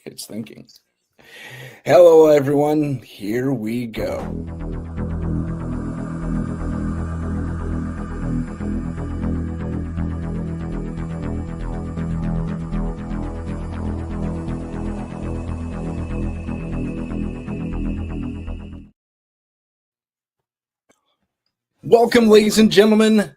It's thinking. Hello, everyone. Here we go. Welcome, ladies and gentlemen.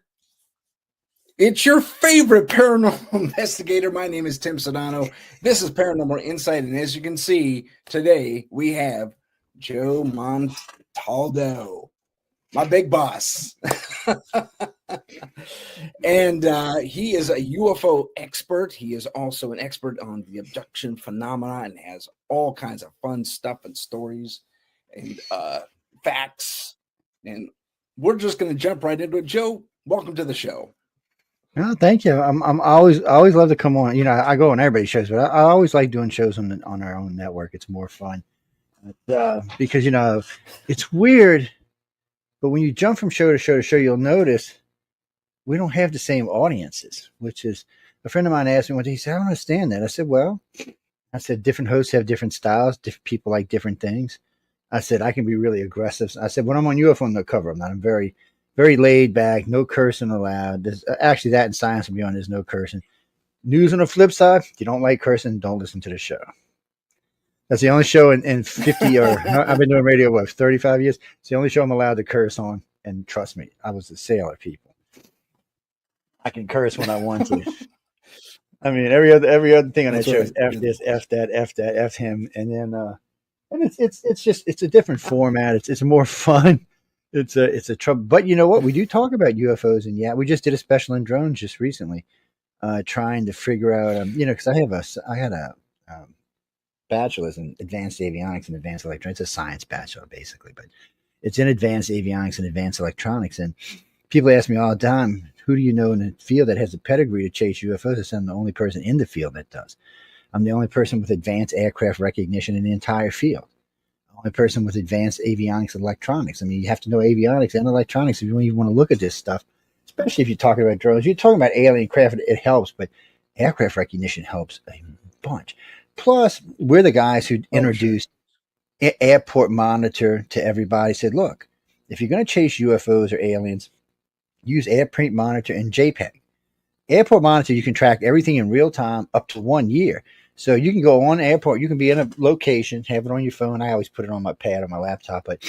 It's your favorite paranormal investigator. My name is Tim Sudano. This is Paranormal Insight, and as you can see, today we have Joe Montaldo, my big boss. And he is a UFO expert. He is also an expert on the abduction phenomena and has all kinds of fun stuff and stories and facts. And we're just going to jump right into it. Joe, welcome to the show. Oh, thank you. I always love to come on. You know, I go on everybody's shows, but I always like doing shows on our own network. It's more fun because it's weird. But when you jump from show to show to show, you'll notice we don't have the same audiences. Which is a friend of mine asked me one day. He said, "I don't understand that." I said, "Well, different hosts have different styles. Different people like different things." I said, "I can be really aggressive." I said, "When I'm on UFO Undercover, I'm very laid back, no cursing allowed. There's actually that in Science and Beyond, there's no cursing. News on the flip side, if you don't like cursing, don't listen to the show." That's the only show in 50 or I've been doing radio, 35 years. It's the only show I'm allowed to curse on. And trust me, I was a sailor, people. I can curse when I want to. I mean, every other thing on that show is F this, F that, F him. And then, and it's a different format. It's more fun. It's a trouble, but you know what? We do talk about UFOs, and yeah, we just did a special on drones just recently, trying to figure out, because I had a bachelor's in Advanced Avionics and Advanced Electronics. It's a science bachelor basically, but it's in Advanced Avionics and Advanced Electronics. And people ask me all the time, "Who do you know in the field that has a pedigree to chase UFOs?" I said, "I'm the only person in the field that does. I'm the only person with advanced aircraft recognition in the entire field. Only person with advanced avionics and electronics. I mean, you have to know avionics and electronics if you even want to look at this stuff, especially if you're talking about drones. You're talking about alien craft, it helps, but aircraft recognition helps a bunch. Plus, we're the guys who introduced Airport Monitor to everybody, said, look, if you're going to chase UFOs or aliens, use Airport Monitor and JPEG. Airport Monitor, you can track everything in real time up to 1 year. So you can go on the airport, you can be in a location, have it on your phone. I always put it on my pad on my laptop, but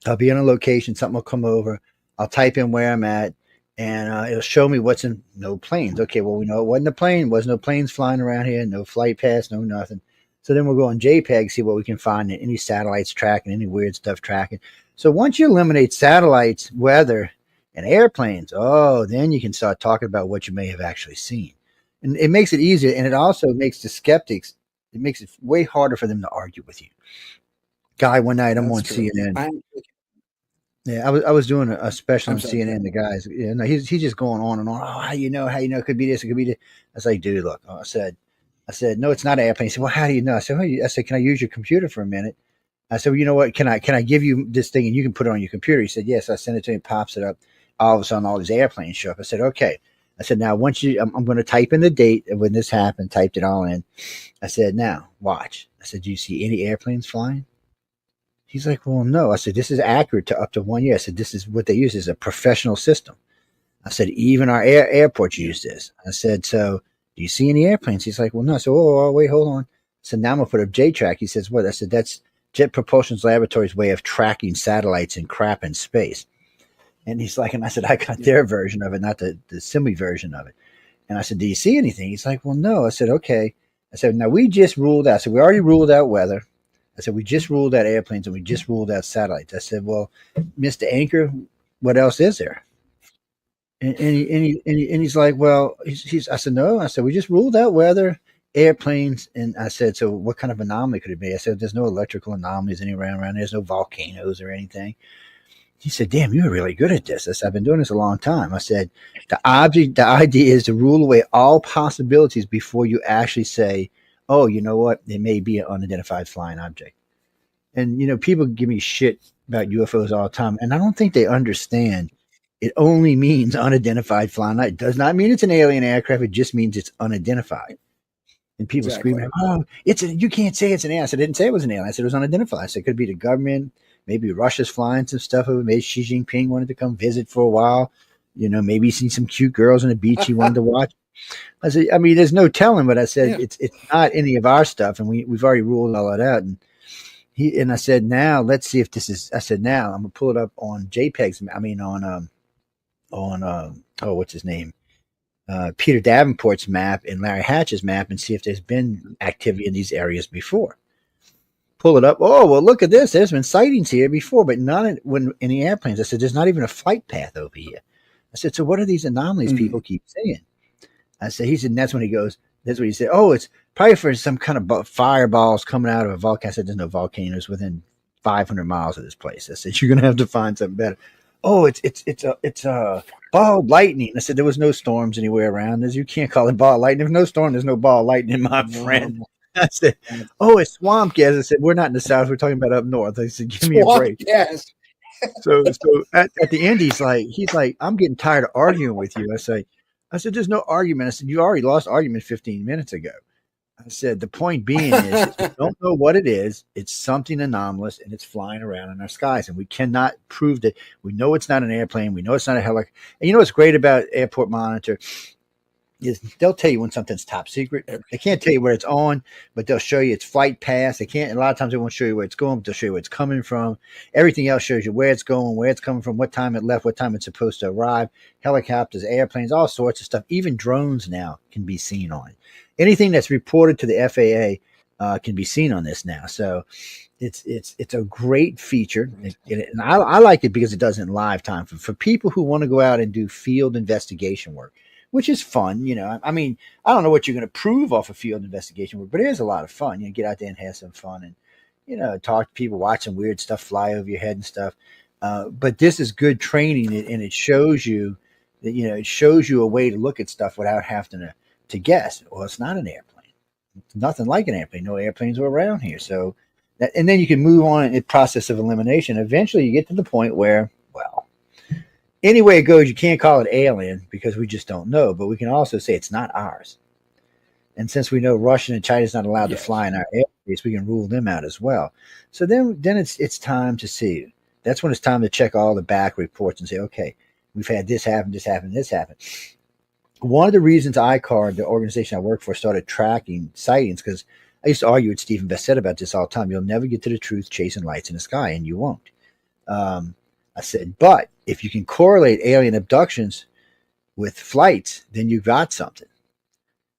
I'll be in a location, something will come over, I'll type in where I'm at, and it'll show me what's in no planes. Okay, well, we know it wasn't a plane, was no planes flying around here, no flight paths, no nothing. So then we'll go on JPEG, see what we can find, any satellites tracking, any weird stuff tracking. So once you eliminate satellites, weather, and airplanes, then you can start talking about what you may have actually seen. And it makes it easier, and it also makes the skeptics, it makes it way harder for them to argue with you. Guy, one night I'm on CNN. Yeah, I was doing a special on CNN. The guys, he's just going on and on. Oh, how you know? It could be this, it could be this. I was like, dude, look. I said, no, it's not an airplane. He said, well, how do you know? I said, can I use your computer for a minute? I said, well, you know what? Can I give you this thing and you can put it on your computer? He said, yes. I sent it to him, pops it up. All of a sudden, all these airplanes show up. I said, okay. I said, now, I'm going to type in the date of when this happened, typed it all in. I said, now, watch. I said, do you see any airplanes flying? He's like, well, no. I said, this is accurate to up to 1 year. I said, this is what they use is a professional system. I said, even our airports use this. I said, so do you see any airplanes? He's like, well, no. I said, wait, hold on. So now I'm going to put up JTRAC. He says, what? I said, that's Jet Propulsion Laboratory's way of tracking satellites and crap in space. And he's like, and I said, I got their version of it, not the semi version of it. And I said, do you see anything? He's like, well, no. I said, okay. I said, now we just ruled out. I said, we already ruled out weather. I said, we just ruled out airplanes and we just ruled out satellites. I said, well, Mr. Anchor, what else is there? And he's like, well, I said, no. I said, we just ruled out weather, airplanes. And I said, so what kind of anomaly could it be? I said, there's no electrical anomalies anywhere around. There's no volcanoes or anything. He said, damn, you're really good at this. I said, I've been doing this a long time. I said, the idea is to rule away all possibilities before you actually say, oh, you know what? It may be an unidentified flying object. And, people give me shit about UFOs all the time. And I don't think they understand. It only means unidentified flying object. It does not mean it's an alien aircraft. It just means it's unidentified. and people Exactly. screaming, "Oh, you can't say it's an alien." I said, "I didn't say it was an alien. I said it was unidentified." I said it could be the government, maybe Russia's flying some stuff over. Maybe Xi Jinping wanted to come visit for a while. Maybe he's seen some cute girls on the beach he wanted to watch. I said, I mean, there's no telling, but I said Yeah. it's not any of our stuff, and we've already ruled all that out. And I said, now let's see if this is. I said, now I'm gonna pull it up on JPEGs. I mean, on oh, what's his name? Peter Davenport's map and Larry Hatch's map, and see if there's been activity in these areas before. Pull it up. Oh, well, look at this. There's been sightings here before, but not in the airplanes. I said, there's not even a flight path over here. I said, so what are these anomalies people keep saying? I said, he said, and that's when he goes, that's what he said. Oh, it's probably for some kind of fireballs coming out of a volcano. I said, there's no volcanoes within 500 miles of this place. I said, you're going to have to find something better. Oh, it's a ball of lightning. I said, there was no storms anywhere around. As you can't call it ball of lightning. There's no storm. There's no ball of lightning, my friend. I said, oh, it's swamp gas. I said, we're not in the South. We're talking about up north. I said, give me a break. Yes. So at the end, he's like, I'm getting tired of arguing with you. I said, there's no argument. I said, you already lost argument 15 minutes ago. I said, the point being is we don't know what it is. It's something anomalous, and it's flying around in our skies, and we cannot prove that. We know it's not an airplane. We know it's not a helicopter. And you know what's great about Airport Monitor is they'll tell you when something's top secret. They can't tell you where it's on, but they'll show you its flight path. They can't. A lot of times they won't show you where it's going, but they'll show you where it's coming from. Everything else shows you where it's going, where it's coming from, what time it left, what time it's supposed to arrive. Helicopters, airplanes, all sorts of stuff. Even drones now can be seen on it. Anything that's reported to the FAA can be seen on this now. So it's a great feature, and I like it because it does it in live time for people who want to go out and do field investigation work, which is fun. I mean, I don't know what you're going to prove off of field investigation work, but it is a lot of fun. Get out there and have some fun, and talk to people, watch some weird stuff fly over your head and stuff. But this is good training, and it shows you that it shows you a way to look at stuff without having to guess. Well, it's not an airplane. It's nothing like an airplane. No airplanes were around here. So and then you can move on in the process of elimination. Eventually you get to the point where, well, any way it goes, you can't call it alien because we just don't know, but we can also say it's not ours. And since we know Russia and China's not allowed to fly in our airspace, we can rule them out as well. So then it's time to see. That's when it's time to check all the back reports and say, okay, we've had this happen, this happened, this happened. One of the reasons ICAR, the organization I work for, started tracking sightings, because I used to argue with Stephen Bassett about this all the time. You'll never get to the truth chasing lights in the sky, and you won't. I said, but if you can correlate alien abductions with flights, then you've got something.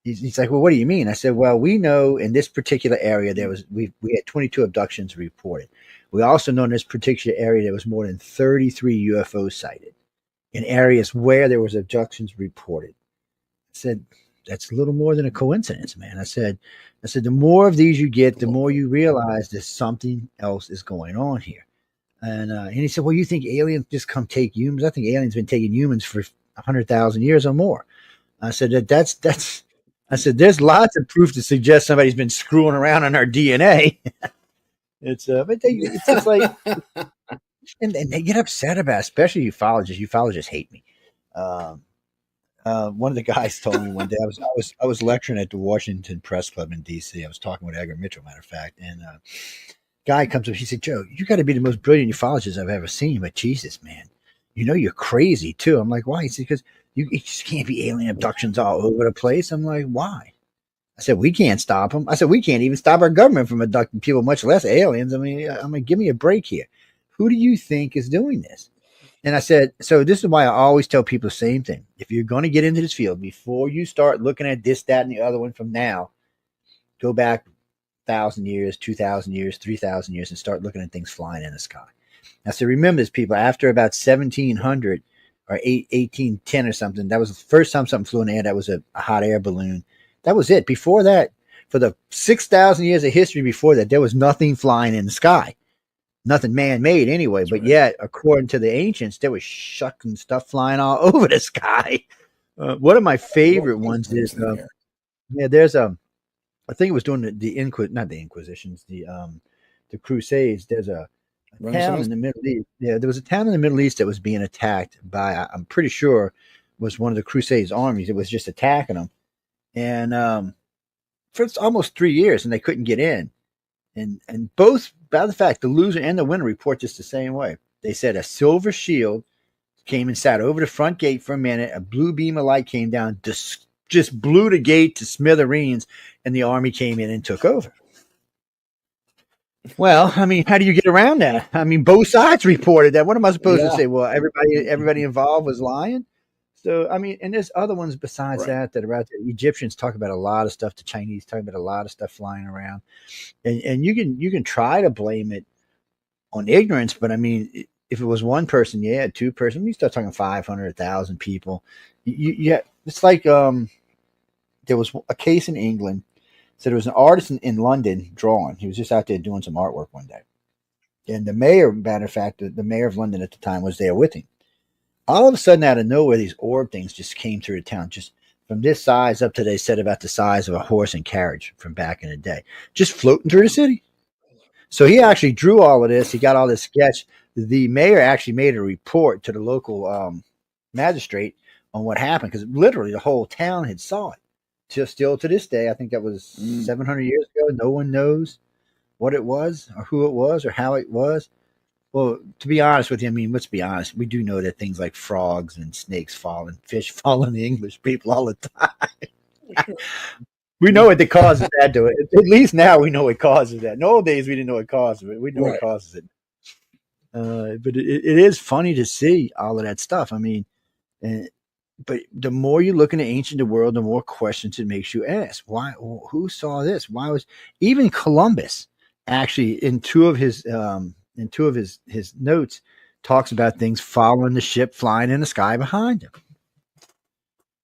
He's like, well, what do you mean? I said, well, we know in this particular area we had 22 abductions reported. We also know in this particular area there was more than 33 UFOs sighted in areas where there was abductions reported. I said, that's a little more than a coincidence, man. I said, the more of these you get, the more you realize that something else is going on here. And he said, well, you think aliens just come take humans? I think aliens been taking humans for 100,000 years or more. I said, that's. I said, there's lots of proof to suggest somebody's been screwing around on our DNA. It's like, and they get upset about it, especially ufologists. Ufologists hate me. One of the guys told me one day, I was lecturing at the Washington Press Club in DC. I was talking with Edgar Mitchell, matter of fact, and guy comes up. He said, Joe, you got to be the most brilliant ufologist I've ever seen, but Jesus, man, you're crazy too. I'm like, why? He said, because you just can't be alien abductions all over the place. I'm like, why? I said, we can't stop them. I said, we can't even stop our government from abducting people, much less aliens. I mean, I'm like, give me a break here. Who do you think is doing this? And I said, so this is why I always tell people the same thing. If you're going to get into this field, before you start looking at this, that, and the other one from now, go back 1,000 years, 2,000 years, 3,000 years, and start looking at things flying in the sky. I said, remember this, people, after about 1700 or 1810 or something, that was the first time something flew in the air. That was a hot air balloon. That was it. Before that, for the 6,000 years of history before that, there was nothing flying in the sky. Nothing man-made anyway. That's but right. Yet, according to the ancients, there was shucking stuff flying all over the sky. One of my favorite ones is, there's I think it was during not the Inquisitions, the Crusades. There's a town in the Middle East. Yeah, there was a town in the Middle East that was being attacked by, I'm pretty sure, was one of the Crusades armies. It was just attacking them. And for almost 3 years, and they couldn't get in. And both, by the fact, the loser and the winner report just the same way. They said a silver shield came and sat over the front gate for a minute. A blue beam of light came down, just blew the gate to smithereens, and the Army came in and took over. Well, I mean, how do you get around that? I mean, both sides reported that. What am I supposed to say? Well, everybody involved was lying. So, I mean, and there's other ones besides that are out there. Egyptians talk about a lot of stuff. The Chinese talk about a lot of stuff flying around, and you can try to blame it on ignorance, but I mean, if it was one person, yeah, two person, we start talking 500,000 people. It's like there was a case in England. So there was an artist in London drawing. He was just out there doing some artwork one day. And the mayor, matter of fact, the mayor of London at the time was there with him. All of a sudden, out of nowhere, these orb things just came through the town, just from this size up to, they said, about the size of a horse and carriage from back in the day, just floating through the city. So he actually drew all of this. He got all this sketch. The mayor actually made a report to the local magistrate on what happened, because literally the whole town had saw it. Still to this day, I think that was 700 years ago. No one knows what it was or who it was or how it was. Well, to be honest with you, I mean, let's be honest. We do know that things like frogs and snakes fall and fish fall on the English people all the time. We know what the causes that to it. At least now we know what causes that. In the old days, we didn't know what causes it. We know what causes it. But it is funny to see all of that stuff. I mean, but the more you look into ancient world, the more questions it makes you ask. Why? Who saw this? Why was even Columbus actually in two of his notes talks about things following the ship flying in the sky behind him.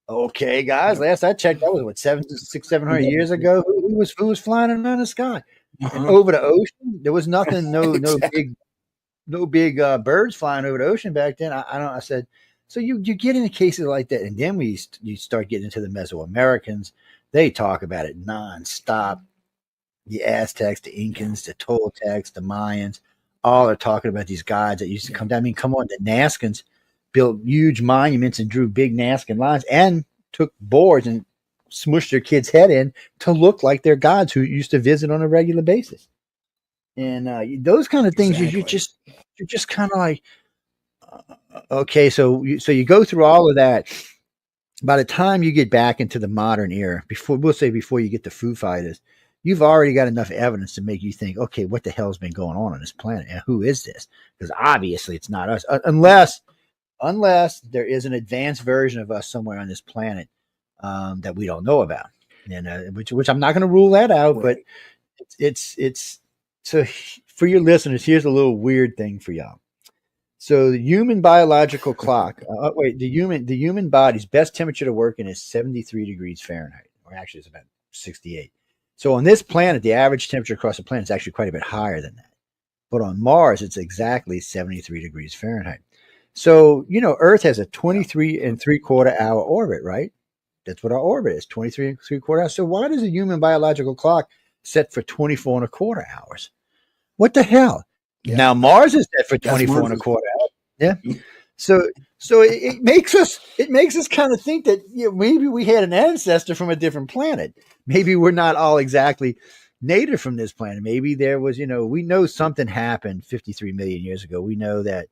Okay, guys. Last I checked, that was what 700 years ago. Who was flying around the sky? And over the ocean? There was nothing. No big birds flying over the ocean back then. I said. So you get into cases like that, and then you start getting into the Mesoamericans. They talk about it nonstop. The Aztecs, the Incans, the Toltecs, the Mayans, all are talking about these gods that used to come down. I mean, come on, the Nazcans built huge monuments and drew big Nazcan lines and took boards and smushed their kid's head in to look like their gods who used to visit on a regular basis. And those kind of things, you're just kind of like, okay, so you go through all of that. By the time you get back into the modern era, before you get to Foo Fighters, you've already got enough evidence to make you think, okay, what the hell's been going on this planet, and who is this? Because obviously it's not us, unless there is an advanced version of us somewhere on this planet that we don't know about, and which I'm not going to rule that out, but it's so for your listeners. Here's a little weird thing for y'all. So the human biological clock, the human body's best temperature to work in is 73 degrees Fahrenheit, or actually it's about 68. So on this planet, the average temperature across the planet is actually quite a bit higher than that. But on Mars, it's exactly 73 degrees Fahrenheit. So, Earth has a 23 3/4 hour orbit, right? That's what our orbit is, 23 3/4 hours. So why does a human biological clock set for 24 1/4 hours? What the hell? Yeah. Now Mars is set for 24 1/4 hours. Yeah. So it makes us kind of think that maybe we had an ancestor from a different planet. Maybe we're not all exactly native from this planet. Maybe there was, we know something happened 53 million years ago. We know that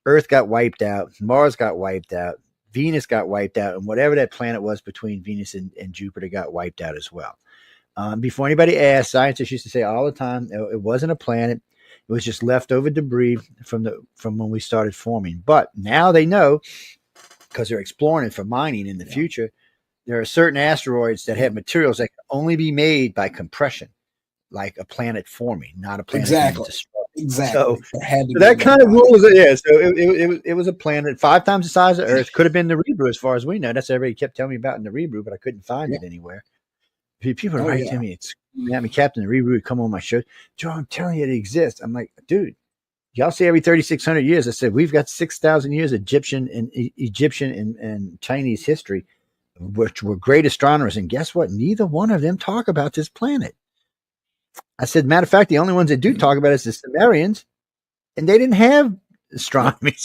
Earth got wiped out, Mars got wiped out, Venus got wiped out, and whatever that planet was between Venus and Jupiter got wiped out as well. Before anybody asked, scientists used to say all the time, it wasn't a planet. It was just leftover debris from when we started forming. But now they know, because they're exploring it for mining in the future, there are certain asteroids that have materials that can only be made by compression, like a planet forming, not a planet being destroyed. Exactly. So that kind of rules it. Yeah. So it was a planet 5 times the size of Earth. Could have been the Rebrew, as far as we know. That's what everybody kept telling me about in the Rebrew, but I couldn't find it anywhere. People are writing to me, it's Captain the Rebrew, come on my show. Joe, I'm telling you it exists. I'm like, dude, y'all say every 3,600 years. I said, we've got 6,000 years of Egyptian and Chinese history, which were great astronomers. And guess what? Neither one of them talk about this planet. I said, matter of fact, the only ones that do talk about it is the Sumerians, and they didn't have astronomy.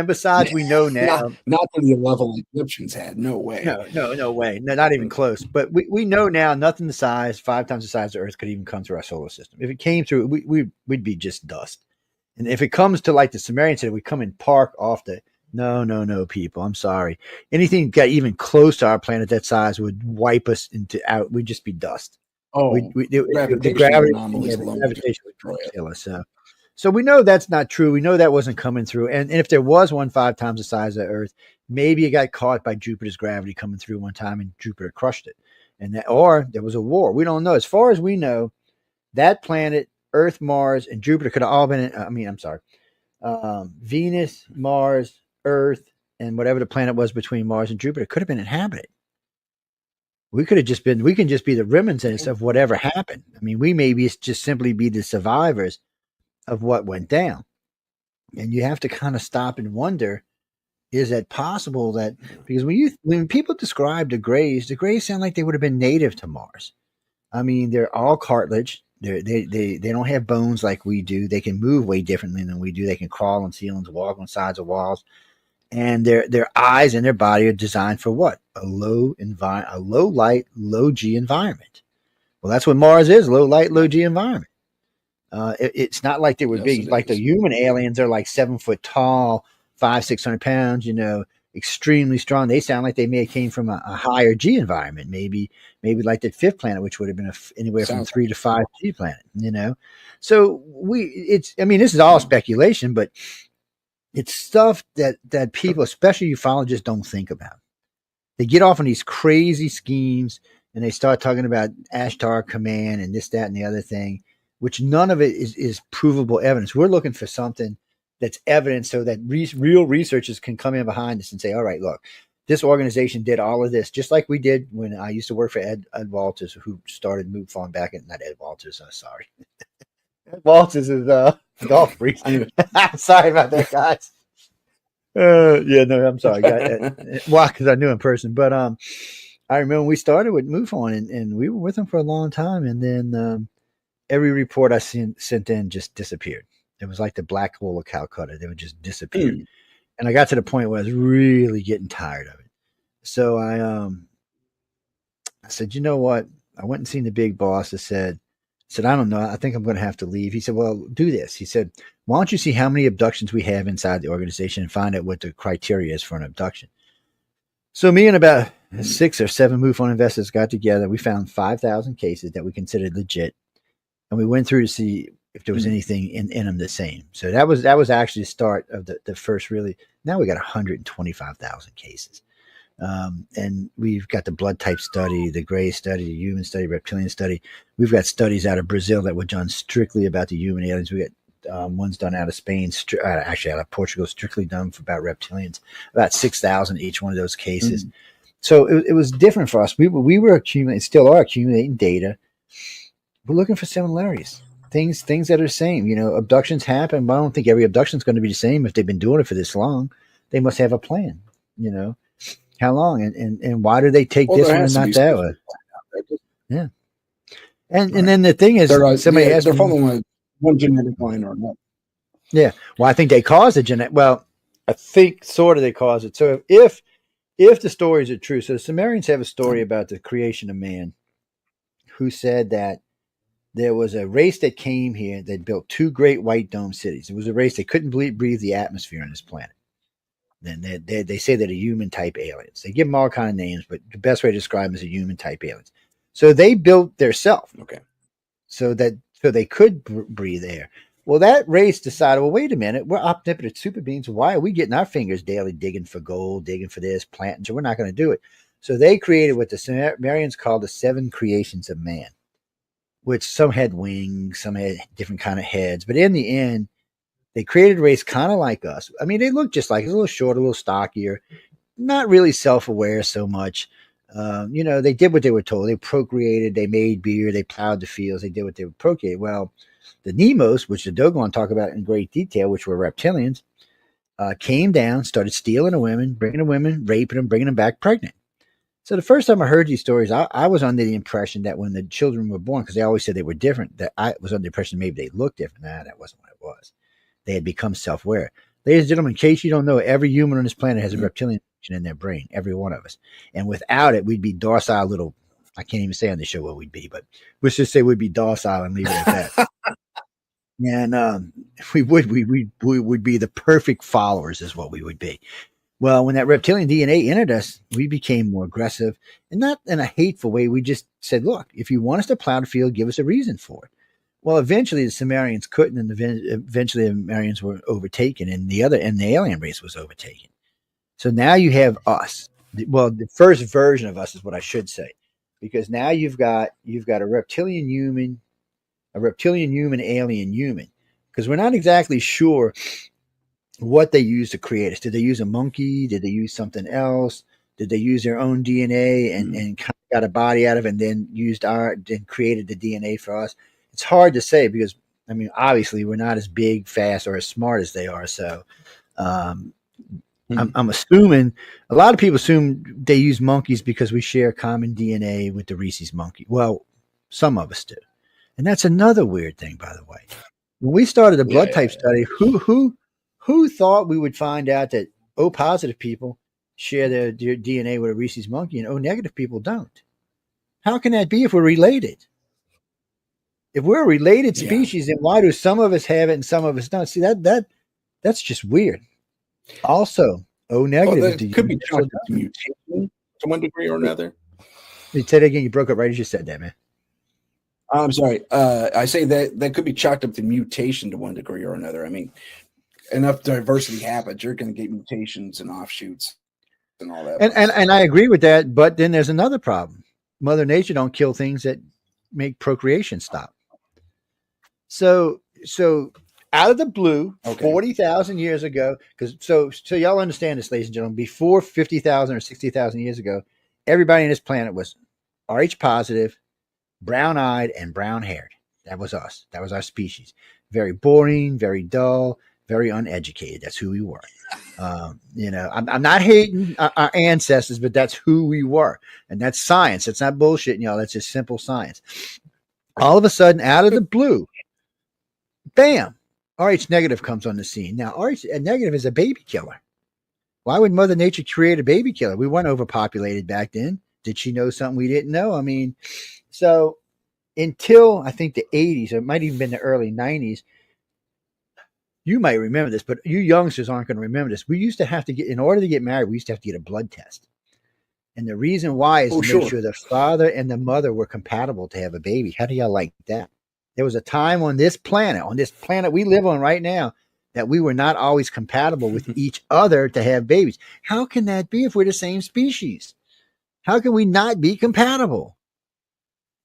And besides, we know now. Not to the level Egyptians had. No way. No way. No, not even close. But we know now nothing the size, 5 times the size of Earth could even come through our solar system. If it came through, we'd be just dust. And if it comes to like the Sumerians said, we come and park off the. No, people. I'm sorry. Anything got even close to our planet that size would wipe us into out. We'd just be dust. Oh, the gravity would kill us. So we know that's not true. We know that wasn't coming through. And if there was one 5 times the size of Earth, maybe it got caught by Jupiter's gravity coming through one time and Jupiter crushed it. Or there was a war. We don't know. As far as we know, that planet, Earth, Mars, and Jupiter could have all been. Venus, Mars, Earth, and whatever the planet was between Mars and Jupiter could have been inhabited. We could have just been. We can just be the remnants of whatever happened. I mean, we may just simply be the survivors of what went down. And you have to kind of stop and wonder: is it possible that because when people describe the Greys sound like they would have been native to Mars. I mean, they're all cartilage. They don't have bones like we do. They can move way differently than we do. They can crawl on ceilings, walk on sides of walls, and their eyes and their body are designed for what? A low light, low G environment. Well, that's what Mars is: low light, low G environment. It's not like they were big. Like the human aliens are like 7 foot tall, 500-600 pounds. Extremely strong. They sound like they may have came from a higher G environment, maybe like the 5th planet, which would have been anywhere from 3 to 5 G planet. So this is all speculation, but it's stuff that people, especially ufologists, don't think about. They get off on these crazy schemes and they start talking about Ashtar Command and this, that, and the other thing, which none of it is provable evidence. We're looking for something that's evidence so that real researchers can come in behind us and say, all right, look, this organization did all of this, just like we did when I used to work for Ed Walters, who started MUFON back in, not Ed Walters, sorry. Ed Walters is golf freak. Sorry about that, guys. I'm sorry. Why? Because I knew him in person. But I remember when we started with MUFON and we were with him for a long time. And then every report I sent in just disappeared. It was like the black hole of Calcutta. They would just disappear. And I got to the point where I was really getting tired of it. So I said, you know what? I went and seen the big boss. I said, I don't know. I think I'm going to have to leave. He said, well, do this. He said, why don't you see how many abductions we have inside the organization and find out what the criteria is for an abduction? So me and about 6 or 7 MUFON investors got together. We found 5,000 cases that we considered legit. And we went through to see if there was anything in them the same. So that was actually the start of the first really. Now we got 125,000 cases. And we've got the blood type study, the gray study, the human study, reptilian study. We've got studies out of Brazil that were done strictly about the human aliens. We got ones done out of Spain, actually out of Portugal, strictly done for about reptilians, about 6,000 each one of those cases. So it was different for us. We were accumulating, still are accumulating data. We're looking for similarities, things that are the same. Abductions happen, but I don't think every abduction is going to be the same. If they've been doing it for this long, they must have a plan. How long and why do they take this one and not that one? Yeah, and then the thing is, somebody asked, they're following one genetic line or another. Yeah, well, I think they caused the genetic. Well, I think sort of they caused it. So if the stories are true, so the Sumerians have a story about the creation of man, who said that there was a race that came here that built 2 great white dome cities. It was a race that couldn't breathe the atmosphere on this planet. Then they say they're the human type aliens. They give them all kind of names, but the best way to describe them is a human type aliens. So they built their self, so they could breathe air. Well, that race decided, well, wait a minute, we're omnipotent super beings. Why are we getting our fingers daily digging for gold, digging for this, planting? So we're not going to do it. So they created what the Sumerians called the 7 creations of man, which some had wings, some had different kind of heads. But in the end, they created a race kind of like us. I mean, they look just like us, a little shorter, a little stockier, not really self-aware so much. They did what they were told. They procreated, they made beer, they plowed the fields, they did what they were procreated. Well, the Nemos, which the Dogon talk about in great detail, which were reptilians, came down, started stealing the women, bringing the women, raping them, bringing them back pregnant. So the first time I heard these stories, I was under the impression that when the children were born, because they always said they were different, that I was under the impression maybe they looked different. Nah, that wasn't what it was. They had become self-aware. Ladies and gentlemen, in case you don't know, every human on this planet has a reptilian in their brain, every one of us. And without it, we'd be docile little, I can't even say on the show what we'd be, but let's just say we'd be docile and leave it at that. And we would be the perfect followers is what we would be. Well, when that reptilian DNA entered us, we became more aggressive, and not in a hateful way. We just said, look, if you want us to plow the field, give us a reason for it. Well, eventually the Sumerians couldn't, and eventually the Sumerians were overtaken, and the alien race was overtaken. So now you have us. Well, the first version of us is what I should say, because now you've got a reptilian human, alien human, because we're not exactly sure what they used to create us. Did they use a monkey? Did they use something else? Did they use their own DNA and kind of got a body out of it and then then created the DNA for us? It's hard to say because, I mean, obviously we're not as big, fast, or as smart as they are. So I'm assuming a lot of people assume they use monkeys because we share common DNA with the rhesus monkey. Well, some of us do. And that's another weird thing, by the way. When we started the blood type study, who thought we would find out that O positive people share their DNA with a rhesus monkey and O negative people don't? How can that be if we're related? If we're a related species, then why do some of us have it and some of us don't? See, that's just weird. Also, O negative. Well, could be mutation to one degree or another. You say that again. You broke up right as you said that, man. I'm sorry. I say that could be chalked up to mutation to one degree or another. I mean, enough diversity happens, you're going to get mutations and offshoots and all that. And I agree with that, but then there's another problem. Mother Nature don't kill things that make procreation stop. So out of the blue, 40,000 years ago, because so y'all understand this, ladies and gentlemen, before 50,000 or 60,000 years ago, everybody on this planet was Rh positive, brown-eyed, and brown-haired. That was us. That was our species. Very boring, very dull, very uneducated. That's who we were. I'm not hating our ancestors, but that's who we were. And that's science. It's not bullshit, y'all. That's just simple science. All of a sudden, out of the blue, bam, Rh negative comes on the scene. Now, Rh negative is a baby killer. Why would Mother Nature create a baby killer? We weren't overpopulated back then. Did she know something we didn't know? I mean, so until I think the 80s, or it might even been the early 90s, you might remember this, but you youngsters aren't going to remember this. We used to have to get, in order to get married, we used to have to get a blood test. And the reason why is to make sure the father and the mother were compatible to have a baby. How do y'all like that? There was a time on this planet we live on right now, that we were not always compatible with each other to have babies. How can that be if we're the same species? How can we not be compatible?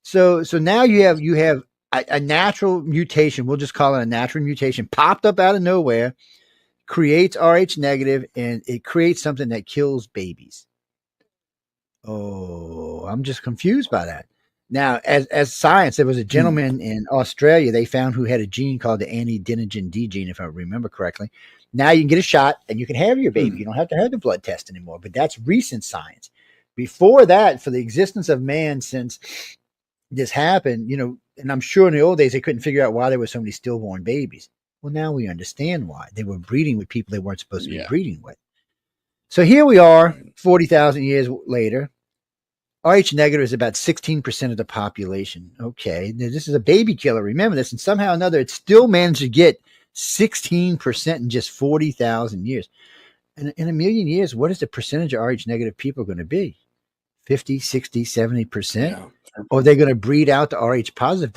So now you have a natural mutation. We'll just call it a natural mutation, popped up out of nowhere, creates Rh negative, and it creates something that kills babies. Oh, I'm just confused by that. Now, as science, there was a gentleman in Australia they found who had a gene called the anti-dinogen D gene, if I remember correctly. Now you can get a shot and you can have your baby. You don't have to have the blood test anymore, but that's recent science. Before that, for the existence of man, since this happened, and I'm sure in the old days they couldn't figure out why there were so many stillborn babies. Well, now we understand why. They were breeding with people they weren't supposed to be breeding with. So here we are, 40,000 years later. Rh negative is about 16% of the population. Okay, now, this is a baby killer. Remember this, and somehow or another, it still managed to get 16% in just 40,000 years. And in a million years, what is the percentage of Rh negative people going to be? 50, 60, 70%? Yeah. Or are they going to breed out the Rh positive?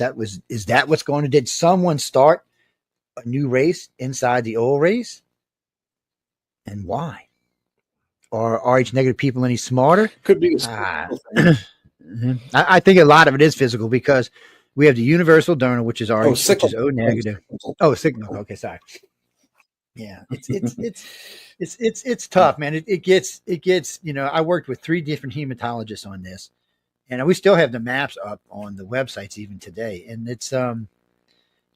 Is that what's going to, did someone start a new race inside the old race? And why? Are Rh negative people any smarter? Could be. I think a lot of it is physical because we have the universal donor, which is Rh, which is O negative. Oh, signal. Okay, sorry. Yeah, it's tough, man. It gets. I worked with 3 different hematologists on this, and we still have the maps up on the websites even today. And it's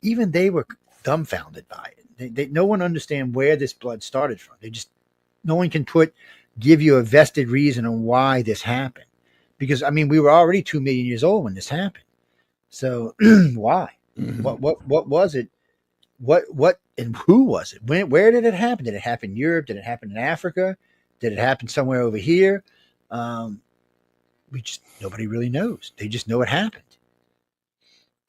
even they were dumbfounded by it. No one understand where this blood started from. No one can give you a vested reason on why this happened. Because we were already 2 million years old when this happened. So why? Mm-hmm. What was it? What and who was it? Where did it happen? Did it happen in Europe? Did it happen in Africa? Did it happen somewhere over here? Nobody really knows. They just know it happened.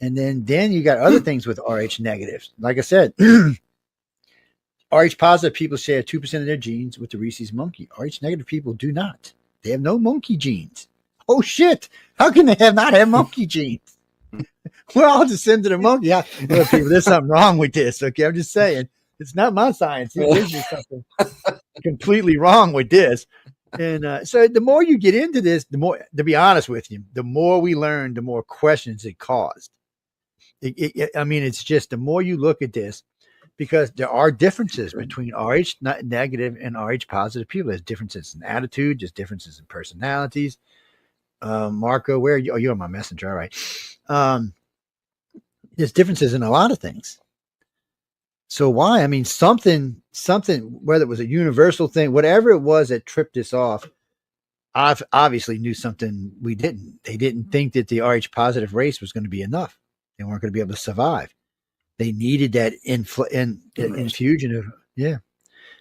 And then you got other things with Rh negatives. Like I said, Rh positive people share 2% of their genes with the rhesus monkey. Rh negative people do not. They have no monkey genes. Oh shit! How can they not have monkey genes? We're all descended of monkey. People, there's something wrong with this. Okay, I'm just saying. It's not my science. There's just something completely wrong with this. And so the more you get into this, the more, to be honest with you, the more we learn, the more questions it caused. It's just the more you look at this, because there are differences between Rh negative and Rh positive people. There's differences in attitude, there's differences in personalities. Marco, where are you? Oh, you're my messenger. All right. There's differences in a lot of things. So why? I mean, something, whether it was a universal thing, whatever it was that tripped this off, I've obviously knew something we didn't. They didn't think that the Rh positive race was going to be enough. They weren't going to be able to survive. They needed that infusion of, the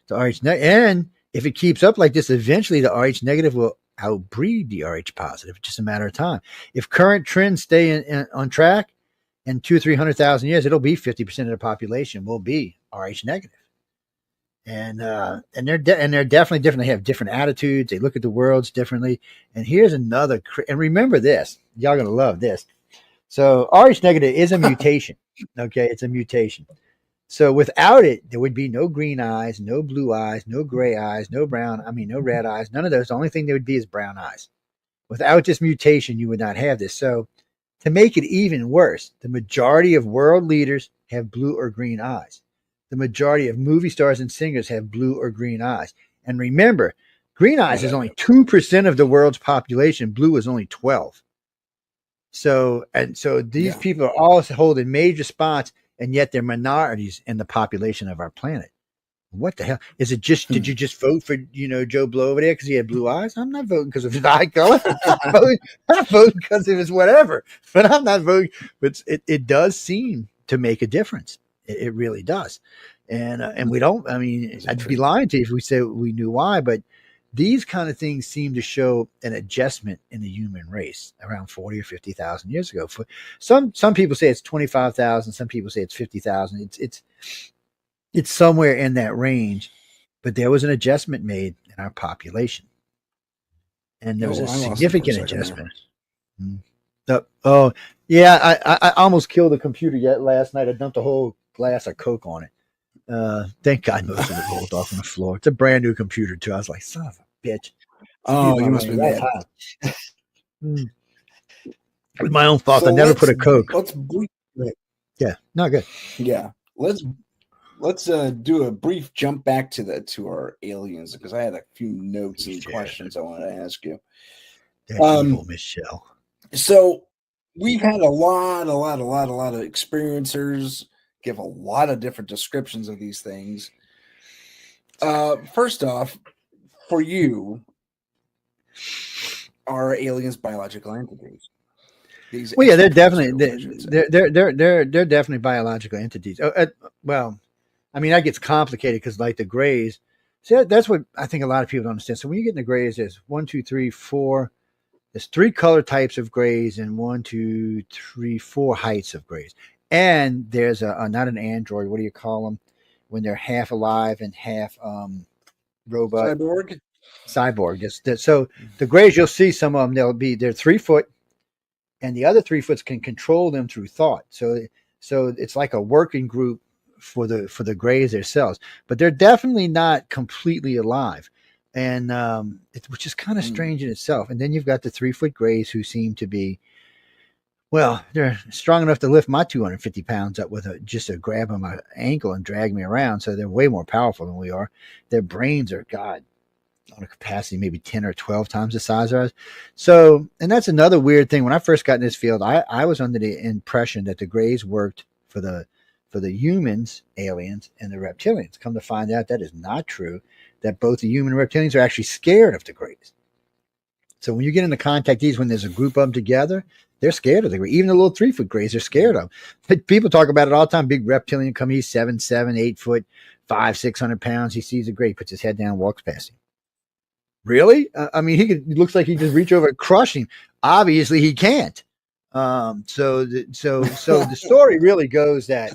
Rh negative. And if it keeps up like this, eventually the Rh negative will outbreed the Rh positive. It's just a matter of time. If current trends stay on track, in 200,000-300,000 years, it'll be 50% of the population will be Rh negative. And they're definitely different. They have different attitudes. They look at the worlds differently. And here's another, and remember this, y'all going to love this. So Rh negative is a mutation. Okay. It's a mutation. So without it, there would be no green eyes, no blue eyes, no gray eyes, no red eyes, none of those. The only thing there would be is brown eyes. Without this mutation, you would not have this. So to make it even worse, the majority of world leaders have blue or green eyes. The majority of movie stars and singers have blue or green eyes. And remember, green eyes is only 2% of the world's population. Blue is only 12%. So these people are all holding major spots, and yet they're minorities in the population of our planet. What the hell? Is it just, did you just vote for, Joe Blow over there because he had blue eyes? I'm not voting because of his eye color. I'm voting because of his whatever. But I'm not voting. But it does seem to make a difference. It really does. And we don't, I'd be lying to you if we say we knew why, but these kind of things seem to show an adjustment in the human race around 40 or 50,000 years ago. For some people say it's 25,000. Some people say it's 50,000. It's somewhere in that range, but there was an adjustment made in our population. And there was a significant adjustment. I almost killed the computer last night. I dumped a whole glass of Coke on it. Thank God most of it rolled off on the floor. It's a brand new computer too. I was like, son of a bitch. Oh, you must be mad. It was my own fault. So I never put a Coke. Yeah, not good. Yeah. Let's do a brief jump back to our aliens, because I had a few notes and questions I wanted to ask you. Evil Michelle. So we've had a lot of experiencers give a lot of different descriptions of these things. First off, for you, are aliens biological entities? They're definitely they're definitely biological entities. That gets complicated because, like the grays, see, that's what I think a lot of people don't understand. So when you get in the grays, there's 1, 2, 3, 4. There's 3 color types of grays and 1, 2, 3, 4 heights of grays. And there's not an android. What do you call them when they're half alive and half robot? Cyborg. Yes. So the grays, you'll see some of them. They're 3 foot, and the other 3 foots can control them through thought. So it's like a working group for the grays themselves, but they're definitely not completely alive, and which is kind of strange in itself. And then you've got the 3 foot grays who seem to be, well, they're strong enough to lift my 250 pounds up with just a grab on my ankle and drag me around. So they're way more powerful than we are. Their brains are, God, on a capacity maybe 10 or 12 times the size of ours. So, and that's another weird thing. When I first got in this field, I was under the impression that the grays worked for the humans, aliens, and the reptilians. Come to find out that is not true, that both the human and reptilians are actually scared of the grays. So when you get into contact these, when there's a group of them together, They're scared of the gray. Even the little 3-foot grays, they're scared of. People talk about it all the time. Big reptilian come, he's 7'7", 8 foot, 600 pounds. He sees a gray, puts his head down, walks past him. Really? I mean, he looks like he just reach over and crush him. Obviously, he can't. So the story really goes that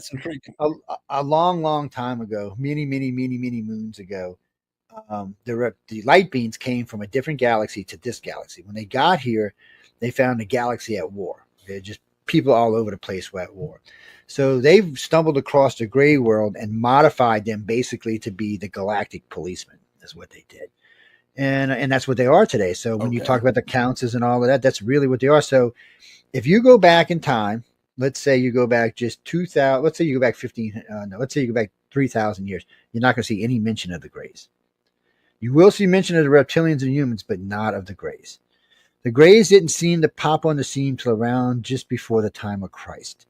a long time ago, many moons ago, the light beams came from a different galaxy to this galaxy. When they got here, they found the galaxy at war. They're just people all over the place were at war. So they've stumbled across the gray world and modified them basically to be the galactic policemen. Is what they did. And that's what they are today. So when you talk about the councils and all of that, that's really what they are. So if you go back in time, let's say you go back just 2,000, let's say you go back 3,000 years, you're not going to see any mention of the grays. You will see mention of the reptilians and humans, but not of the grays. The grays didn't seem to pop on the scene till around just before the time of Christ.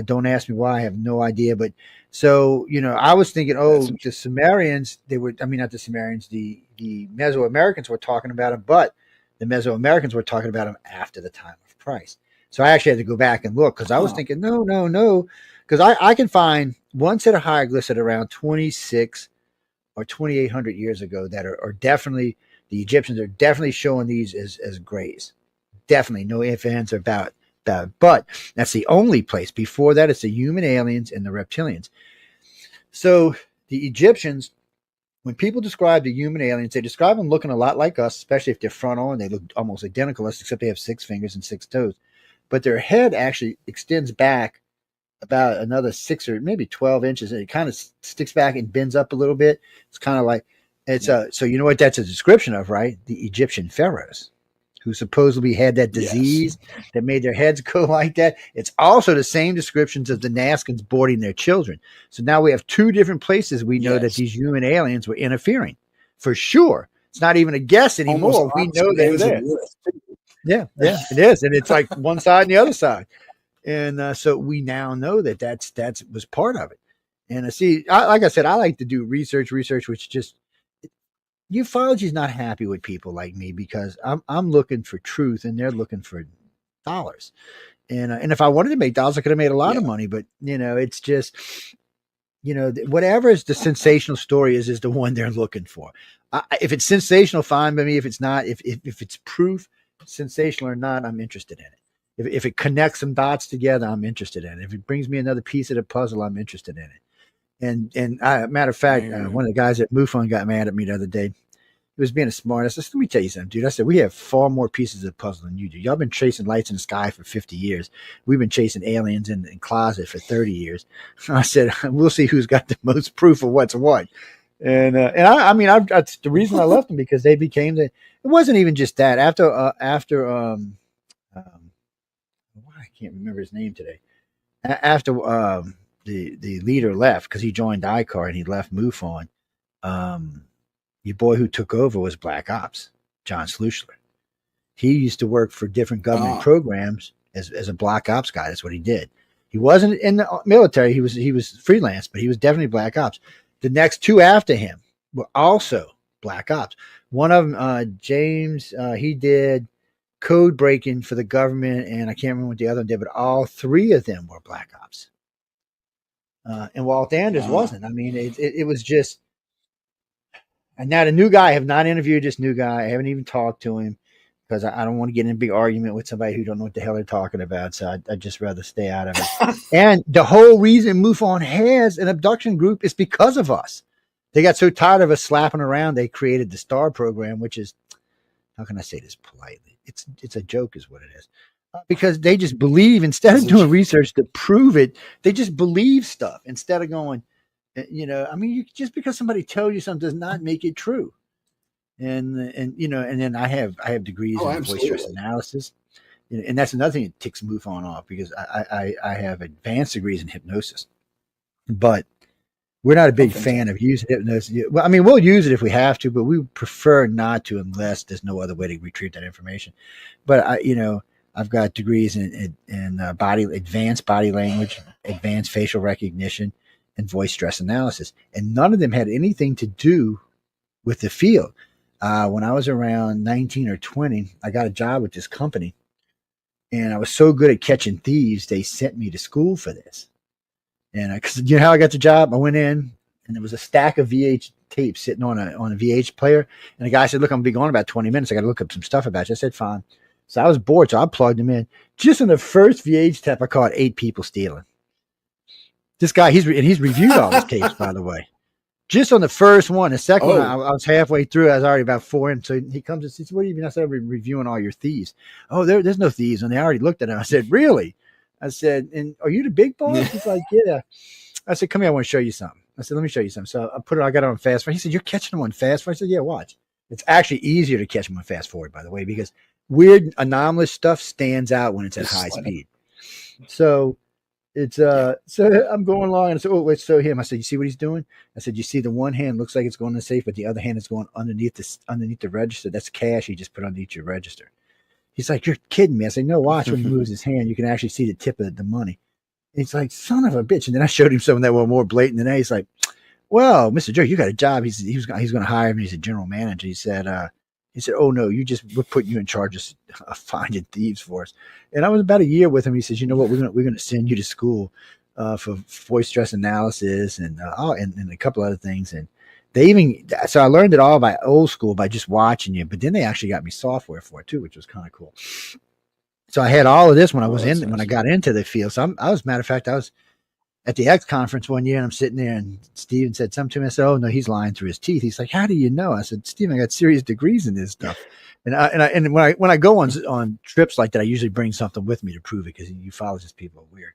Don't ask me why. I have no idea. But so, I was thinking, the Sumerians, not the Sumerians, the Mesoamericans were talking about them, but the Mesoamericans were talking about them after the time of Christ. So I actually had to go back and look because I was thinking, no. Because I can find one set of hieroglyphs at around 26 or 2,800 years ago that are definitely, the Egyptians are definitely showing these as grays. Definitely. No ifs, ands, or about. But that's the only place. Before that, it's the human aliens and the reptilians. So the Egyptians, when people describe the human aliens, they describe them looking a lot like us, especially if they're frontal and they look almost identical to us, except they have 6 fingers and 6 toes. But their head actually extends back about another 6 or maybe 12 inches. And it kind of sticks back and bends up a little bit. It's kind of like, so you know what that's a description of, right? The Egyptian pharaohs, who supposedly had that disease that made their heads go like that. It's also the same descriptions of the Nazcans boarding their children. So now we have 2 different places we know that these human aliens were interfering. For sure. It's not even a guess anymore. We know they were there. Yeah, it is. And it's like one side and the other side. And so we now know that was part of it. And like I said, I like to do research, which just, ufology is not happy with people like me because I'm looking for truth and they're looking for dollars. And if I wanted to make dollars, I could have made a lot of money. But it's just whatever is the sensational story is the one they're looking for. If it's sensational, fine by me. If it's not, if it's proof, sensational or not, I'm interested in it. If it connects some dots together, I'm interested in it. If it brings me another piece of the puzzle, I'm interested in it. And matter of fact, one of the guys at MUFON got mad at me the other day. He was being a smart. I said, let me tell you something, dude. I said, we have far more pieces of the puzzle than you do. Y'all been chasing lights in the sky for 50 years. We've been chasing aliens in closet for 30 years. I said, we'll see who's got the most proof of what's what. And that's the reason I left them, because they became it wasn't even just that. After I can't remember his name today. After the leader left, because he joined ICAR and he left MUFON, your boy who took over was Black Ops, John Slushler. He used to work for different government programs as a Black Ops guy. That's what he did. He wasn't in the military. He was freelance, but he was definitely Black Ops. The next 2 after him were also Black Ops. One of them, James, he did code breaking for the government, and I can't remember what the other one did, but all 3 of them were Black Ops. And Walt Anders wasn't. I mean, it was just. And now the new guy, I have not interviewed this new guy. I haven't even talked to him because I don't want to get in a big argument with somebody who don't know what the hell they're talking about. So I'd just rather stay out of it. And the whole reason MUFON has an abduction group is because of us. They got so tired of us slapping around, they created the STAR program, which is, how can I say this politely? It's a joke is what it is. Because they just believe, instead of doing research to prove it, they just believe stuff instead of going, just because somebody tells you something does not make it true. And then I have degrees in voice stress analysis. And that's another thing that ticks MUFON off, because I have advanced degrees in hypnosis. But we're not a big fan of using hypnosis. Well, I mean, we'll use it if we have to, but we prefer not to unless there's no other way to retrieve that information. But I've got degrees in advanced body language, advanced facial recognition, and voice stress analysis. And none of them had anything to do with the field. When I was around 19 or 20, I got a job with this company. And I was so good at catching thieves, they sent me to school for this. And because you know how I got the job? I went in, and there was a stack of VH tapes sitting on a VH player. And the guy said, "Look, I'm gonna be gone about 20 minutes. I got to look up some stuff about you." I said, "Fine." So I was bored, so I plugged him in. Just in the first VH tape, I caught 8 people stealing. This guy, he's reviewed all his tapes, by the way. Just on the first one. The second one, I was halfway through. I was already about 4 in. So he comes and says, "What do you mean?" I said, "I've been reviewing all your thieves." "Oh, there's no thieves." And they already looked at him. I said, "Really?" I said, "And are you the big boss?" He's like, "Yeah." I said, "Come here, I want to show you something." I said, "Let me show you something." So I got it on fast forward. He said, "You're catching them on fast forward?" I said, "Yeah, watch." It's actually easier to catch them on fast forward, by the way, because weird anomalous stuff stands out when it's at high speed. So it's so I'm going along, and I said, "Oh, let's show him." I said, "You see what he's doing?" I said, "You see the one hand looks like it's going in the safe, but the other hand is going underneath the register. That's cash he just put underneath your register." He's like, "You're kidding me." I said, "No, watch when he moves his hand. You can actually see the tip of the money." He's like, "Son of a bitch." And then I showed him some that were more blatant than that. He's like, "Well, Mr. Joe, you got a job." He's going to hire me. He's a general manager. He said, "Oh no, we're putting you in charge of finding thieves for us." And I was about a year with him. He says, "You know what? We're going to send you to school for voice stress analysis and a couple other things." And so I learned it all by old school by just watching you. But then they actually got me software for it too, which was kind of cool. So I had all of this when I was when I got into the field. So I was, matter of fact, I was at the X conference one year, and I'm sitting there, and Steven said something to me. I said, "Oh no, he's lying through his teeth." He's like, "How do you know?" I said, "Steven, I got serious degrees in this stuff." And when I go on trips like that, I usually bring something with me to prove it, because ufologist people are weird.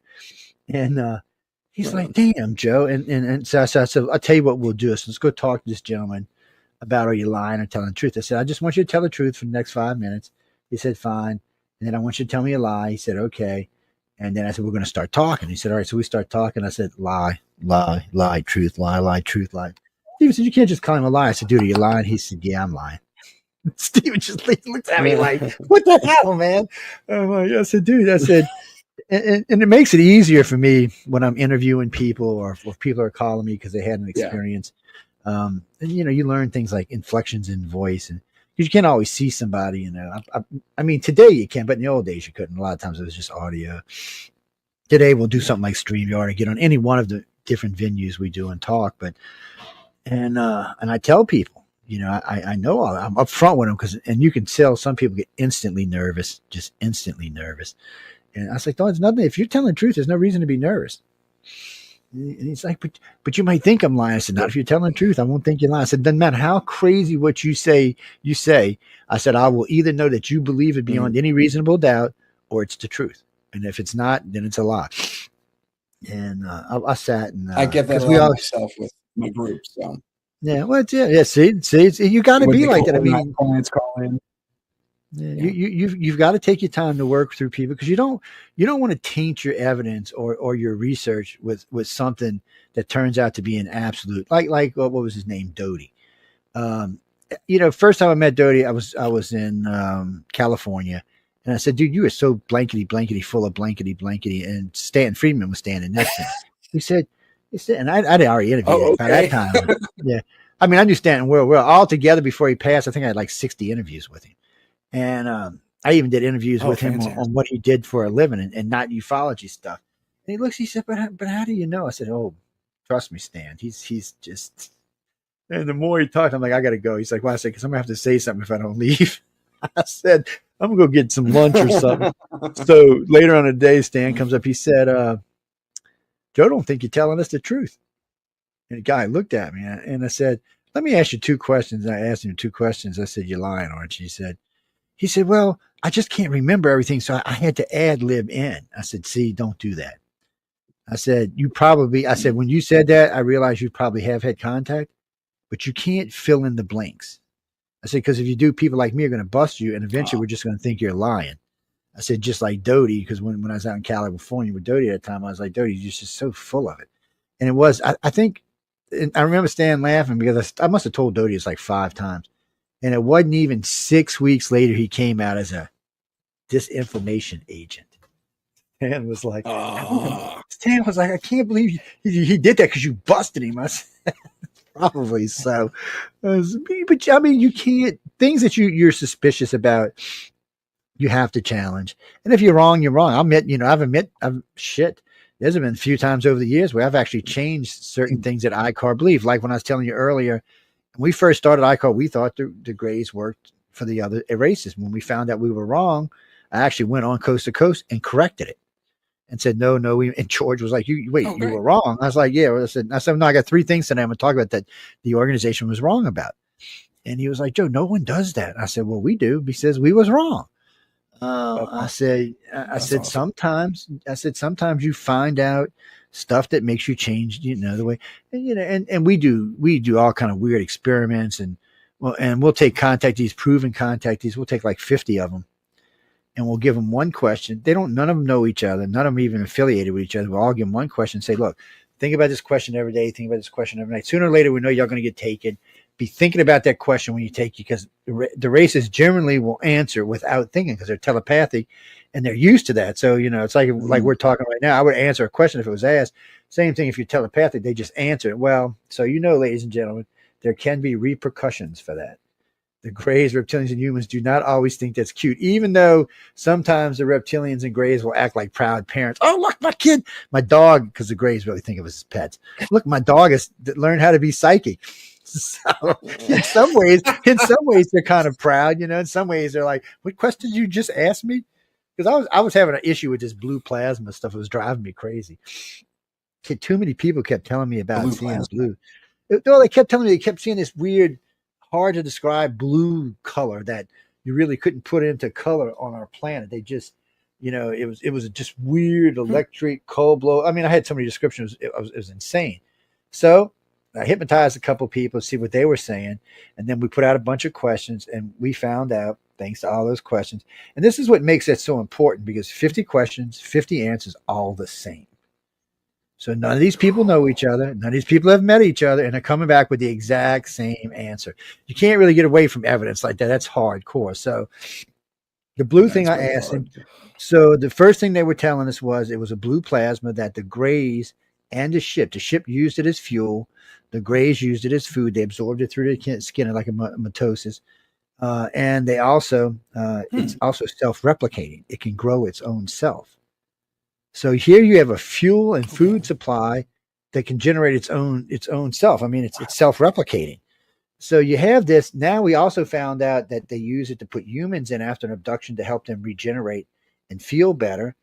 And he's like, "Damn, Joe." And so I said, "I'll tell you what we'll do. So let's go talk to this gentleman about, are you lying or telling the truth?" I said, "I just want you to tell the truth for the next 5 minutes." He said, "Fine." And then, "I want you to tell me a lie." He said, "Okay." And then I said, "We're going to start talking." He said, "All right." So we start talking. I said, "Lie, lie, lie, truth, lie, truth, lie." Steven said, "You can't just call him a lie." I said, "Dude, are you lying?" He said, "Yeah, I'm lying." Steven just looked at me like, "What the hell, man?" I said, "Dude," I said, and it makes it easier for me when I'm interviewing people, or if people are calling me because they had an experience. And you learn things like inflections in voice, and you can't always see somebody. I mean, today you can, but in the old days you couldn't. A lot of times it was just audio. Today we'll do something like StreamYard and get on any one of the different venues we do and talk. And I tell people, I know I'm upfront with them, and you can tell some people get instantly nervous, just instantly nervous. And I was like, "No, it's nothing. If you're telling the truth, there's no reason to be nervous." And he's like, but you might think I'm lying." I said, "Not if you're telling the truth. I won't think you're lying." I said, "Doesn't matter how crazy what you say. I said, I will either know that you believe it beyond any reasonable doubt, or it's the truth. And if it's not, then it's a lie." And I sat and I get that a lot myself with my group. So yeah, well, yeah. See, you got to be like that. I mean, clients call in. Yeah. You've got to take your time to work through people, because you don't want to taint your evidence or your research with something that turns out to be an absolute, like what was his name, Doty. First time I met Doty, I was in California, and I said, "Dude, you are so blankety full of blankety," and Stan Friedman was standing next to him. He said, and I'd already interviewed him by that time. Yeah, I mean, I knew Stanton well. All together before he passed, I think I had like 60 interviews with him. And I even did interviews with him on what he did for a living, and not ufology stuff. And he looks, he said, but how do you know?" I said, "Oh, trust me, Stan. He's just." And the more he talked, I'm like, "I got to go." He's like, "Well," I said, "because I'm going to have to say something if I don't leave." I said, "I'm going to go get some lunch or something." So later on the day, Stan comes up. He said, "Joe, don't think you're telling us the truth." And the guy looked at me, and I said, "Let me ask you 2 questions." And I asked him 2 questions. I said, "You're lying, aren't you?" He said, "Well, I just can't remember everything, so I had to ad lib in." I said, "See, don't do that." I said, "When you said that, I realized you probably have had contact, but you can't fill in the blanks." I said, "Because if you do, people like me are going to bust you, and eventually we're just going to think you're lying." I said, "Just like Doty," because when I was out in California with Doty at the time, I was like, "Doty, you're just so full of it." And it was, I think, and I remember Stan laughing, because I must have told Doty it's like 5 times. And it wasn't even 6 weeks later he came out as a disinformation agent. And was like, Stan was like, "I can't believe he did that because you busted him." I said, "Probably so." But I mean, you can't, things that you're suspicious about, you have to challenge. And if you're wrong, you're wrong. I'll admit, I've shit. There's been a few times over the years where I've actually changed certain things that ICAR believe. Like when I was telling you earlier, when we first started ICAR, we thought the grays worked for the other races. When we found out we were wrong, I actually went on Coast to Coast and corrected it and said, no, and George was like, you were wrong. I was like, yeah. I said, no, I got three things today I'm going to talk about that the organization was wrong about. And he was like, Joe, no one does that. I said, well, we do. He says, we was wrong. I said, awesome. sometimes you find out stuff that makes you change, the way, and we do all kind of weird experiments and we'll take proven contactees. We'll take like 50 of them and we'll give them one question. None of them know each other. None of them even affiliated with each other. We'll all give them one question and say, look, think about this question every day. Think about this question every night. Sooner or later, we know you're going to get taken. Be thinking about that question when you take you, because the races generally will answer without thinking because they're telepathic and they're used to that. So, it's like we're talking right now. I would answer a question if it was asked. Same thing if you're telepathic, they just answer it. Well, so ladies and gentlemen, there can be repercussions for that. The grays, reptilians, and humans do not always think that's cute, even though sometimes the reptilians and grays will act like proud parents. Oh, look, my dog, because the grays really think of us as pets. Look, my dog has learned how to be psychic. So in some ways, they're kind of proud, in some ways they're like, what question did you just ask me? Because I was having an issue with this blue plasma stuff. It was driving me crazy. Too many people kept telling me about seeing blue. They kept telling me they kept seeing this weird, hard to describe blue color that you really couldn't put into color on our planet. They just, it was just weird electric cold blow. I mean, I had so many descriptions. It was insane. So I hypnotized a couple of people to see what they were saying. And then we put out a bunch of questions and we found out, thanks to all those questions. And this is what makes it so important, because 50 questions, 50 answers, all the same. So none of these people know each other. None of these people have met each other and they're coming back with the exact same answer. You can't really get away from evidence like that. That's hardcore. So the blue thing I asked him. So the first thing they were telling us was it was a blue plasma that the grays and the ship used it as fuel. The grays used it as food. They absorbed it through the skin like a mitosis. And they also, it's also self-replicating. It can grow its own self. So here you have a fuel and food supply that can generate its own self. I mean, it's self-replicating. So you have this. Now we also found out that they use it to put humans in after an abduction to help them regenerate and feel better.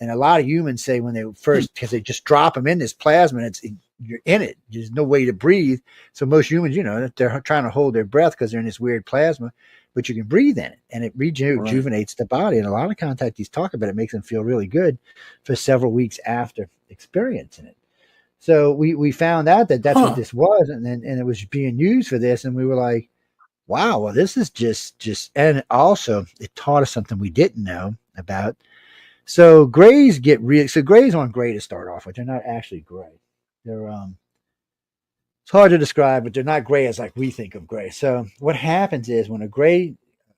And a lot of humans say when they first, because they just drop them in this plasma and you're in it. There's no way to breathe. So most humans, they're trying to hold their breath because they're in this weird plasma, but you can breathe in it and it rejuvenates the body. And a lot of contactees talk about it. Makes them feel really good for several weeks after experiencing it. So we found out that that's what this was. And it was being used for this. And we were like, wow, well, this is just, and also it taught us something we didn't know about. So grays grays aren't gray to start off with. They're not actually gray. They're it's hard to describe, but they're not gray as like we think of gray. So what happens is when a gray,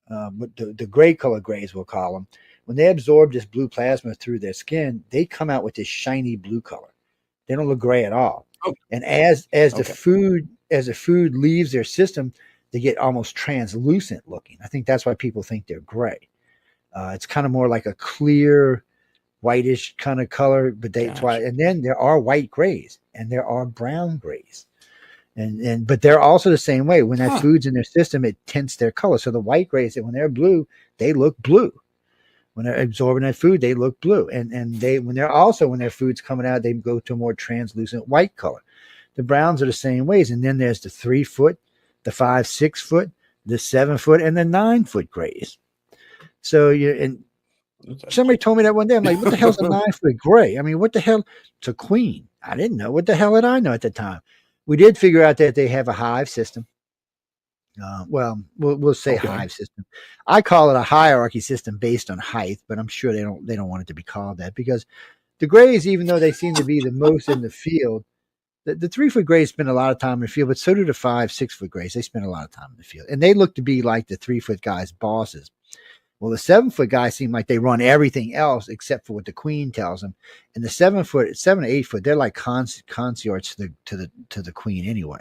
the gray color grays we'll call them, when they absorb this blue plasma through their skin, they come out with this shiny blue color. They don't look gray at all. Oh. And as the food leaves their system, they get almost translucent looking. I think that's why people think they're gray. It's kind of more like a clear, whitish kind of color, but that's why. And then there are white grays and there are brown grays, but they're also the same way. When that food's in their system, it tints their color. So the white grays, when they're blue, they look blue. When they're absorbing that food, they look blue. And when their food's coming out, they go to a more translucent white color. The browns are the same ways. And then there's the 3 foot, the 5, 6 foot, the 7 foot, and the 9 foot grays. So somebody told me that one day. I'm like, what the hell's a 9 foot gray? I mean, what the hell? It's a queen. I didn't know. What the hell did I know at the time? We did figure out that they have a hive system. We'll say hive system. I call it a hierarchy system based on height, but I'm sure they don't want it to be called that, because the grays, even though they seem to be the most in the field, the 3 foot grays spend a lot of time in the field, but so do the 5, 6 foot grays. They spend a lot of time in the field, and they look to be like the 3 foot guys' bosses. Well, the 7 foot guys seem like they run everything else except for what the queen tells them. And the 7 to 8 foot, they're like consorts to the queen anyway.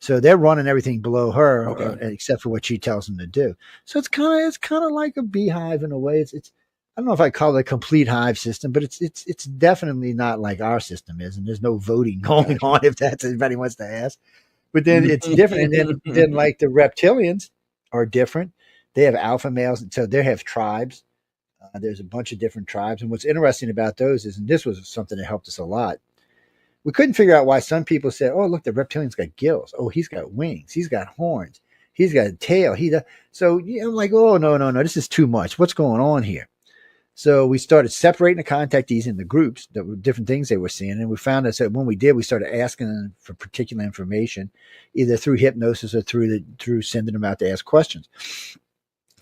So they're running everything below her, Okay. except for what she tells them to do. So it's kind of like a beehive in a way. It's I don't know if I call it a complete hive system, but it's definitely not like our system is, and there's no voting going Gotcha. on if that's anybody wants to ask. But then it's different, and then like the reptilians are different. They have alpha males, and so they have tribes. There's a bunch of different tribes, and what's interesting about those is, and this was something that helped us a lot. We couldn't figure out why some people said, "Oh, look, the reptilian's got gills. Oh, he's got wings. He's got horns. He's got a tail." So I'm like, "Oh, no, no, no! This is too much. What's going on here?" So we started separating the contactees into groups that were different things they were seeing, and we found that when we did, we started asking them for particular information, either through hypnosis or through sending them out to ask questions.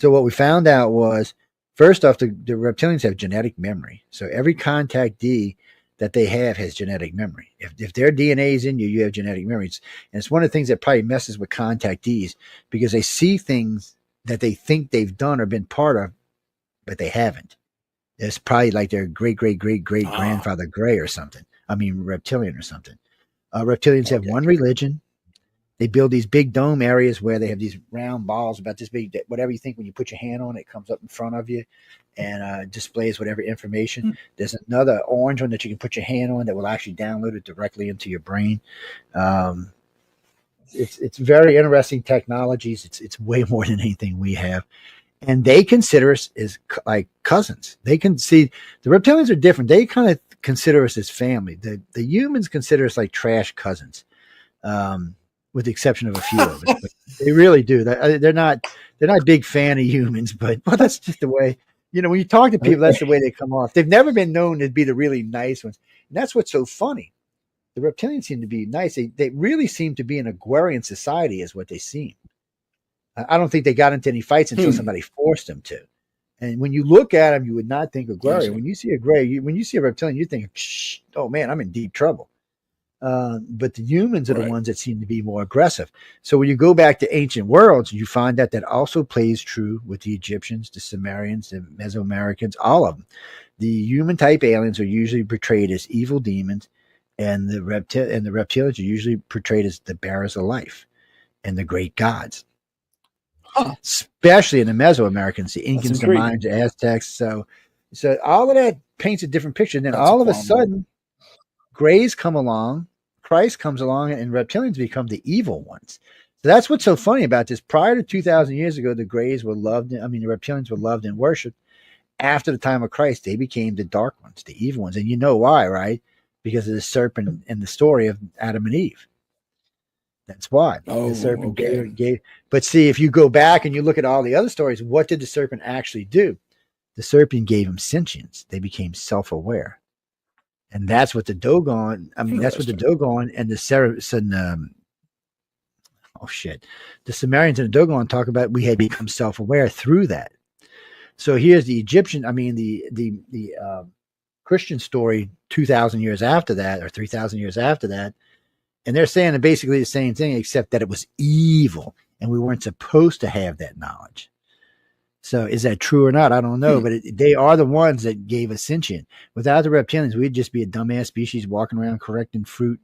So what we found out was, first off, the reptilians have genetic memory. So every contactee that they have has genetic memory. If their DNA is in you, you have genetic memories. And it's one of the things that probably messes with contactees because they see things that they think they've done or been part of, but they haven't. It's probably like their great, great, great, great grandfather Gray or something. I mean, reptilian or something. Reptilians have one religion. They build these big dome areas where they have these round balls about this big, that whatever you think when you put your hand on it, it comes up in front of you and displays whatever information. There's another orange one that you can put your hand on that will actually download it directly into your brain. It's very interesting technologies. It's way more than anything we have. And they consider us as like cousins. They can see the reptilians are different. They kind of consider us as family. The humans consider us like trash cousins. With the exception of a few of us, but they really do. They're not a big fan of humans, but well, that's just the way. When you talk to people, that's the way they come off. They've never been known to be the really nice ones, and that's what's so funny. The reptilians seem to be nice. They really seem to be an agrarian society, is what they seem. I don't think they got into any fights until somebody forced them to. And when you look at them, you would not think agrarian. When you see a gray, when you see a reptilian, you think, "Oh man, I'm in deep trouble." But the humans are the ones that seem to be more aggressive. So when you go back to ancient worlds, you find that also plays true with the Egyptians, the Sumerians, the Mesoamericans, all of them. The human type aliens are usually portrayed as evil demons, and the reptilians are usually portrayed as the bearers of life and the great gods. Especially in the Mesoamericans, the Incans, the Mayans, the Aztecs. So all of that paints a different picture. And then all of a sudden, Greys come along, Christ comes along, and reptilians become the evil ones. So that's what's so funny about this. Prior to 2,000 years ago, the Greys were loved. The reptilians were loved and worshipped. After the time of Christ, they became the dark ones, the evil ones. And you know why, right? Because of the serpent in the story of Adam and Eve. That's why. The serpent gave. But see, if you go back and you look at all the other stories, what did the serpent actually do? The serpent gave them sentience. They became self-aware. And that's what the Dogon, that's what the Dogon and the the Sumerians and the Dogon talk about. We had become self-aware through that. So here's the Egyptian, the Christian story 2,000 years after that, or 3,000 years after that. And they're saying basically the same thing, except that it was evil and we weren't supposed to have that knowledge. So is that true or not? I don't know, but they are the ones that gave us sentient. Without the reptilians, we'd just be a dumbass species walking around collecting fruit,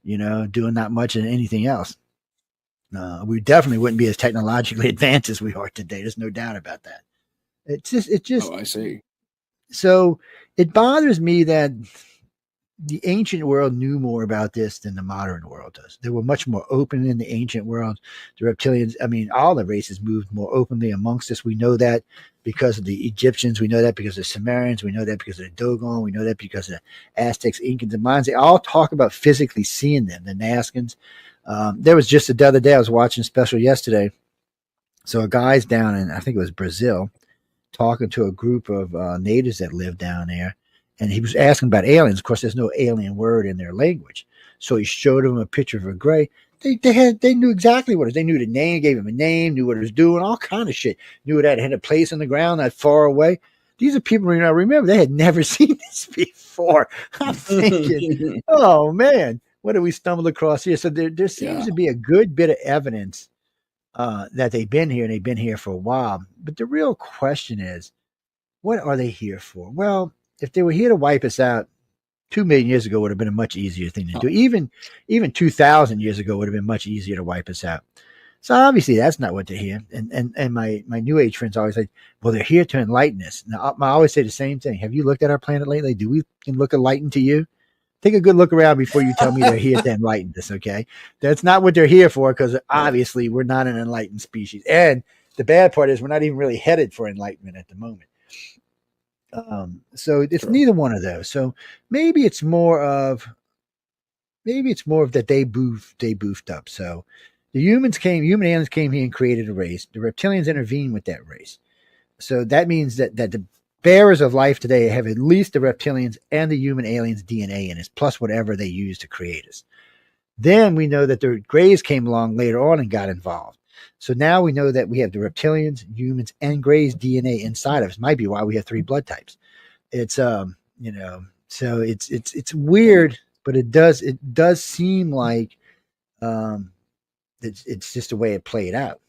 doing not much of anything else. We definitely wouldn't be as technologically advanced as we are today. There's no doubt about that. It's just. Oh, I see. So it bothers me that the ancient world knew more about this than the modern world does. They were much more open in the ancient world. The reptilians, all the races moved more openly amongst us. We know that because of the Egyptians. We know that because of the Sumerians. We know that because of the Dogon. We know that because of the Aztecs, Incans, and Mayans. They all talk about physically seeing them, the Nazcans. There was just the other day, I was watching a special yesterday. So a guy's down in, I think it was Brazil, talking to a group of natives that live down there. And he was asking about aliens. Of course, there's no alien word in their language. So he showed them a picture of a gray. They knew exactly what it was. They knew the name, gave him a name, knew what it was doing, all kind of shit. Knew it had a place on the ground that far away. These are people, remember, they had never seen this before. I'm thinking, oh, man, what did we stumble across here? So there seems to be a good bit of evidence that they've been here, and they've been here for a while. But the real question is, what are they here for? Well, if they were here to wipe us out, 2 million years ago would have been a much easier thing to do. Even 2,000 years ago would have been much easier to wipe us out. So obviously that's not what they're here. And my New Age friends always say, well, they're here to enlighten us. Now I always say the same thing. Have you looked at our planet lately? Do we look enlightened to you? Take a good look around before you tell me they're here to enlighten us. Okay, that's not what they're here for, because obviously we're not an enlightened species. And the bad part is we're not even really headed for enlightenment at the moment. So it's neither one of those. So maybe it's more of that they boofed up. So the human aliens came here and created a race. The reptilians intervened with that race. So that means that the bearers of life today have at least the reptilians and the human aliens DNA in us, plus whatever they use to create us. Then we know that the Greys came along later on and got involved. So now we know that we have the reptilians, humans, and Greys DNA inside of us. Might be why we have 3 blood types. It's so it's weird, but it does seem like it's just the way it played out.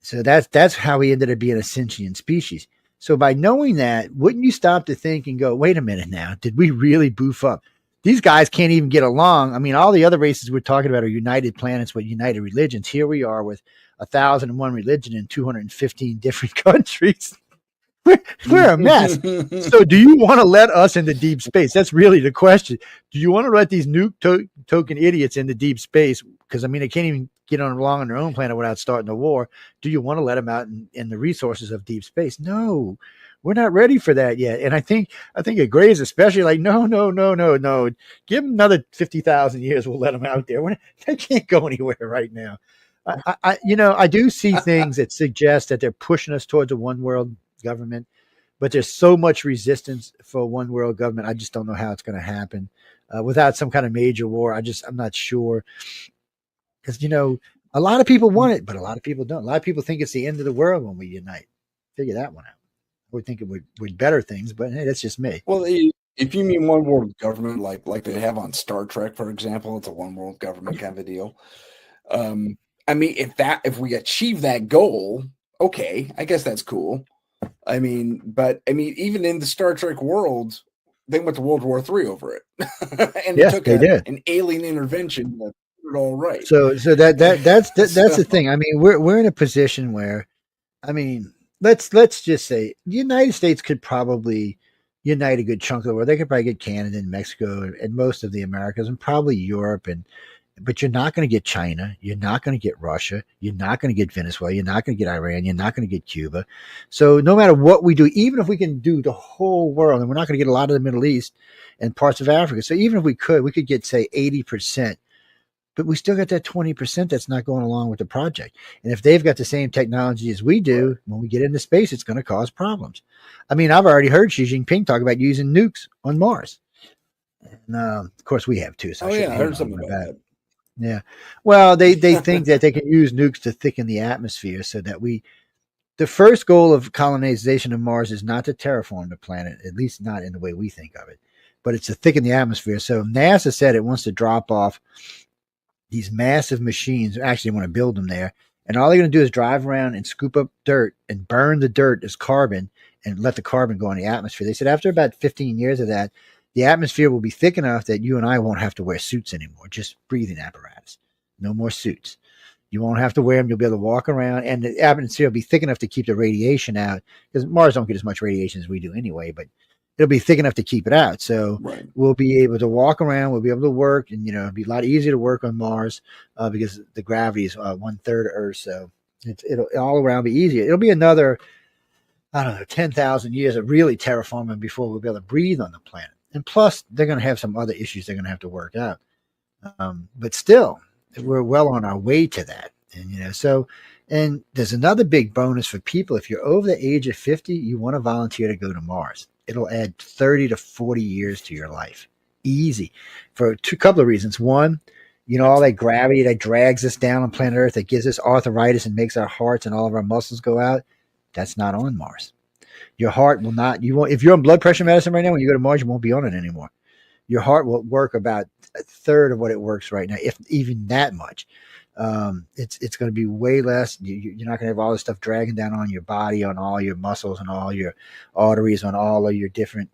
So that's how we ended up being a sentient species. So by knowing that, wouldn't you stop to think and go, wait a minute now, did we really boof up? These guys can't even get along. I mean, all the other races we're talking about are united planets with united religions. Here we are with 1,001 religion in 215 different countries. We're a mess. So do you want to let us into deep space? That's really the question. Do you want to let these nuke token idiots into deep space? Because, I mean, they can't even get along on their own planet without starting a war. Do you want to let them out in the resources of deep space? No, we're not ready for that yet. And I think a Greys especially like, no. Give them another 50,000 years. We'll let them out there. They can't go anywhere right now. I do see things that suggest that they're pushing us towards a one world government, but there's so much resistance for one world government. I just don't know how it's going to happen without some kind of major war. I'm not sure, because a lot of people want it, but a lot of people don't. A lot of people think it's the end of the world when we unite. Figure that one out. I would think it would better things, but hey, that's just me. Well, if you mean one world government, like they have on Star Trek, for example, it's a one world government kind of a deal. I mean, if we achieve that goal, okay, I guess that's cool. I mean, even in the Star Trek world, they went to World War III over it, and it took an alien intervention to put it all right. So that's the thing. I mean, we're in a position where, I mean, let's just say the United States could probably unite a good chunk of the world. They could probably get Canada and Mexico and most of the Americas and probably Europe but you're not going to get China. You're not going to get Russia. You're not going to get Venezuela. You're not going to get Iran. You're not going to get Cuba. So no matter what we do, even if we can do the whole world, and we're not going to get a lot of the Middle East and parts of Africa. So even if we could get, say, 80%, but we still got that 20% that's not going along with the project. And if they've got the same technology as we do, when we get into space, it's going to cause problems. I mean, I've already heard Xi Jinping talk about using nukes on Mars. And, of course, we have too. So I heard something about that. Yeah. Well, they think that they can use nukes to thicken the atmosphere so that the first goal of colonization of Mars is not to terraform the planet, at least not in the way we think of it, but it's to thicken the atmosphere. So NASA said it wants to drop off these massive machines. Actually, want to build them there. And all they're going to do is drive around and scoop up dirt and burn the dirt as carbon and let the carbon go in the atmosphere. They said after about 15 years of that, the atmosphere will be thick enough that you and I won't have to wear suits anymore, just breathing apparatus. No more suits. You won't have to wear them. You'll be able to walk around, and the atmosphere will be thick enough to keep the radiation out, because Mars don't get as much radiation as we do anyway, but it'll be thick enough to keep it out. So we'll be able to walk around. We'll be able to work, and it'll be a lot easier to work on Mars because the gravity is 1/3 of Earth. So it'll all around be easier. It'll be another, I don't know, 10,000 years of really terraforming before we'll be able to breathe on the planet. And plus, they're going to have some other issues they're going to have to work out. But still, we're well on our way to that. And, and there's another big bonus for people. If you're over the age of 50, you want to volunteer to go to Mars. It'll add 30 to 40 years to your life. Easy. For a couple of reasons. One, all that gravity that drags us down on planet Earth, that gives us arthritis and makes our hearts and all of our muscles go out, that's not on Mars. Your heart will not, if you're on blood pressure medicine right now, when you go to Mars, you won't be on it anymore. Your heart will work about 1/3 of what it works right now, if even that much. It's going to be way less. You're not going to have all this stuff dragging down on your body, on all your muscles and all your arteries, on all of your different,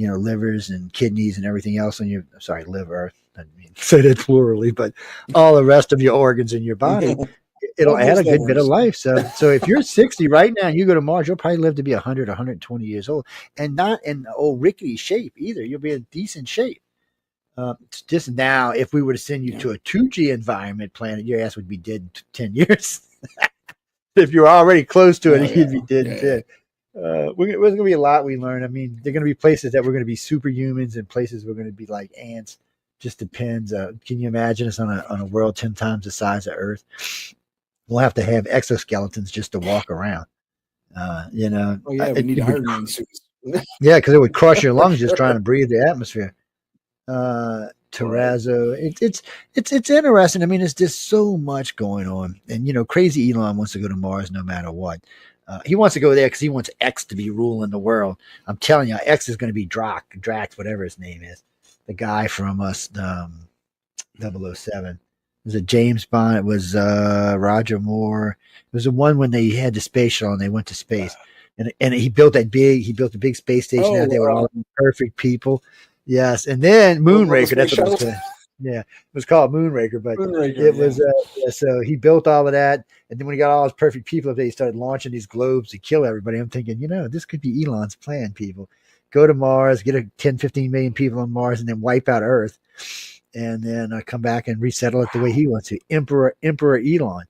livers and kidneys and everything else on your, sorry, liver. I mean, say that plurally, but all the rest of your organs in your body, it'll add a good bit of life. So if you're 60 right now and you go to Mars, you'll probably live to be 100, 120 years old, and not in old rickety shape either. You'll be in decent shape. Just now, if we were to send you to a 2G environment planet, your ass would be dead in 10 years. If you're already close to it, you'd be dead in 10. There's going to be a lot we learn. I mean, there are going to be places that we're going to be superhumans and places we're going to be like ants. Just depends. Can you imagine us on a world 10 times the size of Earth? We'll have to have exoskeletons just to walk around. Oh yeah, we need iron suits. Yeah, because it would crush your lungs just trying to breathe the atmosphere. Terrazzo, it's interesting. I mean, there's just so much going on, and crazy Elon wants to go to Mars no matter what. He wants to go there because he wants X to be ruling the world. I'm telling you, X is going to be Drax, whatever his name is, the guy from us, 007. It was a James Bond. It was Roger Moore. It was the one when they had the space shuttle and they went to space, and he built a big space station out there with all the perfect people. Yes, and then Moonraker. That's what it was called. Yeah, it was called Moonraker, but it was. So he built all of that, and then when he got all his perfect people up there, he started launching these globes to kill everybody. I'm thinking, this could be Elon's plan. People go to Mars, get 10, 15 million people on Mars, and then wipe out Earth, and then come back and resettle it the way he wants to. Emperor Elon.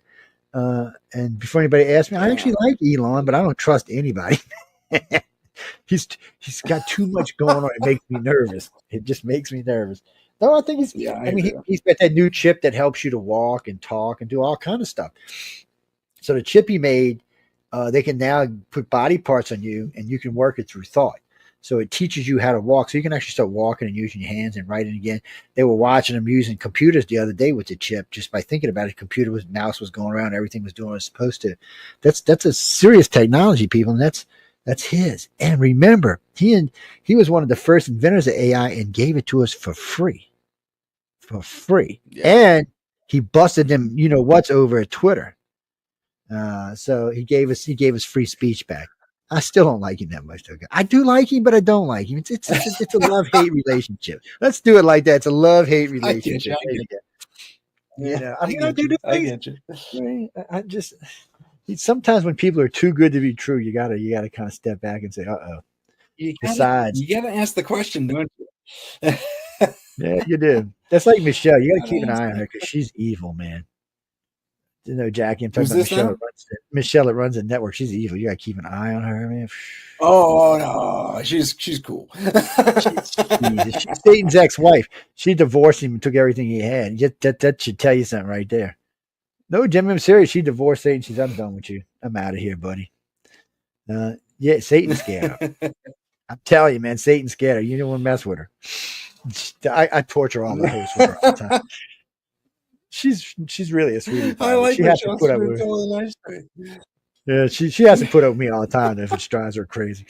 And before anybody asks me, I actually like Elon, but I don't trust anybody. He's got too much going on. It makes me nervous. It just makes me nervous. No, I think he's. He's got that new chip that helps you to walk and talk and do all kind of stuff. So the chip he made, they can now put body parts on you, and you can work it through thought. So it teaches you how to walk. So you can actually start walking and using your hands and writing again. They were watching them using computers the other day with the chip. Just by thinking about it, mouse was going around, everything was doing what it was supposed to. That's a serious technology, people, and that's his. And remember, he was one of the first inventors of AI and gave it to us for free. Yeah. And he busted them, what's over at Twitter. So he gave us free speech back. I still don't like him that much, though. I do like him, but I don't like him. It's a love-hate relationship. Let's do it like that. It's a love-hate relationship. I get you. I just sometimes when people are too good to be true, you gotta kind of step back and say, "Uh-oh." Besides, you gotta ask the question, don't you? Yeah, you do. That's like Michelle. You gotta keep an eye on her because she's evil, man. Jackie, I'm talking about Michelle that runs the network. She's evil. You gotta keep an eye on her, man. Oh no, she's cool. She's Satan's ex-wife. She divorced him and took everything he had. That should tell you something right there. No, Jim, I'm serious. She divorced Satan. She's, I'm done with you. I'm out of here, buddy. Satan's scared her. I'm telling you, man, Satan's scared her. You don't want to mess with her. I torture all the hosts with her all the time. She's really a sweetie pie. I like she has to put up with Yeah, she has to put up with me all the time if it drives her crazy.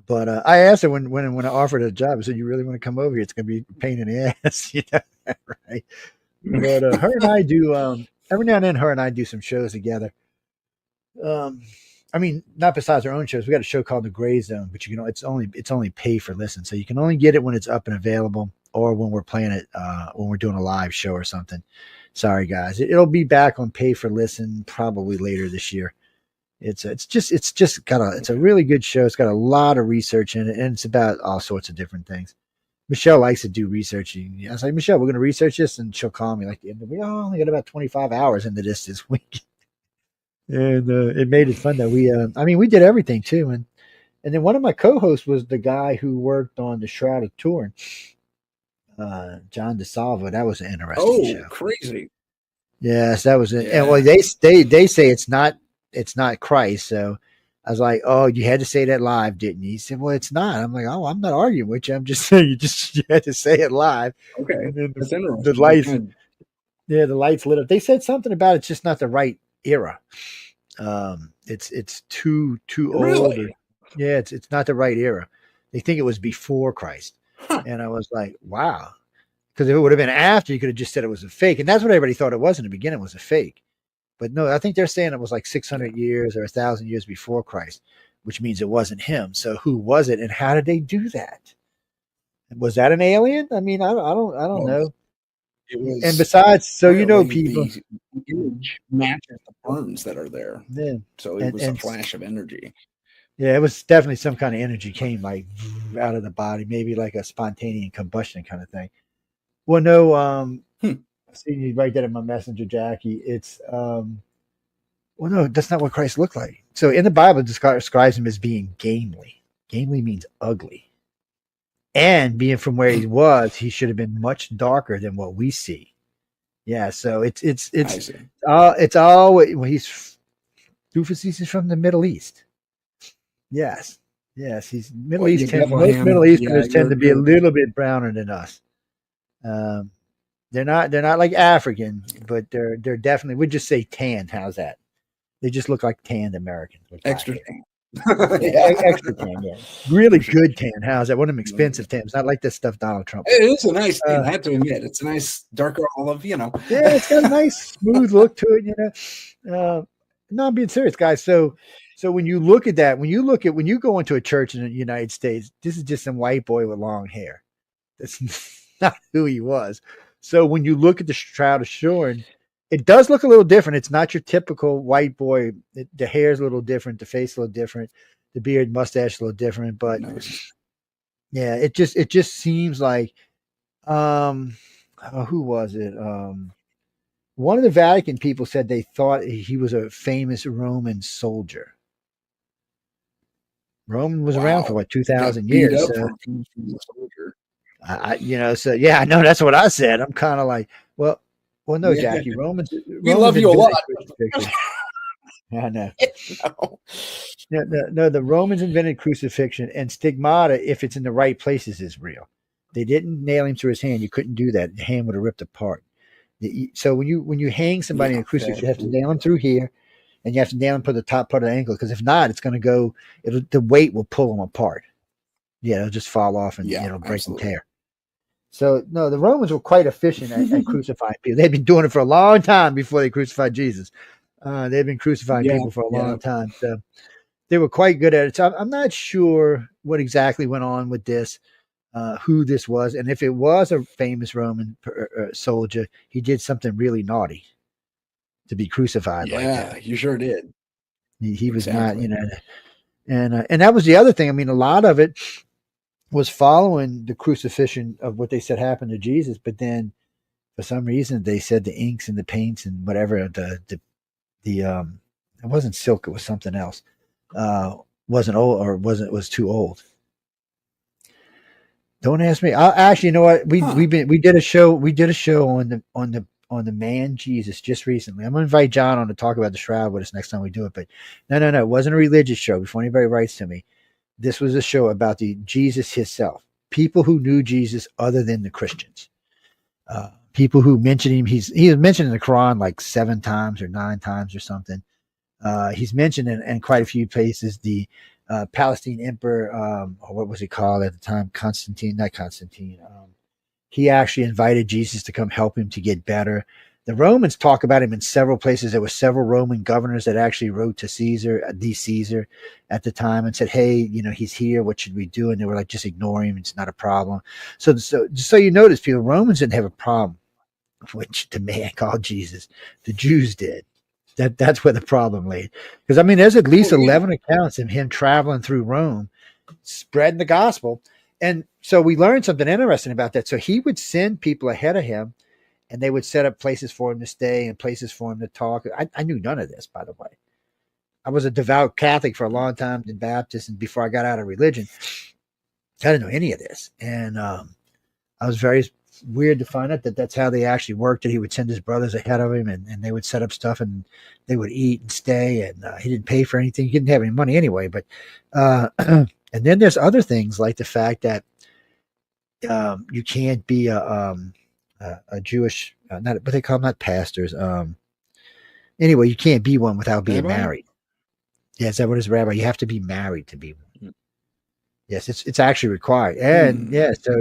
But I asked her when I offered her a job, I said, "You really want to come over here? It's going to be a pain in the ass." Right? But her and I do every now and then. Her and I do some shows together. I mean, not besides our own shows. We got a show called The Gray Zone, but it's only pay for listen, so you can only get it when it's up and available, or when we're playing it when we're doing a live show or something. Sorry, guys, it'll be back on pay for listen probably later this year. It's a really good show. It's got a lot of research in it, and it's about all sorts of different things. Michelle likes to do research. I was like, Michelle, we're going to research this, and she'll call me like the end of the week. Oh, I only got about 25 hours into this week. And it made it fun that we did everything too. And then one of my co-hosts was the guy who worked on the Shroud of Turin, John DeSalvo. That was an interesting show. Crazy. Yes, that was it. Yeah. And well, they say it's not Christ. So I was like, "Oh, you had to say that live, didn't you?" He said, "Well, it's not." I'm like, "Oh, I'm not arguing with you. I'm just saying you had to say it live." Okay, and then that's interesting. The lights, the lights lit up. They said something about it's just not the right era. It's too old. It's not the right era. They think it was before Christ. And I was like, wow. Because if it would have been after, you could have just said it was a fake. And that's what everybody thought it was in the beginning, was a fake. But no, I think they're saying it was like 600 years or 1,000 years before Christ. which means it wasn't him. So who was it, and how did they do that? Was that an alien? I mean, I don't Well, know. it And was besides, so apparently people, the image matches the burns that are there. yeah, So it and was a flash of energy. yeah, it was definitely some kind of energy came like out of the body, maybe like a spontaneous combustion kind of thing. Well, no, Hmm. see you right there in my messenger, Jackie. It's well, no, that's not what Christ looked like. So in the Bible, it describes him as being gamely. Gamely means ugly. And being from where he was, he should have been much darker than what we see. Yeah, so I see. it's all well, he's Doofus is from the Middle East. Yes. Yes, he's Middle Well, yeah, East most Bethlehem. Middle Yeah, Easterners tend to be a little bit browner than us. Um, they're not like African, but they're definitely we'd just say tan. How's that? They just look like tanned Americans with black extra hair. tan. Yeah, Yeah. extra tan. Yeah, really For sure. good tan. How's that? One of them expensive tans, not like this stuff Donald Trump. It is a nice thing. Uh, I have to admit, it's a nice darker olive. yeah, it's got a nice smooth look to it. No, I'm being serious, guys. So when you look at that, when you go into a church in the United States, this is just some white boy with long hair. That's not who he was. So when you look at the Shroud of Turin, it does look a little different. It's not your typical white boy. The hair's a little different, the face a little different, the beard, mustache a little different. But yeah, it just seems like who was it? One of the Vatican people said they thought he was a famous Roman soldier. Roman was around for Wow. what He got 2,000 beat years. up So from a soldier. so yeah, I know that's what I said. I'm kind of like, well, no, Yeah. Jackie, We Romans love you a lot. invented crucifixion. I know. No. No, the Romans invented crucifixion, and stigmata, if it's in the right places, is real. They didn't nail him through his hand. You couldn't do that. The hand would have ripped apart. So when you hang somebody Yeah, in a crucifix, you have to nail him through here, and you have to nail him to the top part of the ankle, because if not, it's going to go. The weight will pull them apart. Yeah, it'll just fall off and yeah, it'll break absolutely. and tear. So no, the Romans were quite efficient at crucifying people. They've been doing it for a long time before they crucified Jesus. They've been crucifying people for a long time. So they were quite good at it. So I'm not sure what exactly went on with this, who this was, and if it was a famous Roman soldier, he did something really naughty to be crucified like that. Yeah, you sure did. He was not, Exactly. and that was the other thing. I mean, a lot of it was following the crucifixion of what they said happened to Jesus, but then for some reason they said the inks and the paints and whatever the it wasn't silk, it was something else. Wasn't old, or was too old. Don't ask me. I actually, you know what? We did a show on the man Jesus just recently. I'm gonna invite John on to talk about the shroud with us next time we do it. But no, it wasn't a religious show. Before anybody writes to me, this was a show about the Jesus himself. People who knew Jesus other than the Christians. People who mentioned him. He was mentioned in the Quran like 7 times or 9 times or something. He's mentioned in quite a few places. The Palestine emperor, or what was he called at the time? Not Constantine. He actually invited Jesus to come help him to get better. The Romans talk about him in several places. There were several Roman governors that actually wrote to Caesar at the time and said, hey, he's here. What should we do? And they were like, just ignore him. It's not a problem. So you notice, people, Romans didn't have a problem with the man called Jesus. The Jews did. That's where the problem lay. Because, I mean, there's at least 11 accounts of him traveling through Rome, spreading the gospel. And so we learned something interesting about that. So he would send people ahead of him, and they would set up places for him to stay and places for him to talk. I knew none of this, by the way. I was a devout Catholic for a long time, and Baptist, and before I got out of religion, I didn't know any of this. And I was very weird to find out that that's how they actually worked it. He would send his brothers ahead of him, and they would set up stuff, and they would eat and stay, and he didn't pay for anything. He didn't have any money anyway. But and then there's other things like the fact that you can't be a Jewish, not what they call them, not pastors. Anyway, you can't be one without being married. Yeah, is that what is rabbi? You have to be married to be one. Yes, it's actually required. And yeah, so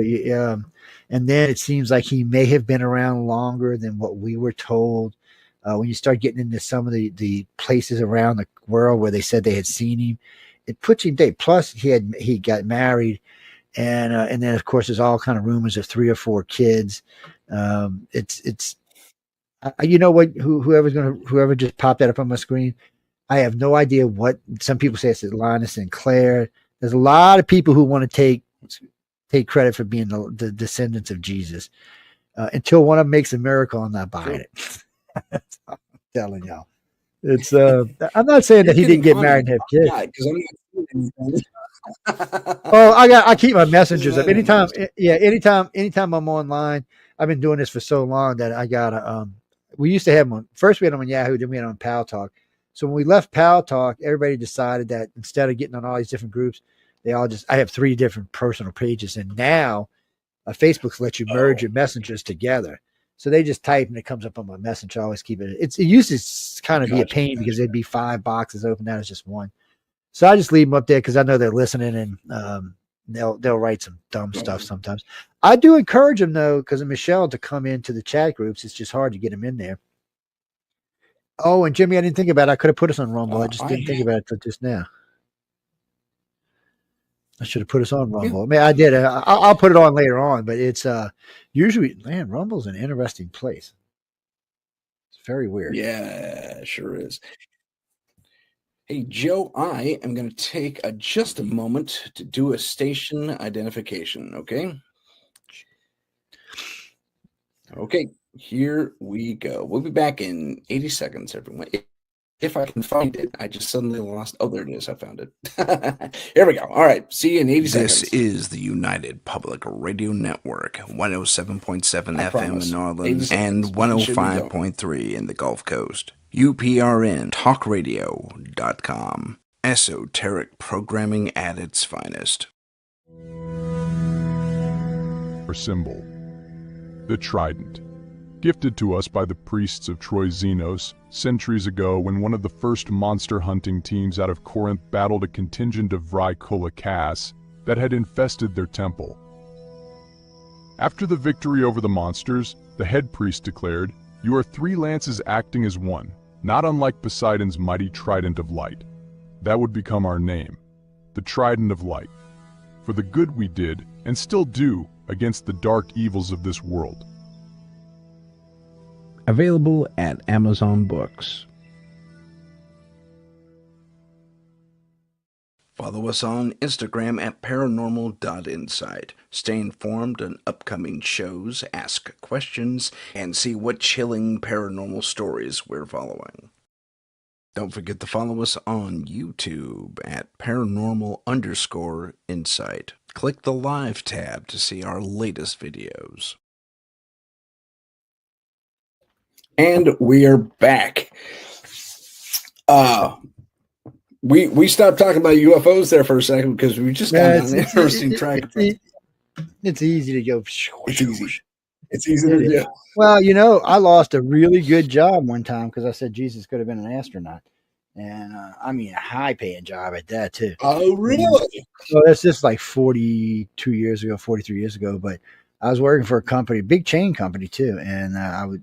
and then it seems like he may have been around longer than what we were told. When you start getting into some of the places around the world where they said they had seen him, it puts him dead. Plus, he got married, and then of course there's all kind of rumors of 3 or 4 kids. It's you know what? Whoever just popped that up on my screen, I have no idea what. Some people say it's Linus and Claire. There's a lot of people who want to take credit for being the descendants of Jesus. Until one of them makes a miracle, I'm not buying it. I'm telling y'all. It's I'm not saying that he didn't get married and have kids. Well, I keep my messengers up. Anytime I'm online, I've been doing this for so long that I got we used to have them on, first we had them on Yahoo, then we had them on Pal Talk. So when we left Pal Talk, everybody decided that instead of getting on all these different groups, I have 3 different personal pages. And now Facebook's let you merge your messengers together. So they just type and it comes up on my messenger. I always keep it. It used to kind of be a pain because there'd be 5 boxes open. Now it's just 1. So I just leave them up there because I know they're listening, and they'll write some dumb stuff sometimes. I do encourage them though, because of Michelle, to come into the chat groups. It's just hard to get them in there. Oh, and Jimmy, I didn't think about it. I could have put us on Rumble. I just didn't think about it till just now. I should have put us on Rumble. I mean, I did. I'll put it on later on, but it's usually, man, Rumble's an interesting place. It's very weird. Yeah, sure is. Hey, Joe, I am going to take just a moment to do a station identification, okay? Okay, here we go. We'll be back in 80 seconds, everyone. If I can find it, I just suddenly lost. Oh, there it is. I found it. Here we go. All right. See you in 80 seconds. This is the United Public Radio Network, 107.7 FM in New Orleans and 105.3 in the Gulf Coast. UPRN TalkRadio.com. Esoteric programming at its finest. Our symbol, the trident, gifted to us by the priests of Troy Xenos centuries ago when one of the first monster hunting teams out of Corinth battled a contingent of Vrykula that had infested their temple. After the victory over the monsters, the head priest declared, "You are 3 lances acting as one, not unlike Poseidon's mighty trident of light. That would become our name, the Trident of Light, for the good we did and still do against the dark evils of this world." Available at Amazon Books. Follow us on Instagram at paranormal.insight. Stay informed on upcoming shows, ask questions, and see what chilling paranormal stories we're following. Don't forget to follow us on YouTube at paranormal_insight. Click the live tab to see our latest videos. And we are back. We stopped talking about UFOs there for a second because we just got on an interesting track. It's easy to go. It's easy. It's easy to do. Well, you know, I lost a really good job one time because I said Jesus could have been an astronaut. And I mean, a high-paying job at that, too. Oh, really? So that's just like 42 years ago, 43 years ago. But I was working for a company, a big chain company, too. And I was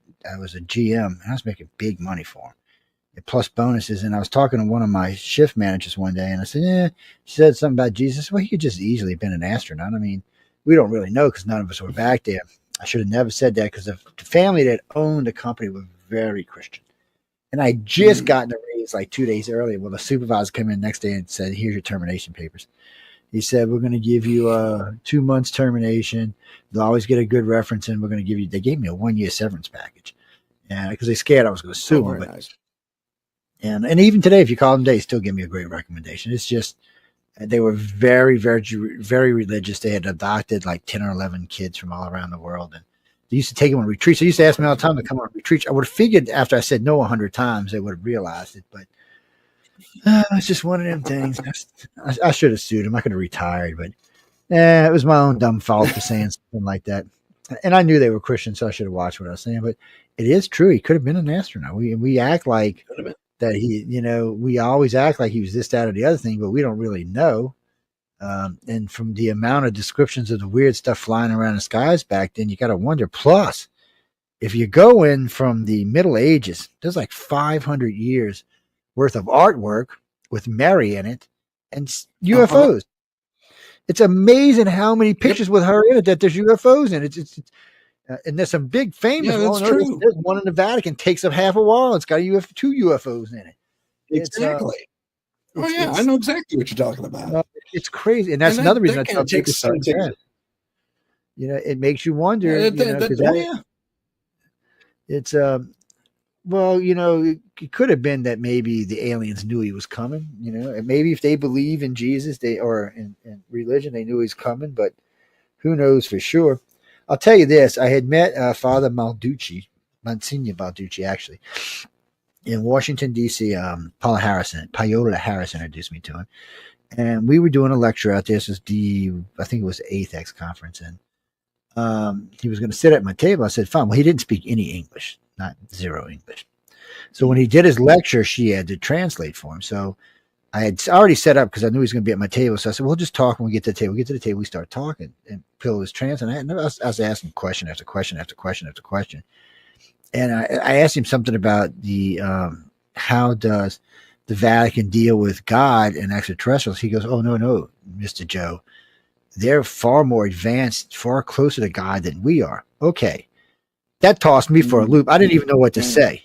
a GM, and I was making big money for them, plus bonuses. And I was talking to one of my shift managers one day, and I said, "Yeah." She said something about Jesus. Well, he could just easily have been an astronaut. I mean, we don't really know because none of us were back there. I should have never said that because the family that owned the company was very Christian. And I just gotten a raise like 2 days earlier. Well, the supervisor came in the next day and said, "Here's your termination papers." He said, "We're going to give you a 2 months termination. They'll always get a good reference, and we're going to give you," they gave me a 1-year severance package. And because they scared I was going to sue them. But, nice. and even today, if you call them, they still give me a great recommendation. It's just, they were very, very, very religious. They had adopted like 10 or 11 kids from all around the world. And they used to take them on retreats. They used to ask me all the time to come on retreats. I would have figured after I said no 100 times, they would have realized it. But it's just one of them things. I should have sued him. I could have retired, but it was my own dumb fault for saying something like that. And I knew they were Christian, so I should have watched what I was saying. But it is true. He could have been an astronaut. We act like that he, we always act like he was this, that, or the other thing, but we don't really know. And from the amount of descriptions of the weird stuff flying around the skies back then, you got to wonder. Plus, if you go in from the Middle Ages, there's like 500 years worth of artwork with Mary in it and UFOs. It's amazing how many pictures with her in it that there's UFOs in it. And there's some big famous that's ones. true. There's one in the Vatican, takes up half a wall. It's got two UFOs in it. Exactly. I know exactly what you're talking about. It's crazy. And that's another reason I tell people to start that. It makes you wonder. It's well, it could have been that maybe the aliens knew he was coming, and maybe if they believe in Jesus, or in religion, they knew he's coming, but who knows for sure. I'll tell you this. I had met Father Monsignor Balducci, actually, in Washington, D.C. Paola Harrison introduced me to him. And we were doing a lecture out there. This was I think it was the 8th X conference. And he was going to sit at my table. I said, fine. Well, he didn't speak any English, not zero English. So when he did his lecture, she had to translate for him. So I had already set up because I knew he was going to be at my table. So I said, we'll just talk when we get to the table. We get to the table, we start talking. And Phil was translating. I was asking question after question after question after question. And I asked him something about the how does the Vatican deal with God and extraterrestrials? He goes, oh, no, Mr. Joe. They're far more advanced, far closer to God than we are. Okay. That tossed me for a loop. I didn't even know what to say.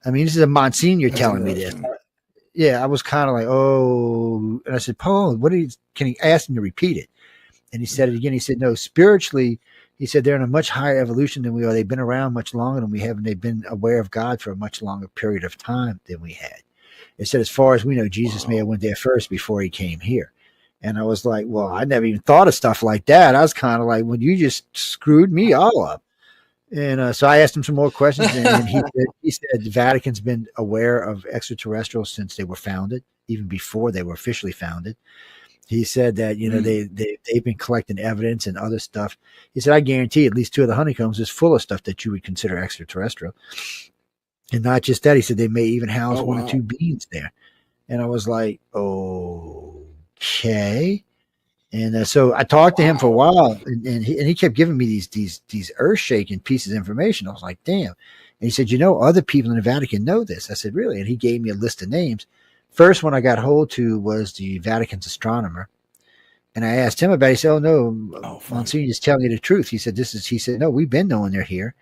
I mean, this is a Monsignor telling me this. Yeah, I was kind of like, oh. And I said, Paul, can he ask him to repeat it? And he said it again. He said, no, spiritually, he said they're in a much higher evolution than we are. They've been around much longer than we have, and they've been aware of God for a much longer period of time than we had. It said, as far as we know, Jesus may have went there first before he came here. And I was like, well, I never even thought of stuff like that. I was kind of like, well, you just screwed me all up. And so I asked him some more questions, and he said the Vatican's been aware of extraterrestrials since they were founded, even before they were officially founded. He said that, they've been collecting evidence and other stuff. He said, I guarantee at least 2 of the honeycombs is full of stuff that you would consider extraterrestrial. And not just that, he said they may even house 1 or 2 beings there. And I was like, okay. And so I talked to him for a while, and he kept giving me these earth-shaking pieces of information. I was like, damn. And he said, other people in the Vatican know this. I said, really? And he gave me a list of names. First one I got hold to was the Vatican's astronomer. And I asked him about it. He said, oh, no, Monsignor is telling you the truth. He said, no, we've been knowing they're here.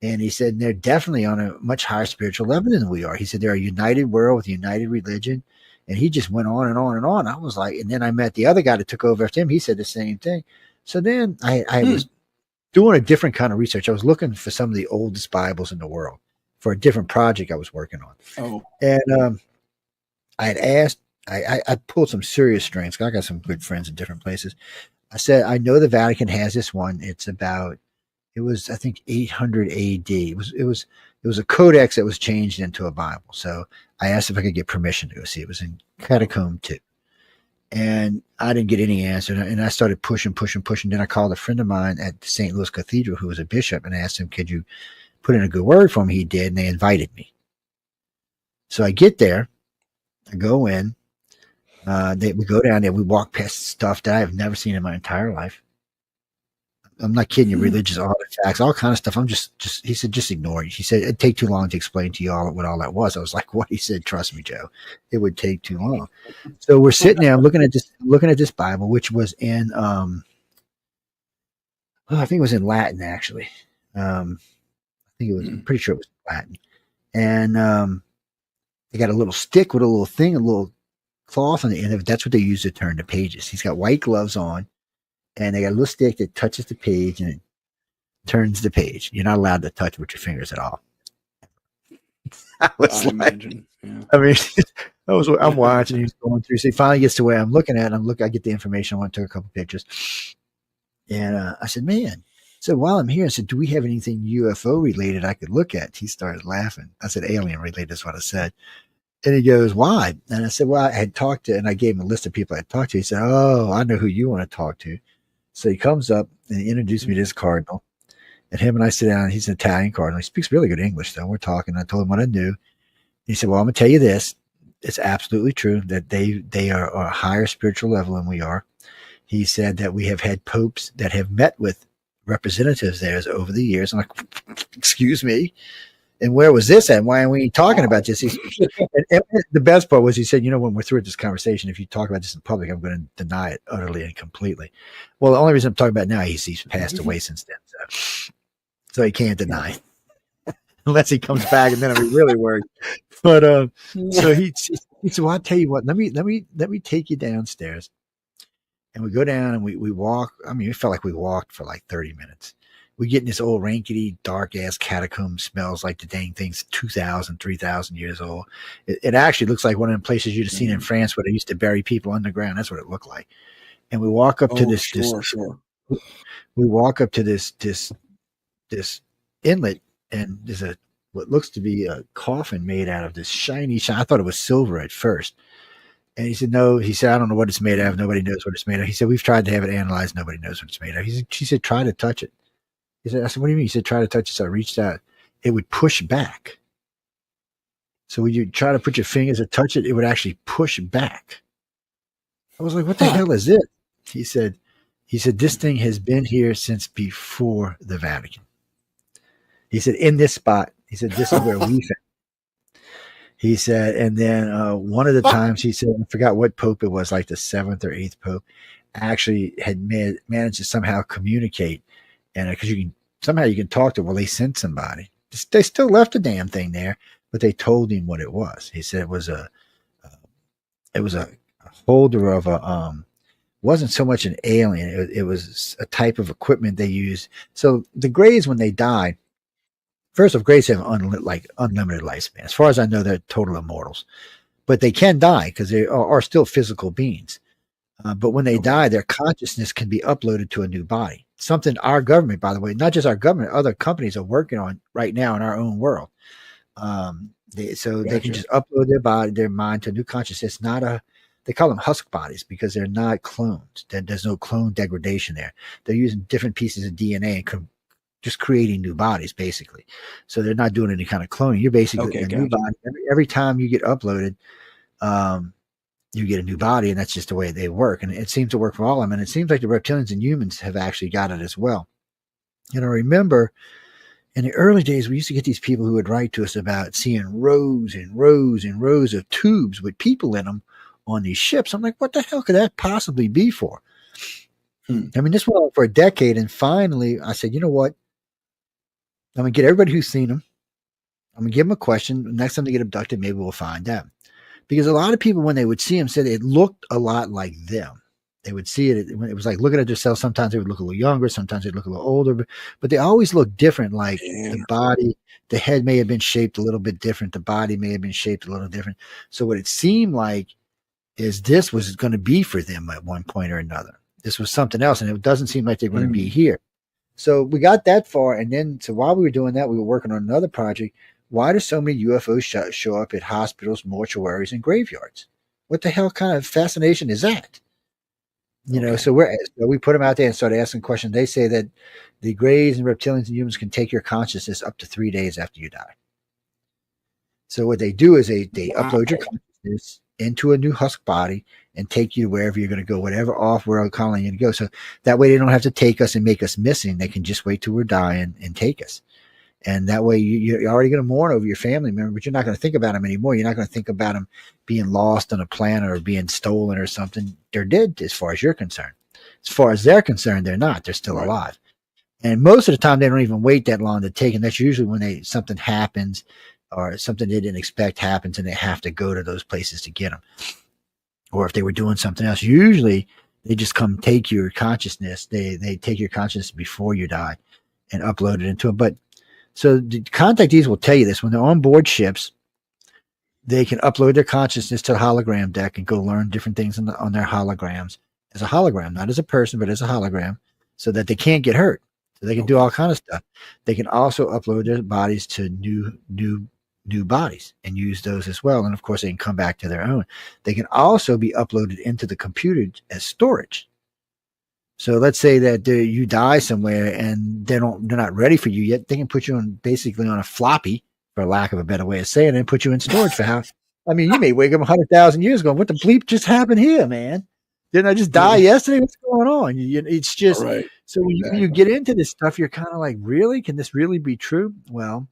And he said, they're definitely on a much higher spiritual level than we are. He said, they're a united world with a united religion. And he just went on and on and on. I was like, and then I met the other guy that took over after him. He said the same thing. So then I was doing a different kind of research. I was looking for some of the oldest Bibles in the world for a different project I was working on. And I had asked, I pulled some serious strings. I got some good friends in different places. I said, I know the Vatican has this one. It was, I think, 800 AD. It was a codex that was changed into a Bible. So I asked if I could get permission to go see it. It was in Catacomb 2. And I didn't get any answer. And I started pushing. Then I called a friend of mine at the St. Louis Cathedral who was a bishop and asked him, could you put in a good word for him? He did, and they invited me. So I get there. I go in. We go down there. We walk past stuff that I have never seen in my entire life. I'm not kidding you. Religious artifacts, all kind of stuff. I'm just. He said, just ignore it. He said it'd take too long to explain to you what all that was. I was like, what? He said, trust me, Joe, it would take too long. So we're sitting there. I'm looking at this Bible, which was in. I think it was in Latin actually. I'm pretty sure it was Latin, and they got a little stick with a little thing, a little cloth on the end of it. That's what they use to turn the pages. He's got white gloves on. And they got a little stick that touches the page and it turns the page. You're not allowed to touch with your fingers at all. Imagine. Yeah. I mean, I'm watching. He's going through. So he finally gets to where I'm looking at. I get the information. I went and took a couple pictures. And I said, man. So while I'm here, I said, do we have anything UFO related I could look at? He started laughing. I said, alien related is what I said. And he goes, why? And I said, well, I had talked to, and I gave him a list of people I had talked to. He said, oh, I know who you want to talk to. So he comes up and he introduced me to this cardinal. And him and I sit down. He's an Italian cardinal. He speaks really good English, though. We're talking. I told him what I knew. He said, well, I'm going to tell you this. It's absolutely true that they are a higher spiritual level than we are. He said that we have had popes that have met with representatives there over the years. I'm like, excuse me. And where was this at? Why aren't we talking about this? And the best part was he said, when we're through with this conversation, if you talk about this in public, I'm going to deny it utterly and completely. Well, the only reason I'm talking about it now, he's passed away since then. So he can't deny it. Unless he comes back and then I'll be really worried. But so he said, well, I'll tell you what, let me take you downstairs. And we go down and we walk. I mean, it felt like we walked for like 30 minutes. We get in this old rinkety, dark ass catacomb, smells like the dang thing's 2,000, 3,000 years old. It actually looks like one of the places you'd have seen in France where they used to bury people underground. That's what it looked like. And we walk up to this, sure. We walk up to this inlet, and there's what looks to be a coffin made out of this shiny. I thought it was silver at first. And he said, no. He said, I don't know what it's made of. Nobody knows what it's made of. He said, we've tried to have it analyzed. Nobody knows what it's made of. She said, try to touch it. He said, I said, what do you mean? He said, try to touch it. So I reached out. It would push back. So when you try to put your fingers or touch it, it would actually push back. I was like, what the hell is it? He said, this thing has been here since before the Vatican. He said, in this spot, he said, this is where we found. He said, and then one of the times he said, I forgot what pope it was, like the 7th or 8th pope, actually had managed to somehow communicate. And because you can talk to, well, they sent somebody. They still left the damn thing there, but they told him what it was. He said it was a holder of wasn't so much an alien. It was a type of equipment they used. So the Greys, when they died, first of Greys have unlimited lifespan. As far as I know, they're total immortals, but they can die because they are still physical beings. But when they die, their consciousness can be uploaded to a new body. Something our government, by the way, not just our government, other companies are working on right now in our own world. They can just upload their mind to a new consciousness. They call them husk bodies because they're not clones. There's no clone degradation there. They're using different pieces of DNA and just creating new bodies, basically. So they're not doing any kind of cloning. You're basically a new body. Every time you get uploaded, you get a new body, and that's just the way they work. And it seems to work for all of them. And it seems like the reptilians and humans have actually got it as well. And I remember in the early days, we used to get these people who would write to us about seeing rows and rows and rows of tubes with people in them on these ships. I'm like, what the hell could that possibly be for? I mean, this went on for a decade. And finally, I said, you know what? I'm going to get everybody who's seen them. I'm going to give them a question. Next time they get abducted, maybe we'll find out. Because a lot of people, when they would see them, said it looked a lot like them. They would see it. It was like looking at themselves. Sometimes they would look a little younger. Sometimes they'd look a little older. But they always look different. Like the body, the head may have been shaped a little bit different. The body may have been shaped a little different. So what it seemed like is this was going to be for them at one point or another. This was something else. And it doesn't seem like they're going to be here. So we got that far. And then, so while we were doing that, we were working on another project. Why do so many UFOs show up at hospitals, mortuaries, and graveyards? What the hell kind of fascination is that? So we put them out there and started asking questions. They say that the Greys and reptilians and humans can take your consciousness up to 3 days after you die. So what they do is they upload your consciousness into a new husk body and take you to wherever you're going to go, whatever off-world colony you're going to go. So that way they don't have to take us and make us missing. They can just wait till we're dying and take us. And that way you're already going to mourn over your family member, but you're not going to think about them anymore. You're not going to think about them being lost on a planet or being stolen or something. They're dead as far as you're concerned. As far as they're concerned, they're not. They're still alive. And most of the time, they don't even wait that long to take. And that's usually when something happens or something they didn't expect happens and they have to go to those places to get them. Or if they were doing something else, usually they just come take your consciousness. They take your consciousness before you die and upload it into it. But so the contactees will tell you this. When they're on board ships, they can upload their consciousness to the hologram deck and go learn different things on their holograms as a hologram, not as a person, but as a hologram, so that they can't get hurt. So they can do all kinds of stuff. They can also upload their bodies to new bodies and use those as well. And of course, they can come back to their own. They can also be uploaded into the computer as storage. So let's say that you die somewhere and they're not ready for you yet. They can put you basically on a floppy, for lack of a better way of saying it, and put you in storage for how. I mean, you may wake up 100,000 years ago. What the bleep just happened here, man? Didn't I just die yesterday? What's going on? It's just so when you get into this stuff, you're kind of like, really? Can this really be true? Well,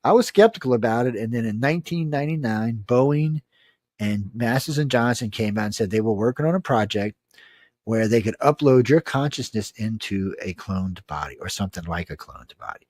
I was skeptical about it. And then in 1999, Boeing and Masters and Johnson came out and said they were working on a project where they could upload your consciousness into a cloned body or something like a cloned body.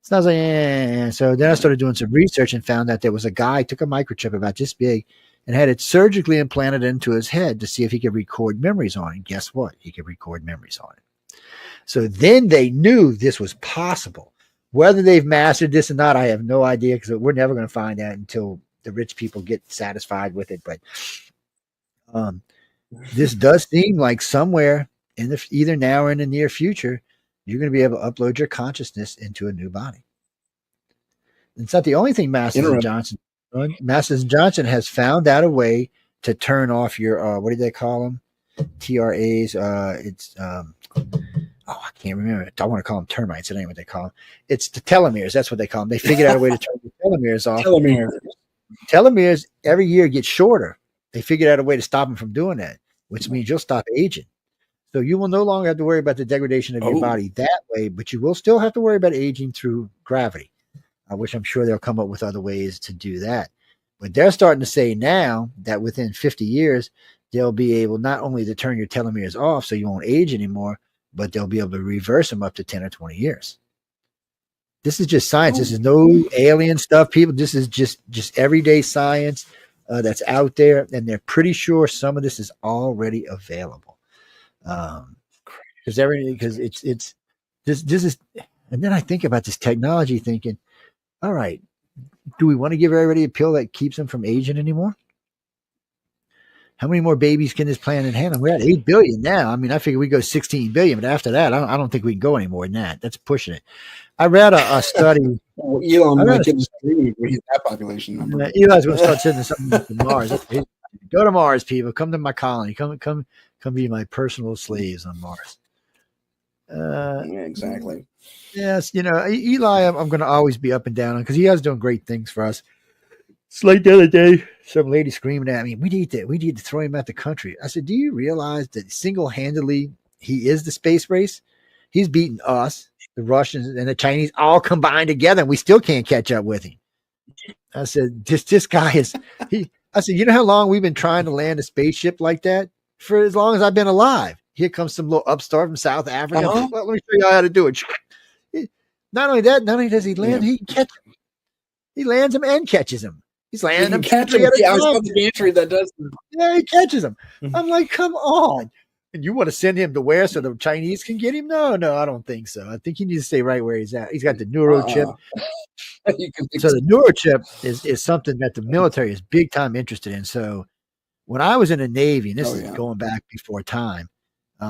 So I was like, eh. So then I started doing some research and found that there was a guy took a microchip about this big and had it surgically implanted into his head to see if he could record memories on it. And guess what? He could record memories on it. So then they knew this was possible. Whether they've mastered this or not, I have no idea, because we're never going to find out until the rich people get satisfied with it. But this does seem like somewhere in either now or in the near future, you're going to be able to upload your consciousness into a new body. It's not the only thing Masters and Johnson has found out a way to turn off your what do they call them? TRAs. I can't remember. I don't want to call them termites. That ain't what they call them. It's the telomeres. That's what they call them. They figured out a way to turn the telomeres off. Telomeres every year get shorter. They figured out a way to stop them from doing that, which means you'll stop aging. So you will no longer have to worry about the degradation of your body that way, but you will still have to worry about aging through gravity, which I'm sure they'll come up with other ways to do that. But they're starting to say now that within 50 years, they'll be able not only to turn your telomeres off so you won't age anymore, but they'll be able to reverse them up to 10 or 20 years. This is just science. This is no alien stuff, people. This is just everyday science that's out there, and they're pretty sure some of this is already available. Because it's this is, and then I think about this technology, thinking, all right, do we want to give everybody a pill that keeps them from aging anymore? How many more babies can this planet handle? We're at 8 billion now. I mean, I figure we go 16 billion, but after that, I don't think we can go any more than that. That's pushing it. I read a study. Elon might get that population number. Eli's going to start sending something to Mars. Go to Mars, people. Come to my colony. Come be my personal slaves on Mars. Yeah, exactly. Yes, Eli, I'm going to always be up and down on, because he is doing great things for us. It's like the other day, some lady screaming at me, we need to throw him out the country. I said, do you realize that single-handedly he is the space race? He's beaten us, the Russians, and the Chinese all combined together, and we still can't catch up with him. I said, this guy is I said, you know how long we've been trying to land a spaceship like that? For as long as I've been alive. Here comes some little upstart from South Africa. Well, let me show you how to do it. Not only does he land, he catches him. He lands him and catches him. He's landing him. Catch him. Yeah, I saw the gantry that does. Yeah, he catches him. I'm like, come on. And you want to send him to where so the Chinese can get him? No, I don't think so. I think he needs to stay right where he's at. He's got the neurochip. So the neurochip is something that the military is big time interested in. So when I was in the Navy, and this is going back before time,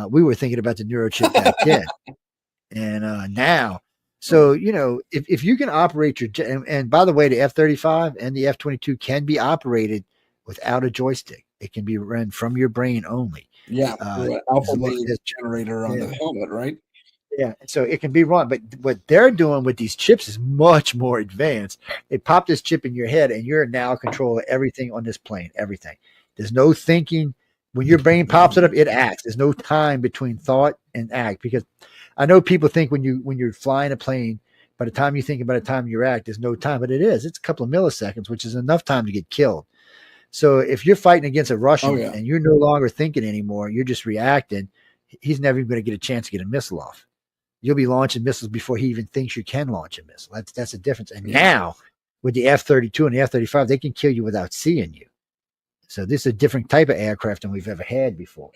we were thinking about the neurochip back then. And now, so, if you can operate your jet, and by the way, the F-35 and the F-22 can be operated without a joystick. It can be run from your brain only. Yeah. Alpha wave generator on the helmet, right? Yeah. So it can be run. But what they're doing with these chips is much more advanced. They pop this chip in your head, and you're now controlling everything on this plane, everything. There's no thinking. When your brain pops it up, it acts. There's no time between thought and act, because I know people think when you're flying a plane, by the time you think and by the time you act, there's no time, but it is. It's a couple of milliseconds, which is enough time to get killed. So if you're fighting against a Russian and you're no longer thinking anymore, you're just reacting, he's never even going to get a chance to get a missile off. You'll be launching missiles before he even thinks you can launch a missile. That's the difference. And now with the F-32 and the F-35, they can kill you without seeing you. So this is a different type of aircraft than we've ever had before.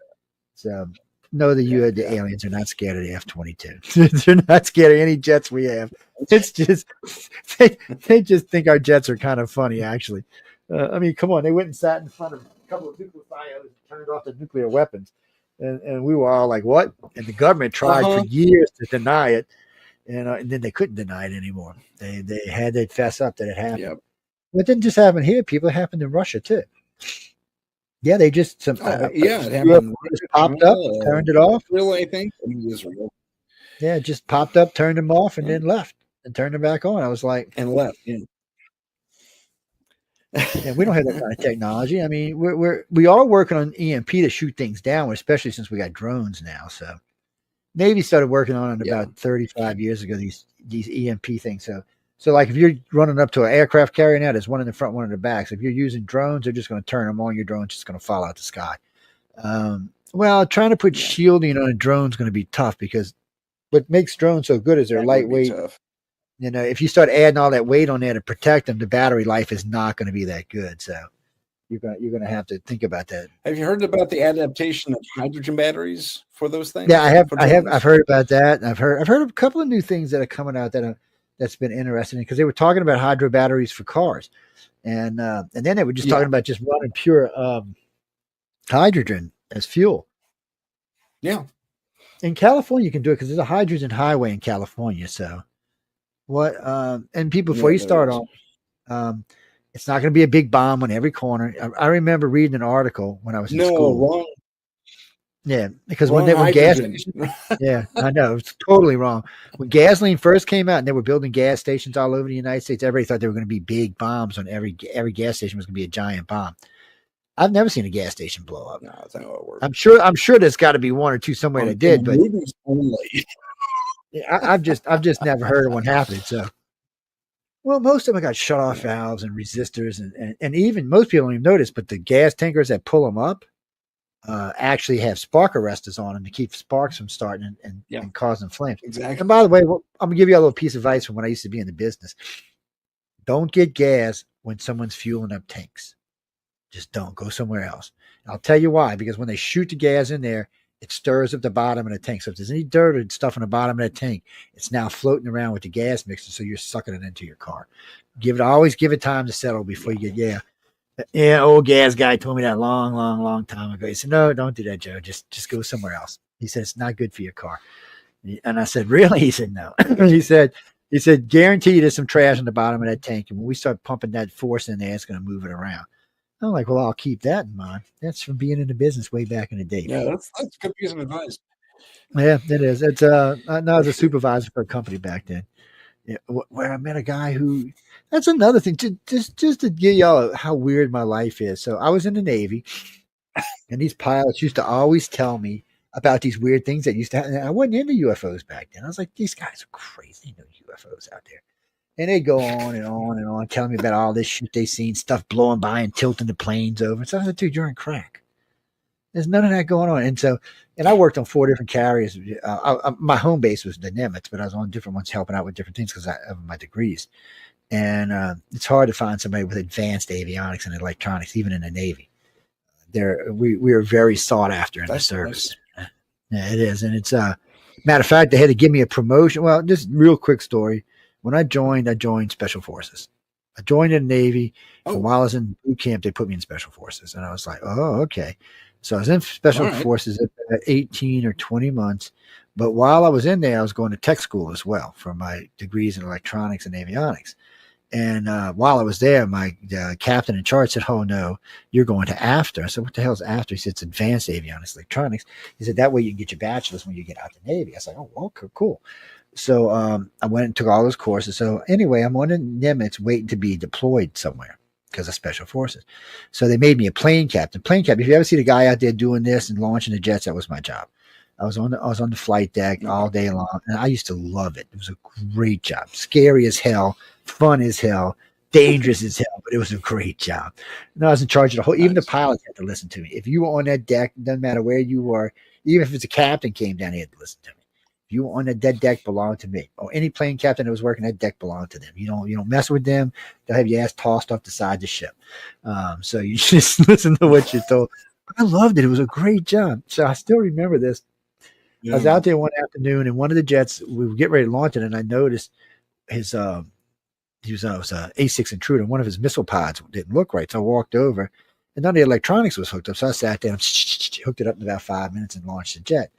So no, the aliens are not scared of the F-22. They're not scared of any jets we have. It's just they just think our jets are kind of funny, actually. I mean, come on, they went and sat in front of a couple of nuclear silos and turned off the nuclear weapons, and we were all like, "What?" And the government tried for years to deny it, and then they couldn't deny it anymore. They had to fess up that it happened. Yep. But it didn't just happen here, people. It happened in Russia too. Yeah, they just it happened. Just popped up, turned it off. Really, I think Israel. Yeah, it just popped up, turned them off, and then left, and turned them back on. I was like, and left. Yeah. And we don't have that kind of technology. I mean, we are working on EMP to shoot things down, especially since we got drones now. So Navy started working on it about 35 years ago. These EMP things. So So like if you're running up to an aircraft carrier now, there's one in the front, one in the back. So if you're using drones, they're just going to turn them on. Your drone's just going to fall out the sky. Well, trying to put shielding on a drone is going to be tough because what makes drones so good is they're lightweight. You know, if you start adding all that weight on there to protect them, the battery life is not going to be that good. So you're going to have to think about that. Have you heard about the adaptation of hydrogen batteries for those things? Yeah, I've heard about that. I've heard of a couple of new things that are coming out that's been interesting because they were talking about hydro batteries for cars, and then they were just talking about just running pure hydrogen as fuel. Yeah, in California you can do it because there's a hydrogen highway in California. So what? And people, before you start on, it's not going to be a big bomb on every corner. I remember reading an article when I was in school. Wrong. Yeah, because when gas, yeah, I know it's totally wrong. When gasoline first came out and they were building gas stations all over the United States, everybody thought they were going to be big bombs on every gas station was going to be a giant bomb. I've never seen a gas station blow up. No, that's not how it works. I'm sure there's got to be one or two somewhere that did, but I've just never heard of one happening. So, well, most of them got shut off valves and resistors, and even most people don't even notice, but the gas tankers that pull them up actually have spark arresters on them to keep sparks from starting and causing flames. Exactly. And by the way, I'm gonna give you a little piece of advice from when I used to be in the business. Don't get gas when someone's fueling up tanks. Just don't. Go somewhere else. And I'll tell you why. Because when they shoot the gas in there, it stirs up the bottom of the tank. So if there's any dirt or stuff in the bottom of that tank, it's now floating around with the gas mixture. So you're sucking it into your car. Always give it time to settle before you get old gas guy told me that long time ago. He said, no, don't do that, Joe. Just go somewhere else. He said, it's not good for your car. And I said, really? He said, no. he said, guarantee you there's some trash in the bottom of that tank. And when we start pumping that force in there, it's going to move it around. I'm like, well, I'll keep that in mind. That's from being in the business way back in the day. Yeah, that's a good piece of advice. Yeah, it is. It's I was a supervisor for a company back then. Yeah, where I met a guy who, that's another thing, just to give y'all how weird my life is. So I was in the Navy, and these pilots used to always tell me about these weird things that used to happen. I wasn't into UFOs back then. I was like, these guys are crazy, no UFOs out there. And they go on and on and on, telling me about all this shit they seen, stuff blowing by and tilting the planes over. So I said, dude, you're in crack. There's none of that going on. And I worked on 4 different carriers. My home base was the Nimitz, but I was on different ones helping out with different things because of my degrees. And it's hard to find somebody with advanced avionics and electronics, even in the Navy. We are very sought after in the service. Nice. Yeah, it is. And it's matter of fact, they had to give me a promotion. Well, just real quick story. When I joined Special Forces. I joined in the Navy. And while I was in boot camp, they put me in Special Forces. And I was like, oh, okay. So I was in Special Forces at 18 or 20 months. But while I was in there, I was going to tech school as well for my degrees in electronics and avionics. And while I was there, my captain in charge said, oh, no, you're going to after. I said, what the hell is after? He said, it's advanced avionics electronics. He said, that way you can get your bachelor's when you get out the Navy. I was like, oh, okay, cool. So I went and took all those courses. So anyway, I'm on the Nimitz waiting to be deployed somewhere because of Special Forces. So they made me a plane captain. Plane captain. If you ever see the guy out there doing this and launching the jets, that was my job. I was on the flight deck all day long, and I used to love it. It was a great job. Scary as hell, fun as hell, dangerous as hell, but it was a great job. And I was in charge of the whole. Even the pilots had to listen to me. If you were on that deck, it doesn't matter where you were. Even if it's a captain came down, he had to listen to me. You on that deck belonged to me, or any plane captain that was working that deck belonged to them. You don't mess with them. They'll have your ass tossed off the side of the ship. So you just listen to what you're told. I loved it. It was a great job. So I still remember this. Yeah. I was out there one afternoon, and one of the jets, we were getting ready to launch it, and I noticed his was a A6 intruder. One of his missile pods didn't look right, so I walked over, and none of the electronics was hooked up. So I sat there and hooked it up in about 5 minutes and launched the jet.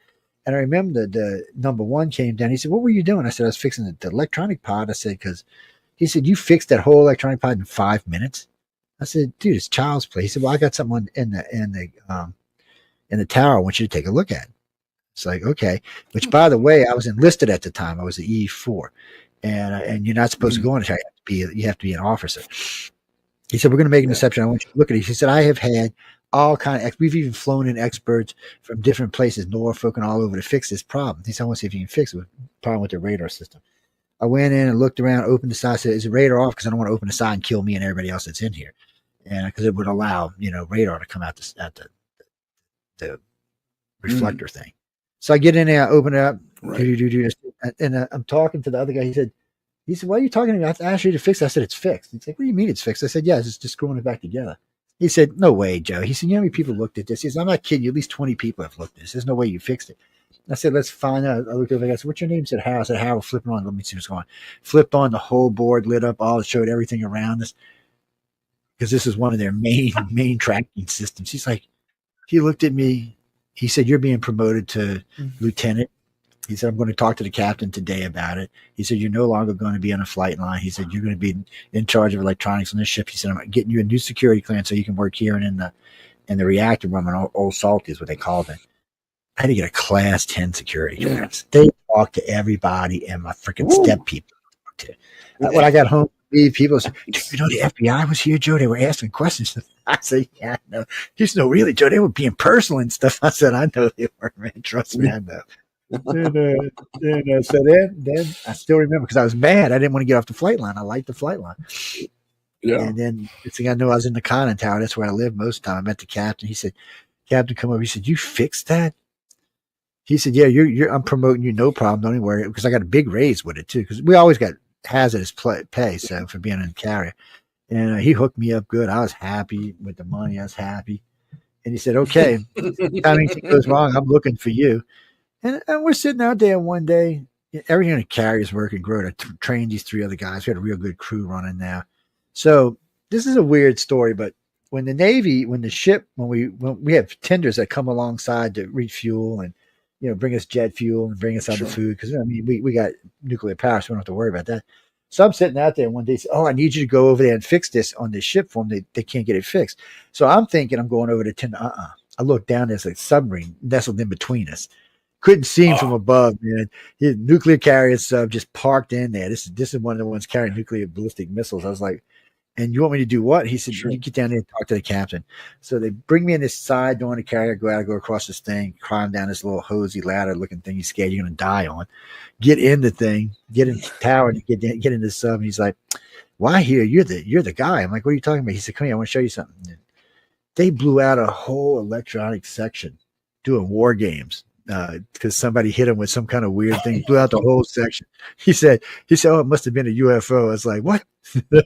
And I remember the number one came down. He said, what were you doing? I said, I was fixing the electronic pod. I said, because he said, you fixed that whole electronic pod in 5 minutes? I said, dude, it's child's play. He said, well, I got something in the tower I want you to take a look at. It's like, okay. Which, by the way, I was enlisted at the time. I was an E4. And you're not supposed to go on a tower. You have to be an officer. He said, we're going to make an exception. I want you to look at it. He said, I have had all kind of, we've even flown in experts from different places, Norfolk and all over, to fix this problem. He said, I want to see if you can fix it. Problem with the radar system. I went in and looked around, opened the side, said, "Is the radar off? Because I don't want to open the side and kill me and everybody else that's in here." And because it would allow, radar to come out at the reflector thing. So I get in there, I open it up, and I'm talking to the other guy. He said, "Why are you talking to me? I asked you to fix it." I said, "It's fixed." He's like, "What do you mean it's fixed?" I said, "Yeah, it's just screwing it back together." He said, "No way, Joe." He said, "You know how many people looked at this?" He said, "I'm not kidding you. At least 20 people have looked at this. There's no way you fixed it." I said, "Let's find out." I looked over. I said, "What's your name?" He said, "Harold." I said, "Harold, flip it on. Let me see what's going on." Flipped on the whole board, lit up, all showed everything around us because this is one of their main tracking systems. He looked at me. He said, "You're being promoted to lieutenant." He said, "I'm going to talk to the captain today about it." He said, "You're no longer going to be on a flight line." He said, "You're going to be in charge of electronics on this ship." He said, "I'm getting you a new security clearance so you can work here and in the reactor room." And old salty is what they called it. I had to get a class 10 security clearance. They talked to everybody and my freaking step people. When I got home, people said, "Do you know the FBI was here, Joe? They were asking questions." I said, "Yeah, no." He said, "No, really, Joe, they were being personal and stuff." I said, "I know they were, man. Trust me, I know." So then I still remember because I was mad. I didn't want to get off the flight line. I liked the flight line. Yeah. And then next thing I knew, I was in the conning tower. That's where I lived most of the time. I met the captain. He said, "Captain, come over." He said, "You fixed that?" He said, "Yeah, I'm promoting you, no problem. Don't even worry." Because I got a big raise with it too. Because we always got hazardous pay, so for being in the carrier. And he hooked me up good. I was happy with the money. I was happy. And he said, "Okay, if anything goes wrong, I'm looking for you." And we're sitting out there one day. Everything in the carrier's working great. I trained these 3 other guys. We had a real good crew running now. So this is a weird story, but when we have tenders that come alongside to refuel and bring us jet fuel and bring us other food because we got nuclear power, so we don't have to worry about that. So I'm sitting out there one day, say, "Oh, I need you to go over there and fix this on this ship for them. They can't get it fixed." So I'm thinking I'm going over to tender. I look down, there's a submarine nestled in between us. Couldn't see him from above, man. His nuclear carrier sub just parked in there. This is one of the ones carrying nuclear ballistic missiles. I was like, "And you want me to do what?" He said, "You get down there and talk to the captain." So they bring me in this side door in the carrier, go across this thing, climb down this little hosey ladder looking thing you're scared you're going to die on. Get in the thing, get in the tower, and get in the sub. And he's like, "Why here? You're the guy." I'm like, "What are you talking about?" He said, "Come here, I want to show you something." And they blew out a whole electronic section doing war games. Because somebody hit him with some kind of weird thing, blew out the whole section. He said, "Oh, it must have been a UFO." I was like, "What?"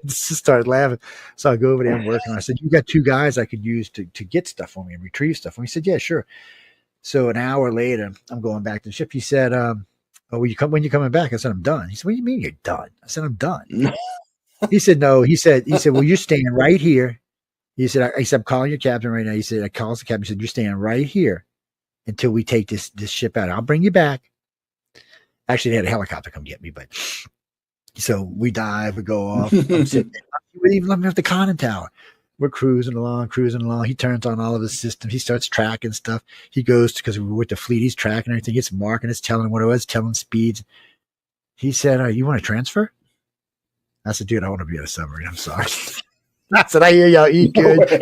Just started laughing. So I go over there and working on it. I said, "You got 2 guys I could use to get stuff for me and retrieve stuff for me?" He said, "Yeah, sure." So an hour later, I'm going back to the ship. He said, "Oh, when you coming back?" I said, "I'm done." He said, "What do you mean you're done?" I said, "I'm done." He said, "No." He said, "Well, you're staying right here." He said, "I'm calling your captain right now." He said, "I called the captain." He said, "You're staying right here until we take this ship out. I'll bring you back." Actually, they had a helicopter come get me, but so we dive, we go off. I'm sitting there. He wouldn't even let me off the conning tower. We're cruising along. He turns on all of his systems. He starts tracking stuff. He goes because we were with the fleet. He's tracking everything. He's marking. It's telling what it was, telling speeds. He said, "You want to transfer?" I said, "Dude, I want to be on a submarine. I'm sorry." I said, "I hear y'all eat good.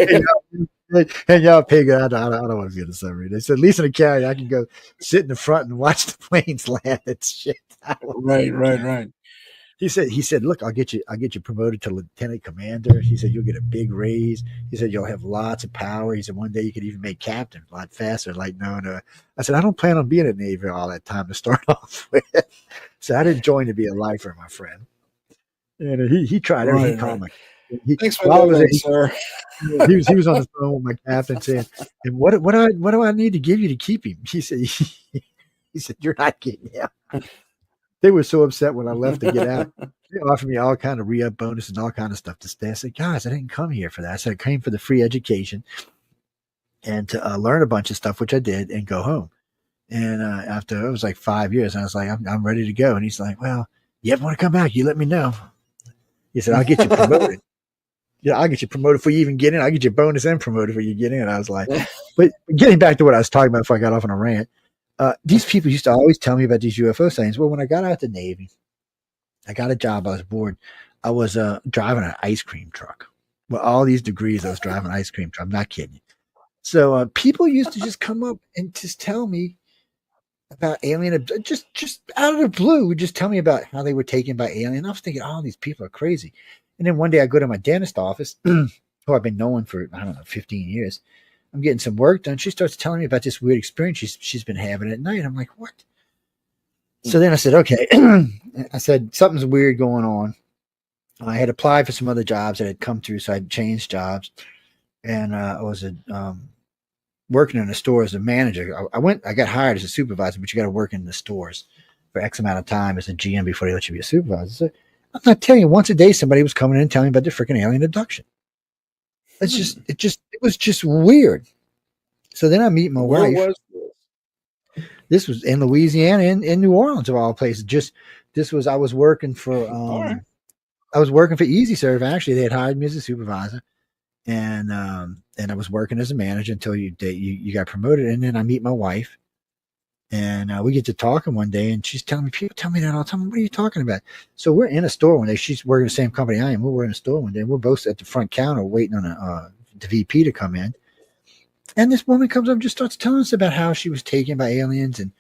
And y'all pay good. I don't want to be in the submarine." They said, "At least in a carrier, I can go sit in the front and watch the planes land and shit." Right. He said, "Look, I'll get you promoted to lieutenant commander." He said, "You'll get a big raise." He said, "You'll have lots of power." He said, "One day you could even make captain a lot faster." Like, no. I said, "I don't plan on being in the Navy all that time to start off with." So I didn't join to be a lifer, my friend. And he tried everything. He called me. Thanks for doing that, sir. He was on the phone with my captain saying, "And what do I need to give you to keep him?" He said, "You're not getting him." They were so upset when I left to get out. They offered me all kind of re-up bonus and all kind of stuff to stay. I said, "Guys, I didn't come here for that." I said, "I came for the free education and to learn a bunch of stuff," which I did, and go home. And after it was like 5 years, I was like, I'm ready to go. And he's like, "Well, you ever want to come back? You let me know." He said, "I'll get you promoted." Yeah, I'll get you promoted before you even get in. I'll get you bonus and promoted before you get in. And I was like, but getting back to what I was talking about before I got off on a rant, these people used to always tell me about these UFO sightings. Well, when I got out of the Navy, I got a job. I was bored. I was driving an ice cream truck. Well, all these degrees, I was driving an ice cream truck. I'm not kidding you. So people used to just come up and just tell me about alien, just out of the blue, would just tell me about how they were taken by alien. I was thinking, oh, these people are crazy. And then one day I go to my dentist office, who I've been knowing for, I don't know, 15 years. I'm getting some work done. She starts telling me about this weird experience she's been having at night. I'm like, what? So then I said, okay. I said, something's weird going on. I had applied for some other jobs that had come through, so I'd changed jobs. And I was working in a store as a manager. I got hired as a supervisor, but you got to work in the stores for X amount of time as a GM before they let you be a supervisor. So I'm not telling you, once a day somebody was coming in and telling me about the freaking alien abduction. It was just weird. So then I meet my wife. This was in Louisiana, in New Orleans of all places. I was working for I was working for Easy Serve. Actually, they had hired me as a supervisor, and I was working as a manager until you got promoted. And then I meet my wife, and we get to talking one day, and she's telling me, people tell me that all the time. What are you talking about? So we're in a store one day. She's working the same company I am. We're in a store one day. We're both at the front counter waiting on the VP to come in. And this woman comes up and just starts telling us about how she was taken by aliens and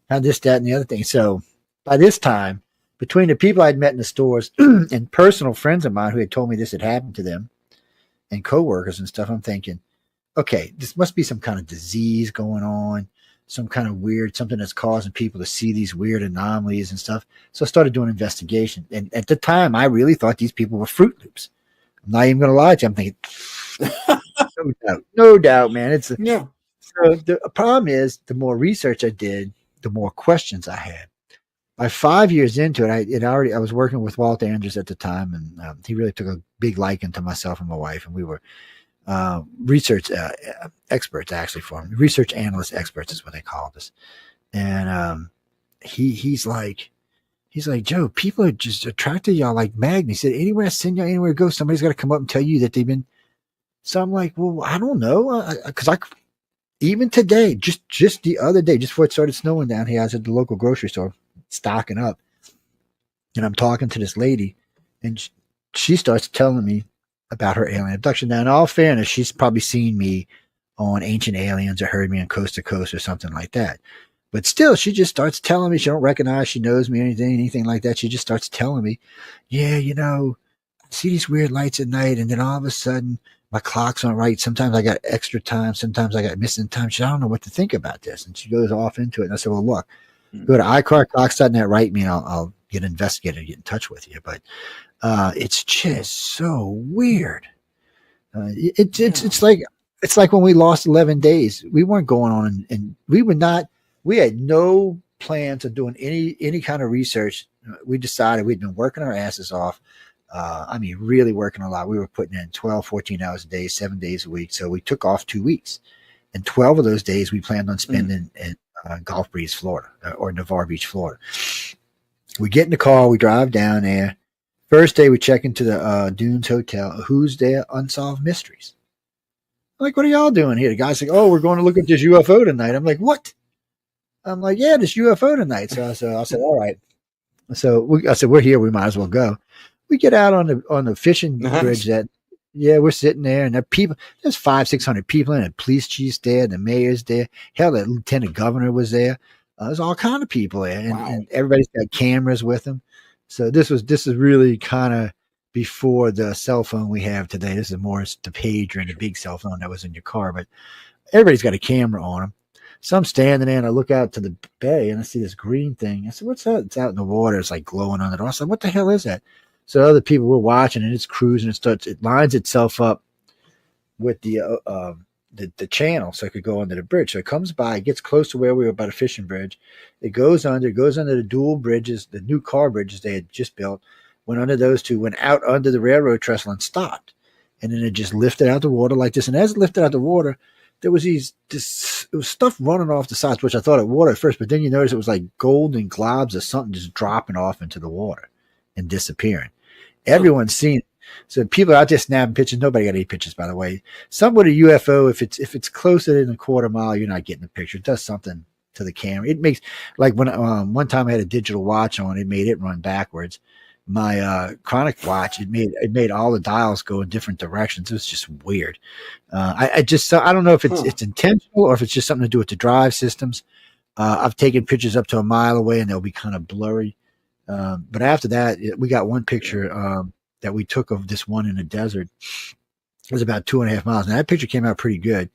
how this, that, and the other thing. So by this time, between the people I'd met in the stores and personal friends of mine who had told me this had happened to them and coworkers and stuff, I'm thinking, okay, this must be some kind of disease going on, some kind of weird, something that's causing people to see these weird anomalies and stuff. So I started doing investigation. And at the time, I really thought these people were Fruit Loops. I'm not even going to lie to you. I'm thinking, no doubt, man. So the problem is, the more research I did, the more questions I had. By 5 years into it, I was working with Walt Andrews at the time, and he really took a big liking to myself and my wife, and we were research experts, actually, for him. Research analyst experts is what they called us. And he's like, Joe, people are just attracted to y'all like magnets. He said, anywhere I send y'all, anywhere I go, somebody's got to come up and tell you that they've been. So I'm like, well, I don't know, because even today, just the other day, just before it started snowing down here, I was at the local grocery store stocking up, and I'm talking to this lady, and she starts telling me about her alien abduction. Now, in all fairness, she's probably seen me on Ancient Aliens or heard me on Coast to Coast or something like that. But still, she just starts telling me. She don't recognize she knows me or anything like that. She just starts telling me, yeah, I see these weird lights at night, and then all of a sudden, my clock's not right. Sometimes I got extra time. Sometimes I got missing time. She said, I don't know what to think about this. And she goes off into it. And I said, well, look, go to iCarClocks.net, write me, and I'll get an investigator to get in touch with you. But it's just so weird. It's like when we lost 11 days. We weren't going on, and we had no plans of doing any kind of research. We decided we'd been working our asses off. Really working a lot. We were putting in 12, 14 hours a day, 7 days a week. So we took off 2 weeks. And 12 of those days we planned on spending in Gulf Breeze, Florida, or Navarre Beach, Florida. We get in the car, we drive down there. First day we check into the Dunes Hotel. Who's there? Unsolved Mysteries. I'm like, what are y'all doing here? The guy's like, oh, we're going to look at this UFO tonight. I'm like, what? I'm like, yeah, this UFO tonight. So I said, all right. So I said, we're here. We might as well go. We get out on the fishing bridge we're sitting there, and there's 500-600 people, and the police chief's there, the mayor's there. Hell, the lieutenant governor was there. There's all kind of people there, and everybody's got cameras with them. So this is really kind of before the cell phone we have today. This is more the pager and the big cell phone that was in your car, but everybody's got a camera on them. So I'm standing there, and I look out to the bay, and I see this green thing. I said, what's that? It's out in the water. It's like glowing under the water. I said, what the hell is that? So other people were watching, and it's cruising. It lines itself up with the channel, so it could go under the bridge. So it comes by, it gets close to where we were by the fishing bridge. It goes under the dual bridges, the new car bridges they had just built. Went under those two, went out under the railroad trestle and stopped. And then it just lifted out the water like this. And as it lifted out the water, there was it was stuff running off the sides, which I thought it was water at first, but then you notice it was like golden globs of something just dropping off into the water and disappearing. Everyone's seen it. So people out there snapping pictures. Nobody got any pictures, by the way. Some with a UFO, if it's closer than a quarter mile, you're not getting a picture. It does something to the camera. It makes, like when one time I had a digital watch on, it made it run backwards. My Chronic watch, it made all the dials go in different directions. It was just weird. I don't know if it's intentional or if it's just something to do with the drive systems. I've taken pictures up to a mile away and they'll be kind of blurry. But after that, we got one picture that we took of this one in the desert. It was about 2.5 miles. And that picture came out pretty good.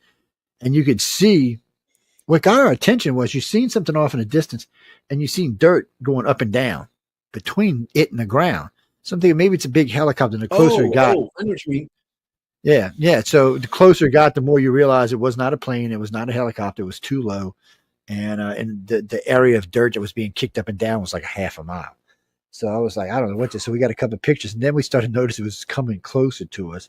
And you could see what got our attention was you seen something off in the distance and you seen dirt going up and down between it and the ground. Something, maybe it's a big helicopter. And the closer it got, I know what you mean. yeah. So the closer it got, the more you realize it was not a plane. It was not a helicopter. It was too low. And the area of dirt that was being kicked up and down was like a half a mile. So I was like, I don't know what this. So we got a couple of pictures, and then we started to notice it was coming closer to us.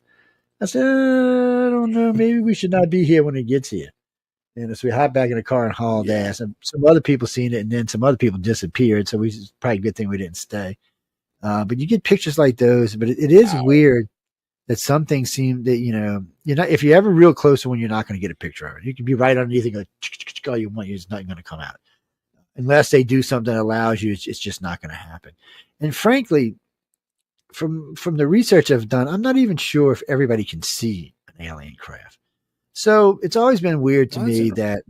I said, I don't know. Maybe we should not be here when it gets here. And so we hopped back in the car and hauled ass. And some other people seen it, and then some other people disappeared. So it's probably a good thing we didn't stay. But you get pictures like those. But it is weird that some things seem that, you're not, if you're ever real close to one, you're not going to get a picture of it. You can be right underneath and go, all you want, it's not going to come out. Unless they do something that allows you, it's just not going to happen. And frankly, from the research I've done, I'm not even sure if everybody can see an alien craft. So it's always been weird to me that.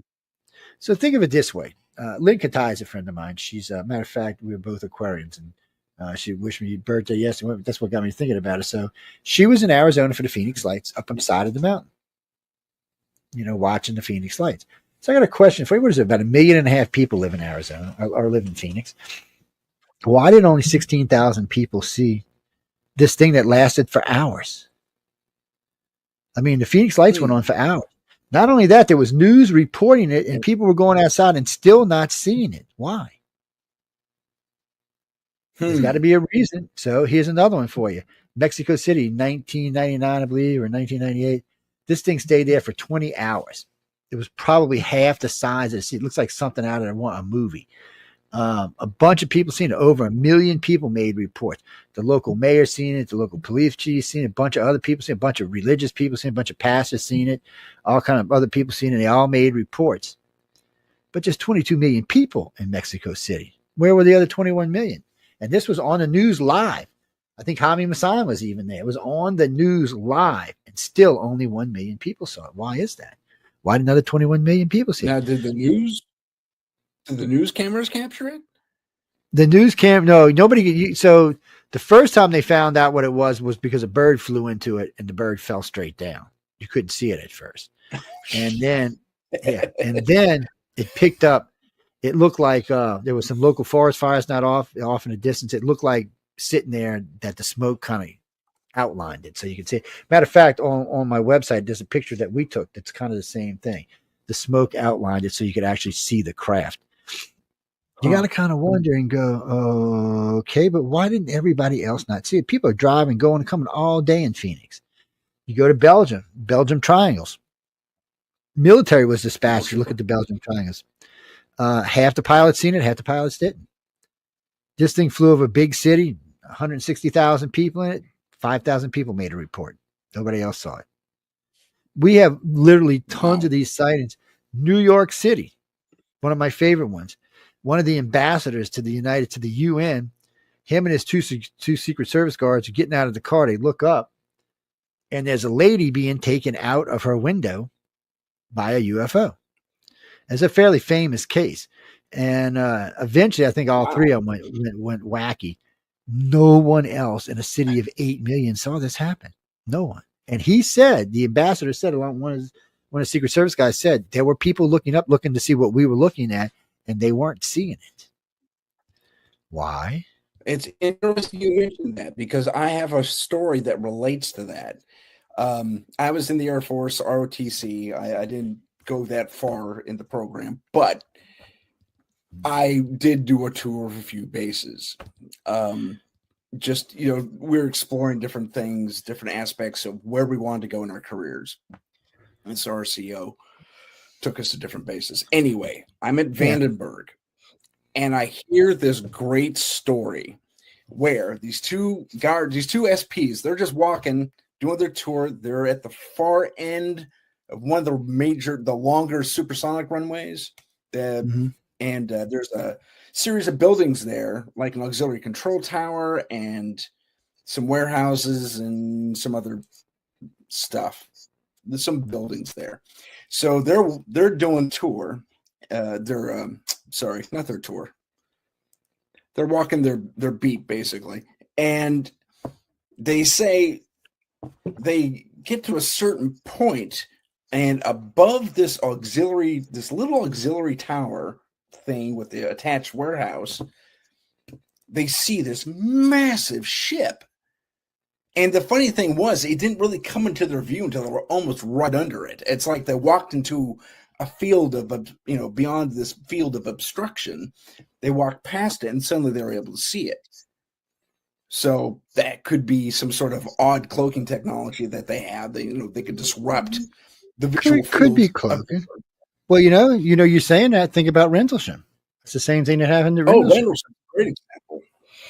So think of it this way: Lynn Katai is a friend of mine. She's a matter of fact, we were both Aquarians, and she wished me birthday yesterday. That's what got me thinking about it. So she was in Arizona for the Phoenix Lights, up on the side of the mountain, watching the Phoenix Lights. So I got a question for you. What is it? About 1.5 million people live in Arizona or live in Phoenix. Why did only 16,000 people see this thing that lasted for hours? I mean, the Phoenix Lights went on for hours. Not only that, there was news reporting it, and people were going outside and still not seeing it. Why? There's got to be a reason. So here's another one for you. Mexico City, 1999, I believe, or 1998. This thing stayed there for 20 hours. It was probably half the size of the city. It looks like something out of a movie. A bunch of people seen it. Over 1 million people made reports. The local mayor seen it. The local police chief seen it. A bunch of other people seen it. A bunch of religious people seen it. A bunch of pastors seen it. All kind of other people seen it. They all made reports. But just 22 million people in Mexico City. Where were the other 21 million? And this was on the news live. I think Jaime Maussan was even there. It was on the news live, and still only 1 million people saw it. Why is that? Why did another 21 million people see it? Now, did the news cameras capture it? The news no, nobody. So the first time they found out what it was because a bird flew into it and the bird fell straight down. You couldn't see it at first. And then, and then it picked up. It looked like there was some local forest fires not off in the distance. It looked like sitting there that the smoke kind of outlined it. So you can see. Matter of fact, on my website, there's a picture that we took that's kind of the same thing. The smoke outlined it so you could actually see the craft. You got to kind of wonder and go, okay, but why didn't everybody else not see it? People are driving, going and coming all day in Phoenix. You go to Belgium triangles. Military was dispatched to look at the Belgium triangles. Half the pilots seen it, half the pilots didn't. This thing flew over a big city, 160,000 people in it. 5,000 people made a report. Nobody else saw it. We have literally tons of these sightings. New York City, one of my favorite ones. One of the ambassadors to the UN, him and his two Secret Service guards are getting out of the car. They look up, and there's a lady being taken out of her window by a UFO. It's a fairly famous case. And eventually, I think all three of them went wacky. No one else in a city of 8 million saw this happen. No one. And he said, the ambassador said, along one of the Secret Service guys said, there were people looking to see what we were looking at, and they weren't seeing it. Why? It's interesting you mentioned that because I have a story that relates to that. I was in the Air Force, ROTC. I didn't go that far in the program, but I did do a tour of a few bases. We're exploring different things, different aspects of where we wanted to go in our careers. And so our CEO took us to different bases. Anyway, I'm at Vandenberg, and I hear this great story where these two SPs, they're just walking, doing their tour. They're at the far end of one of the longer supersonic runways. And there's a series of buildings there, like an auxiliary control tower and some warehouses and some other stuff. There's some buildings there. So they're doing tour, sorry, not their tour. They're walking their beat basically, and they say they get to a certain point, and above this little auxiliary tower thing with the attached warehouse, they see this massive ship. And the funny thing was, it didn't really come into their view until they were almost right under it. It's like they walked into a field of, beyond this field of obstruction. They walked past it, and suddenly they were able to see it. So that could be some sort of odd cloaking technology that they have. They could disrupt the visual field. Could be cloaking. Well, you're saying that. Think about Rendlesham. It's the same thing that happened to Rendlesham. Rendlesham, great example.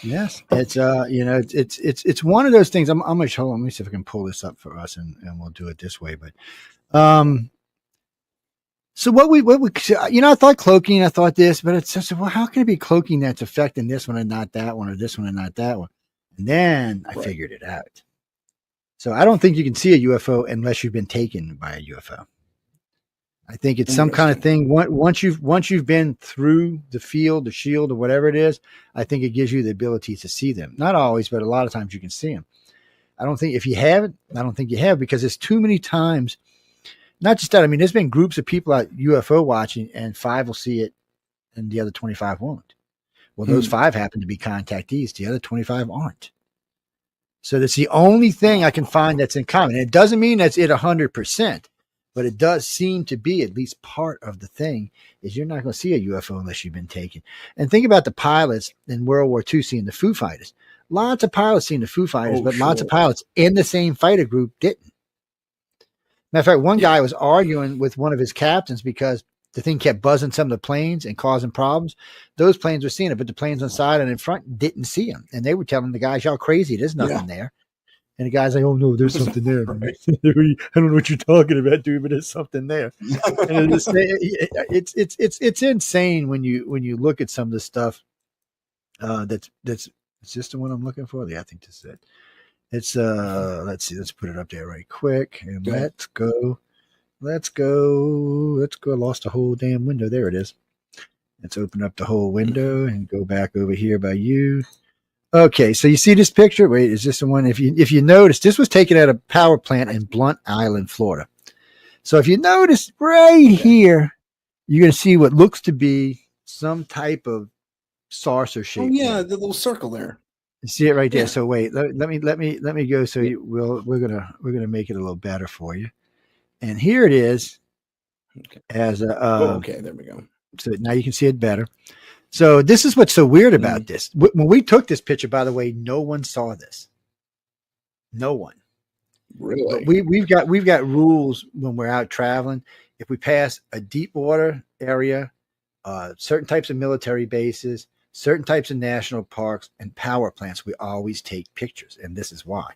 Yes, it's one of those things. I'm gonna hold on. Let me see if I can pull this up for us, and we'll do it this way. But, so what we I thought cloaking. I thought this, but it's just, well, how can it be cloaking that's affecting this one and not that one, or this one and not that one? And then I figured it out. So I don't think you can see a UFO unless you've been taken by a UFO. I think it's some kind of thing. Once you've been through the field, the shield, or whatever it is, I think it gives you the ability to see them. Not always, but a lot of times you can see them. I don't think if you haven't, I don't think you have, because there's too many times. Not just that. I mean, there's been groups of people out UFO watching, and 5 will see it, and the other 25 won't. Well, those 5 happen to be contactees. The other 25 aren't. So that's the only thing I can find that's in common. And it doesn't mean that's it 100%, but it does seem to be at least part of the thing is you're not going to see a UFO unless you've been taken. And think about the pilots in World War II seeing the Foo Fighters. Lots of pilots seeing the Foo Fighters, but lots of pilots in the same fighter group didn't. Matter of fact, one guy was arguing with one of his captains because the thing kept buzzing some of the planes and causing problems. Those planes were seeing it, but the planes on the side and in front didn't see him. And they were telling the guys, y'all crazy. There's nothing there. And the guy's like, oh, no, there's something there. Right. I don't know what you're talking about, dude, but there's something there. And it's insane when you look at some of the stuff that's is this the one I'm looking for? Yeah, I think this is it. It's let's see, let's put it up there right quick. And let's go. I lost the whole damn window. There it is. Let's open up the whole window and go back over here by you. Okay, so you see this picture? Wait, is this the one? If you notice, this was taken at a power plant in Blunt Island, Florida. So if you notice right here, you're going to see what looks to be some type of saucer shape. Oh yeah, the little circle there. You see it right there. So wait, let me go. So we're gonna make it a little better for you. And here it is. As a okay, there we go. So now you can see it better. So this is what's so weird about this. When we took this picture, by the way, no one saw this. No one. Really? But we've got rules when we're out traveling. If we pass a deep water area, certain types of military bases, certain types of national parks, and power plants, we always take pictures, and this is why.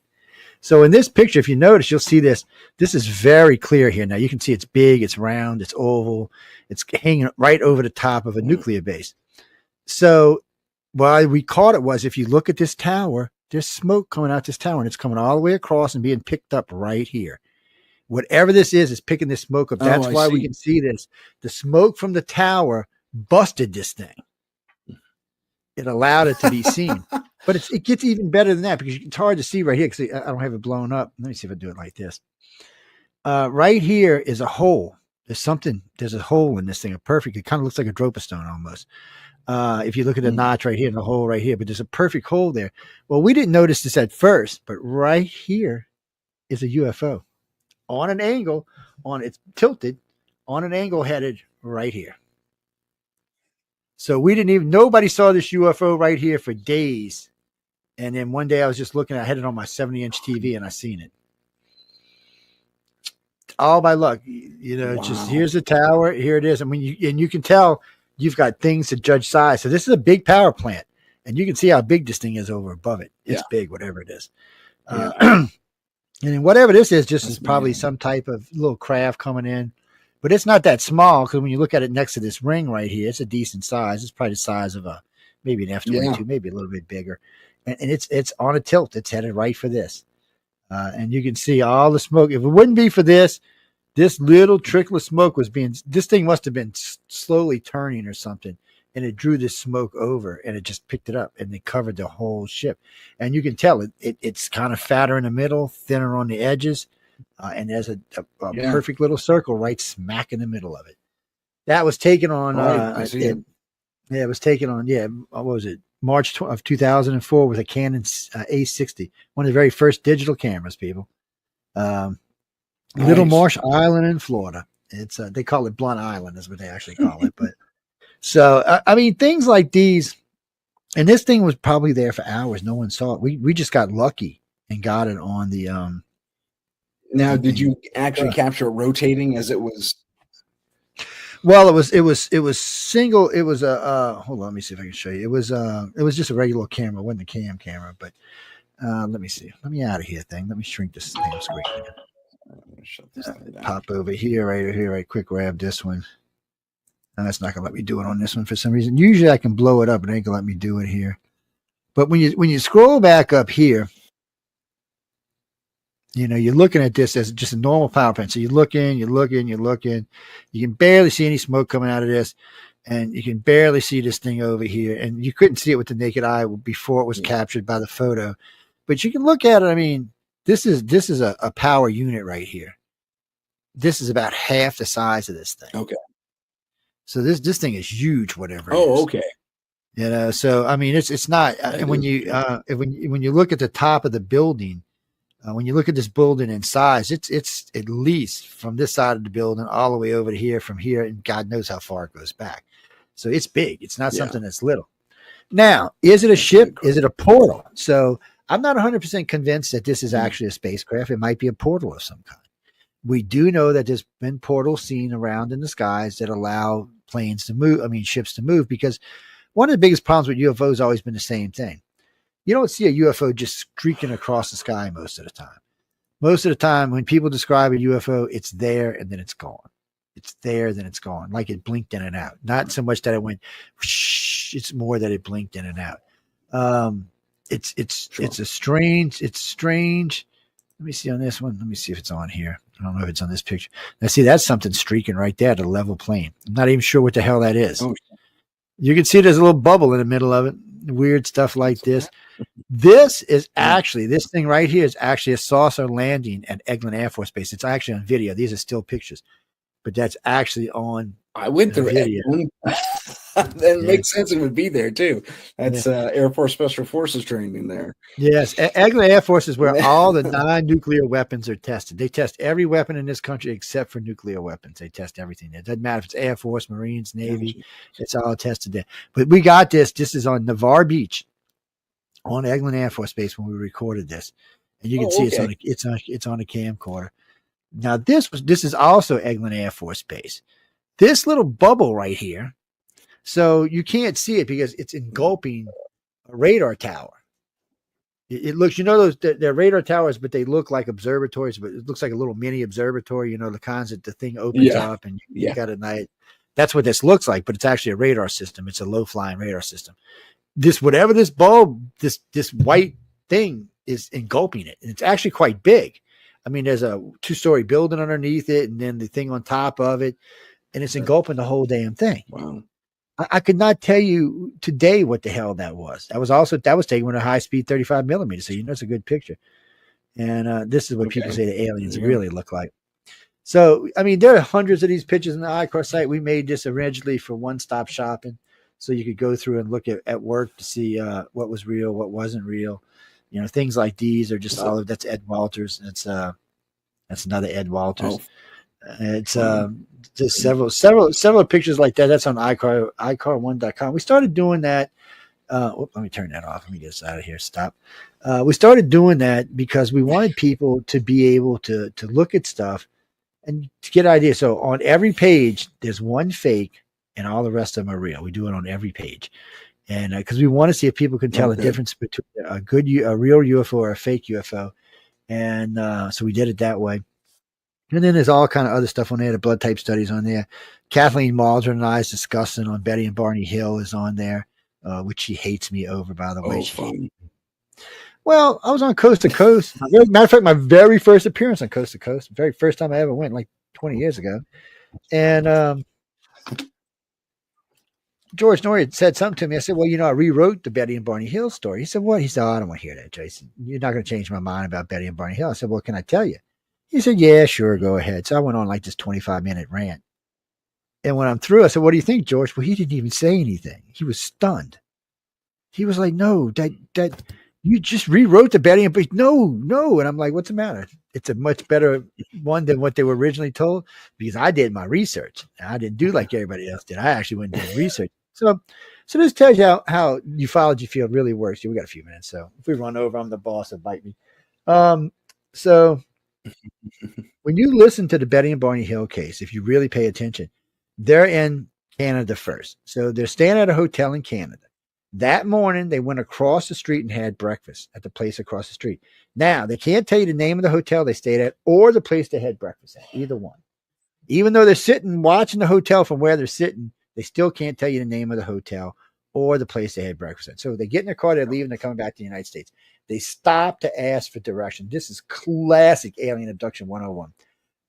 So in this picture, if you notice, you'll see this. This is very clear here. Now you can see it's big, it's round, it's oval, it's hanging right over the top of a nuclear base. So why we caught it was if you look at this tower, there's smoke coming out this tower, and it's coming all the way across and being picked up right here. Whatever this is picking this smoke up. That's why we can see this. The smoke from the tower busted this thing. It allowed it to be seen. But it gets even better than that because it's hard to see right here because I don't have it blown up. Let me see if I do it like this. Right here is a hole. There's a hole in this thing. It kind of looks like a dropostone almost. If you look at the notch right here and the hole right here, but there's a perfect hole there. Well, we didn't notice this at first, but right here is a UFO on an angle, it's tilted on an angle headed right here. So nobody saw this UFO right here for days. And then one day I was just looking, I had it on my 70-inch TV and I seen it. All by luck, It's just, here's the tower, here it is. I mean, you can tell you've got things to judge size. So this is a big power plant and you can see how big this thing is over above it. It's big, whatever it is. And then whatever this is, is probably some type of little craft coming in. But it's not that small because when you look at it next to this ring right here, it's a decent size. It's probably the size of maybe an F-22, maybe a little bit bigger. And it's on a tilt. It's headed right for this. And you can see all the smoke. If it wouldn't be for this, This little trickle of smoke this thing must have been slowly turning or something. And it drew this smoke over and it just picked it up and it covered the whole ship. And you can tell it's kind of fatter in the middle, thinner on the edges. And there's a perfect little circle right smack in the middle of it. That was taken on, I see it. Yeah, it was taken on, what was it? March of 2004 with a Canon A60, one of the very first digital cameras, people. Little Marsh Island in Florida. It's they call it Blunt Island is what they actually call it. But so, I mean, things like these, and this thing was probably there for hours. No one saw it. We just got lucky and got it on the, Now, did you actually capture it rotating as it was? Well, it was single. It was hold on, let me see if I can show you. It was just a regular camera. It wasn't a cam camera, but let me see. Let me out of here thing. Let me shrink this damn screen. Shut this thing down. Pop over here, right quick, grab this one. And that's not gonna let me do it on this one for some reason. Usually I can blow it up, but it ain't gonna let me do it here. But when you scroll back up here, you know, you're looking at this as just a normal power plant. So you're looking. You can barely see any smoke coming out of this, and you can barely see this thing over here. And you couldn't see it with the naked eye before it was captured by the photo. But you can look at it. I mean, this is a power unit right here. This is about half the size of this thing. Okay. So this thing is huge, whatever. Oh, okay. You know, so I mean, it's not. And when you look at the top of the building. When you look at this building in size, it's at least from this side of the building all the way over to here, from here, and God knows how far it goes back. So it's big. It's not something that's little. Now, is it a ship? Is it a portal? So I'm not 100% convinced that this is actually a spacecraft. It might be a portal of some kind. We do know that there's been portals seen around in the skies that allow ships to move, because one of the biggest problems with UFOs has always been the same thing. You don't see a UFO just streaking across the sky most of the time. Most of the time, when people describe a UFO, it's there and then it's gone. It's there, then it's gone. Like it blinked in and out. Not so much that it went whoosh, it's more that it blinked in and out. It's strange. Let me see on this one. Let me see if it's on here. I don't know if it's on this picture. Now see, that's something streaking right there at a level plane. I'm not even sure what the hell that is. Oh. You can see there's a little bubble in the middle of it. Weird stuff like this. This thing right here is actually a saucer landing at Eglin Air Force Base. It's actually on video. These are still pictures, but that's actually on. I went through Eglin. That makes sense. It would be there too. That's Air Force Special Forces training there. Yes, Eglin Air Force is where all the non-nuclear weapons are tested. They test every weapon in this country except for nuclear weapons. They test everything. It doesn't matter if it's Air Force, Marines, Navy. It's all tested there. But we got this. This is on Navarre Beach, on Eglin Air Force Base when we recorded this, and you can see it's on a camcorder. Now this is also Eglin Air Force Base. This little bubble right here. So you can't see it because it's engulfing a radar tower. It looks, they're radar towers, but they look like observatories, but it looks like a little mini observatory, the kinds that the thing opens up and you got a night. That's what this looks like, but it's actually a radar system. It's a low flying radar system. Whatever this bulb, this white thing is engulfing it. And it's actually quite big. I mean, there's a 2-story building underneath it and then the thing on top of it, and it's engulfing the whole damn thing. Wow. I could not tell you today what the hell that was. That was taken with a high speed 35 millimeter. So, it's a good picture. And this is what people say the aliens really look like. So, I mean, there are hundreds of these pictures on the iCar site. We made this originally for one-stop shopping. So you could go through and look at work to see what was real, what wasn't real. Things like these are just that's Ed Walters. That's another Ed Walters. Oh. It's just several pictures like that. That's on iCar1.com. We started doing that. Let me turn that off. Let me get this out of here. Stop. We started doing that because we wanted people to be able to look at stuff and to get ideas. So on every page, there's one fake and all the rest of them are real. We do it on every page. And because we want to see if people can tell the difference between a real UFO or a fake UFO. And so we did it that way. And then there's all kind of other stuff on there. The blood type studies on there. Kathleen Maldron and I's discussing on Betty and Barney Hill is on there, which she hates me over, by the way. Well, I was on Coast to Coast. Matter of fact, my very first appearance on Coast to Coast, very first time I ever went, like 20 years ago. And George Norrie had said something to me. I said, well, I rewrote the Betty and Barney Hill story. He said, what? He said, I don't want to hear that, Jason. You're not going to change my mind about Betty and Barney Hill. I said, well, can I tell you? He said, yeah, sure, go ahead. So I went on like this 25-minute rant. And when I'm through, I said, what do you think, George? Well, he didn't even say anything. He was stunned. He was like, no, that you just rewrote the Betty and Barney. No. And I'm like, what's the matter? It's a much better one than what they were originally told, because I did my research. I didn't do like everybody else did. I actually went and did research. So this tells you how ufology field really works. We got a few minutes, so if we run over, I'm the boss. Will bite me. So when you listen to the Betty and Barney Hill case, if you really pay attention, they're in Canada first. So they're staying at a hotel in Canada. That morning, they went across the street and had breakfast at the place across the street. Now, they can't tell you the name of the hotel they stayed at or the place they had breakfast at, either one. Even though they're sitting watching the hotel from where they're sitting, they still can't tell you the name of the hotel or the place they had breakfast at. So they get in their car, they're leaving, they're coming back to the United States. They stop to ask for direction. This is classic alien abduction 101.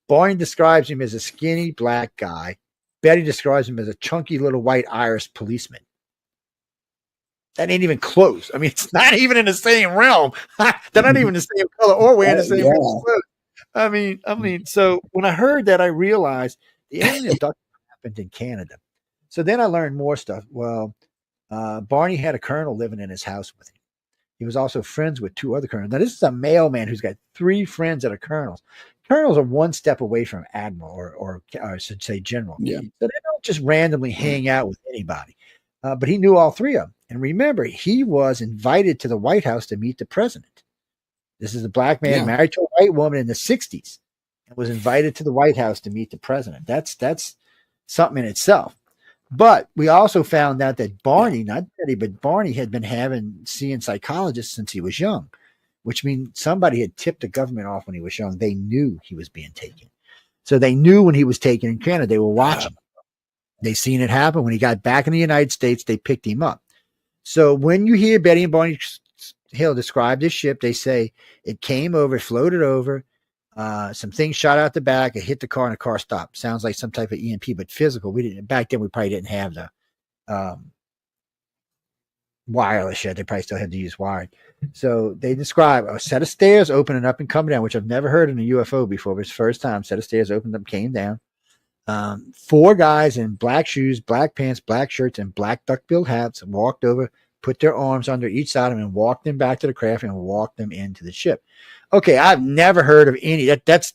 Barney describes him as a skinny black guy. Betty describes him as a chunky little white Irish policeman. That ain't even close. I mean, it's not even in the same realm. They're not even the same color or wearing the same clothes. I mean, so when I heard that, I realized the alien abduction happened in Canada. So then I learned more stuff. Well, Barney had a colonel living in his house with him. He was also friends with two other colonels. Now, this is a mailman who's got 3 friends that are colonels. Colonels are one step away from admiral or I should say general. Yeah. So they don't just randomly hang out with anybody. But he knew all 3 of them. And remember, he was invited to the White House to meet the president. This is a black man married to a white woman in the 60s and was invited to the White House to meet the president. That's something in itself. But we also found out that Barney, not Betty, but Barney had been seeing psychologists since he was young, which means somebody had tipped the government off when he was young. They knew he was being taken. So they knew when he was taken in Canada, they were watching. They seen it happen. When he got back in the United States, they picked him up. So when you hear Betty and Barney Hill describe this ship, they say it came over, floated over, some things shot out the back, it hit the car, and the car stopped. Sounds like some type of EMP, but physical. We didn't back then. We probably didn't have the wireless yet. They probably still had to use wired. So they describe a set of stairs opening up and coming down, which I've never heard in a UFO before. It was the first time. Set of stairs opened up, came down. 4 guys in black shoes, black pants, black shirts, and black duck-billed hats walked over, put their arms under each side of them, and walked them back to the craft and walked them into the ship. Okay, I've never heard of any. That's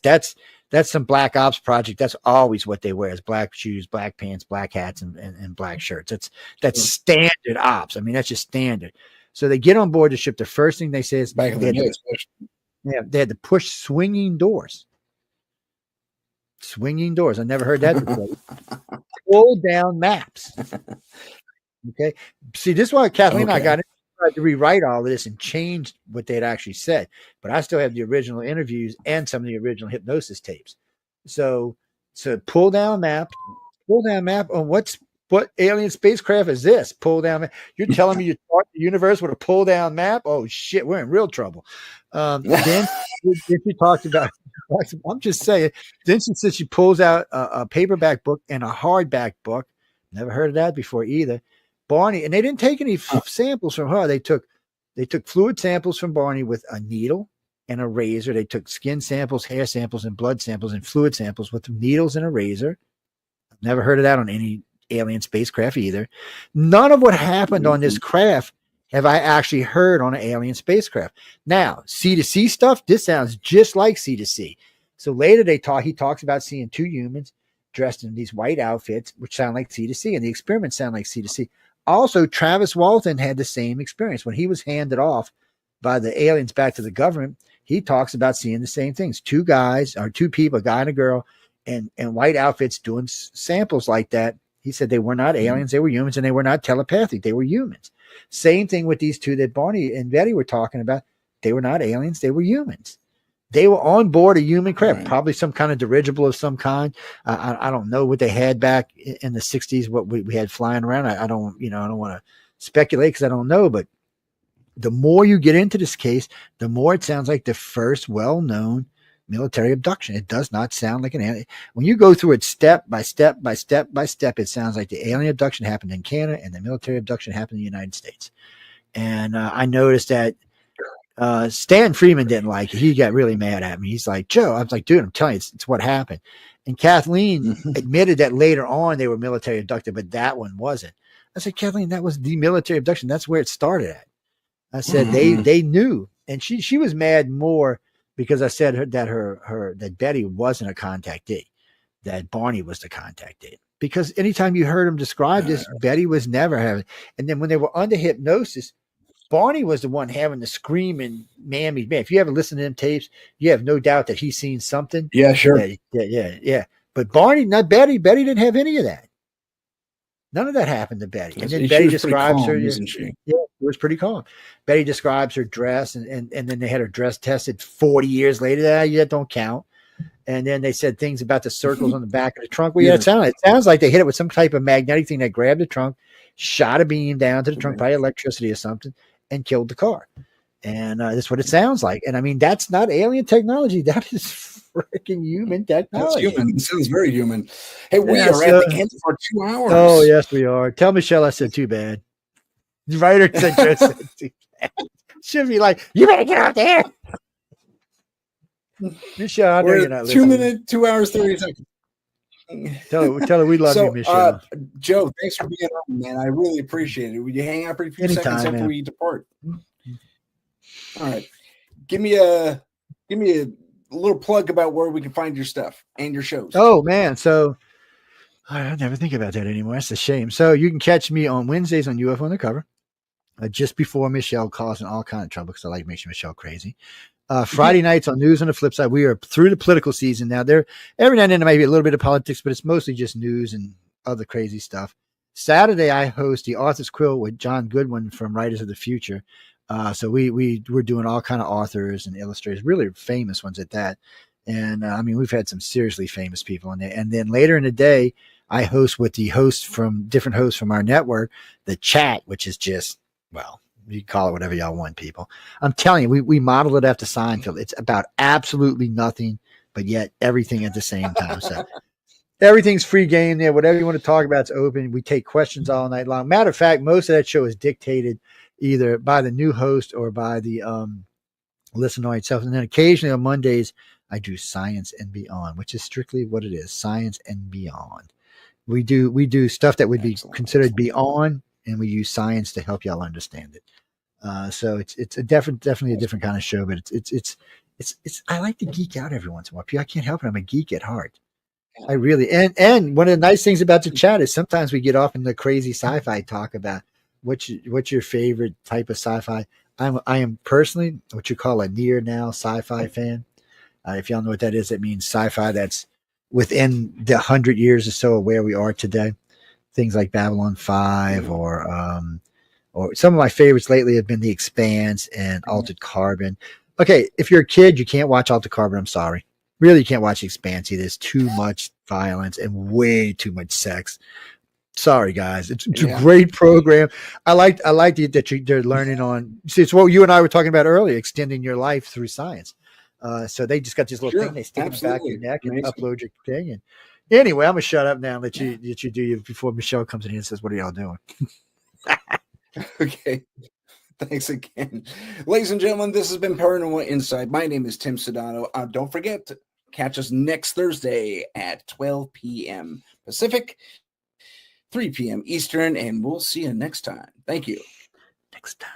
some black ops project. That's always what they wear: is black shoes, black pants, black hats, and black shirts. That's standard ops. I mean, that's just standard. So they get on board the ship. The first thing they say is they had to push swinging doors. Swinging doors. I never heard that before. Pull down maps. Okay. See, this is why Kathleen and I got to rewrite all of this and change what they'd actually said. But I still have the original interviews and some of the original hypnosis tapes. So pull down map on what alien spacecraft is this? Pull down map. You're telling me you start the universe with a pull down map? Oh shit, we're in real trouble. Then she talked about. I'm just saying. Then she said she pulls out a paperback book and a hardback book. Never heard of that before either. Barney, and they didn't take any samples from her. They took fluid samples from Barney with a needle and a razor. They took skin samples, hair samples, and blood samples and fluid samples with needles and a razor. Never heard of that on any alien spacecraft either. None of what happened on this craft have I actually heard on an alien spacecraft. Now, C2C stuff, this sounds just like C2C. So later he talks about seeing 2 humans dressed in these white outfits, which sound like C2C, and the experiments sound like C2C. Also, Travis Walton had the same experience. When he was handed off by the aliens back to the government, he talks about seeing the same things. 2 guys, or 2 people, a guy and a girl, in white outfits doing samples like that. He said they were not aliens, they were humans, and they were not telepathic, they were humans. Same thing with these 2 that Barney and Betty were talking about. They were not aliens, they were humans. They were on board a human craft, probably some kind of dirigible of some kind. I don't know what they had back in the 60s, what we had flying around. I don't want to speculate because I don't know. But the more you get into this case, the more it sounds like the first well-known military abduction. It does not sound like an alien. When you go through it step by step by step by step, it sounds like the alien abduction happened in Canada and the military abduction happened in the United States. And I noticed that Stan Freeman didn't like it. He got really mad at me. He's like, Joe, I was like, dude, I'm telling you, it's what happened. And Kathleen admitted that later on they were military abducted, but that one wasn't. I said, Kathleen, that was the military abduction. That's where it started at. I said, they knew. And she was mad more because I said that Betty wasn't a contactee, that Barney was the contactee. Because anytime you heard him describe this, Betty was never having. And then when they were under hypnosis, Barney was the one having the screaming mammy. Man, if you ever listen to them tapes, you have no doubt that he's seen something. Yeah, sure. Yeah. But Barney, not Betty. Betty didn't have any of that. None of that happened to Betty. And then Betty describes her. Isn't she? Yeah, it was pretty calm. Betty describes her dress, and then they had her dress tested 40 years later. That don't count. And then they said things about the circles on the back of the trunk. Well, it sounds like they hit it with some type of magnetic thing that grabbed the trunk, shot a beam down to the trunk by electricity or something, and killed the car. And that's what it sounds like. And I mean, that's not alien technology. That is freaking human technology. That's human. It sounds very human. Hey, we are at the end of our 2 hours. Oh, yes, we are. Tell Michelle I said too bad. The writer said Joe said too bad. She'll be like, you better get out there. Michelle, I know you're not 2 minutes, 2 hours, 30 seconds. Tell her we love you, Michelle. Joe, thanks for being on, man. I really appreciate it. Would you hang out for a few seconds after we depart? All right. Give me a little plug about where we can find your stuff and your shows. Oh man, so I never think about that anymore. That's a shame. So you can catch me on Wednesdays on UFO Undercover, just before Michelle causing all kind of trouble because I like making Michelle crazy. Friday nights on News on the Flip Side. We are through the political season now. There every now and then there might be a little bit of politics, but it's mostly just news and other crazy stuff. Saturday I host the Author's Quill with John Goodwin from Writers of the Future. So we're doing all kind of authors and illustrators, really famous ones at that. And I mean, we've had some seriously famous people in there. And then later in the day, I host with the different hosts from our network, the chat, which is just, well, you call it whatever y'all want, people. I'm telling you, we modeled it after Seinfeld. It's about absolutely nothing, but yet everything at the same time. So everything's free game there. Whatever you want to talk about, it's open. We take questions all night long. Matter of fact, most of that show is dictated either by the new host or by the listener itself. And then occasionally on Mondays, I do Science and Beyond, which is strictly what it is, Science and Beyond. We do stuff that would be considered beyond, and we use science to help y'all understand it. So it's definitely a different kind of show, but it's I like to geek out every once in a while. I can't help it. I'm a geek at heart. I really and one of the nice things about the chat is sometimes we get off in the crazy sci-fi talk about what's your favorite type of sci-fi. I am personally what you call a near now sci-fi fan. If y'all know what that is, it means sci-fi that's within the 100 years or so of where we are today. Things like Babylon 5 or some of my favorites lately have been The Expanse and Altered Carbon. Okay, if you're a kid, you can't watch Altered Carbon. I'm sorry. Really, you can't watch The Expanse. There's too much violence and way too much sex. Sorry, guys. It's a great program. I like that they're learning on. See, it's what you and I were talking about earlier, extending your life through science. So they just got this little thing. They stick it in the back of your neck and upload your thing. And anyway, I'm gonna shut up now and let you do you before Michelle comes in here and says, "What are y'all doing?" Okay. Thanks again. Ladies and gentlemen, this has been Paranormal Insight. My name is Tim Sudano. Don't forget to catch us next Thursday at 12 p.m. Pacific, 3 p.m. Eastern, and we'll see you next time. Thank you. Next time.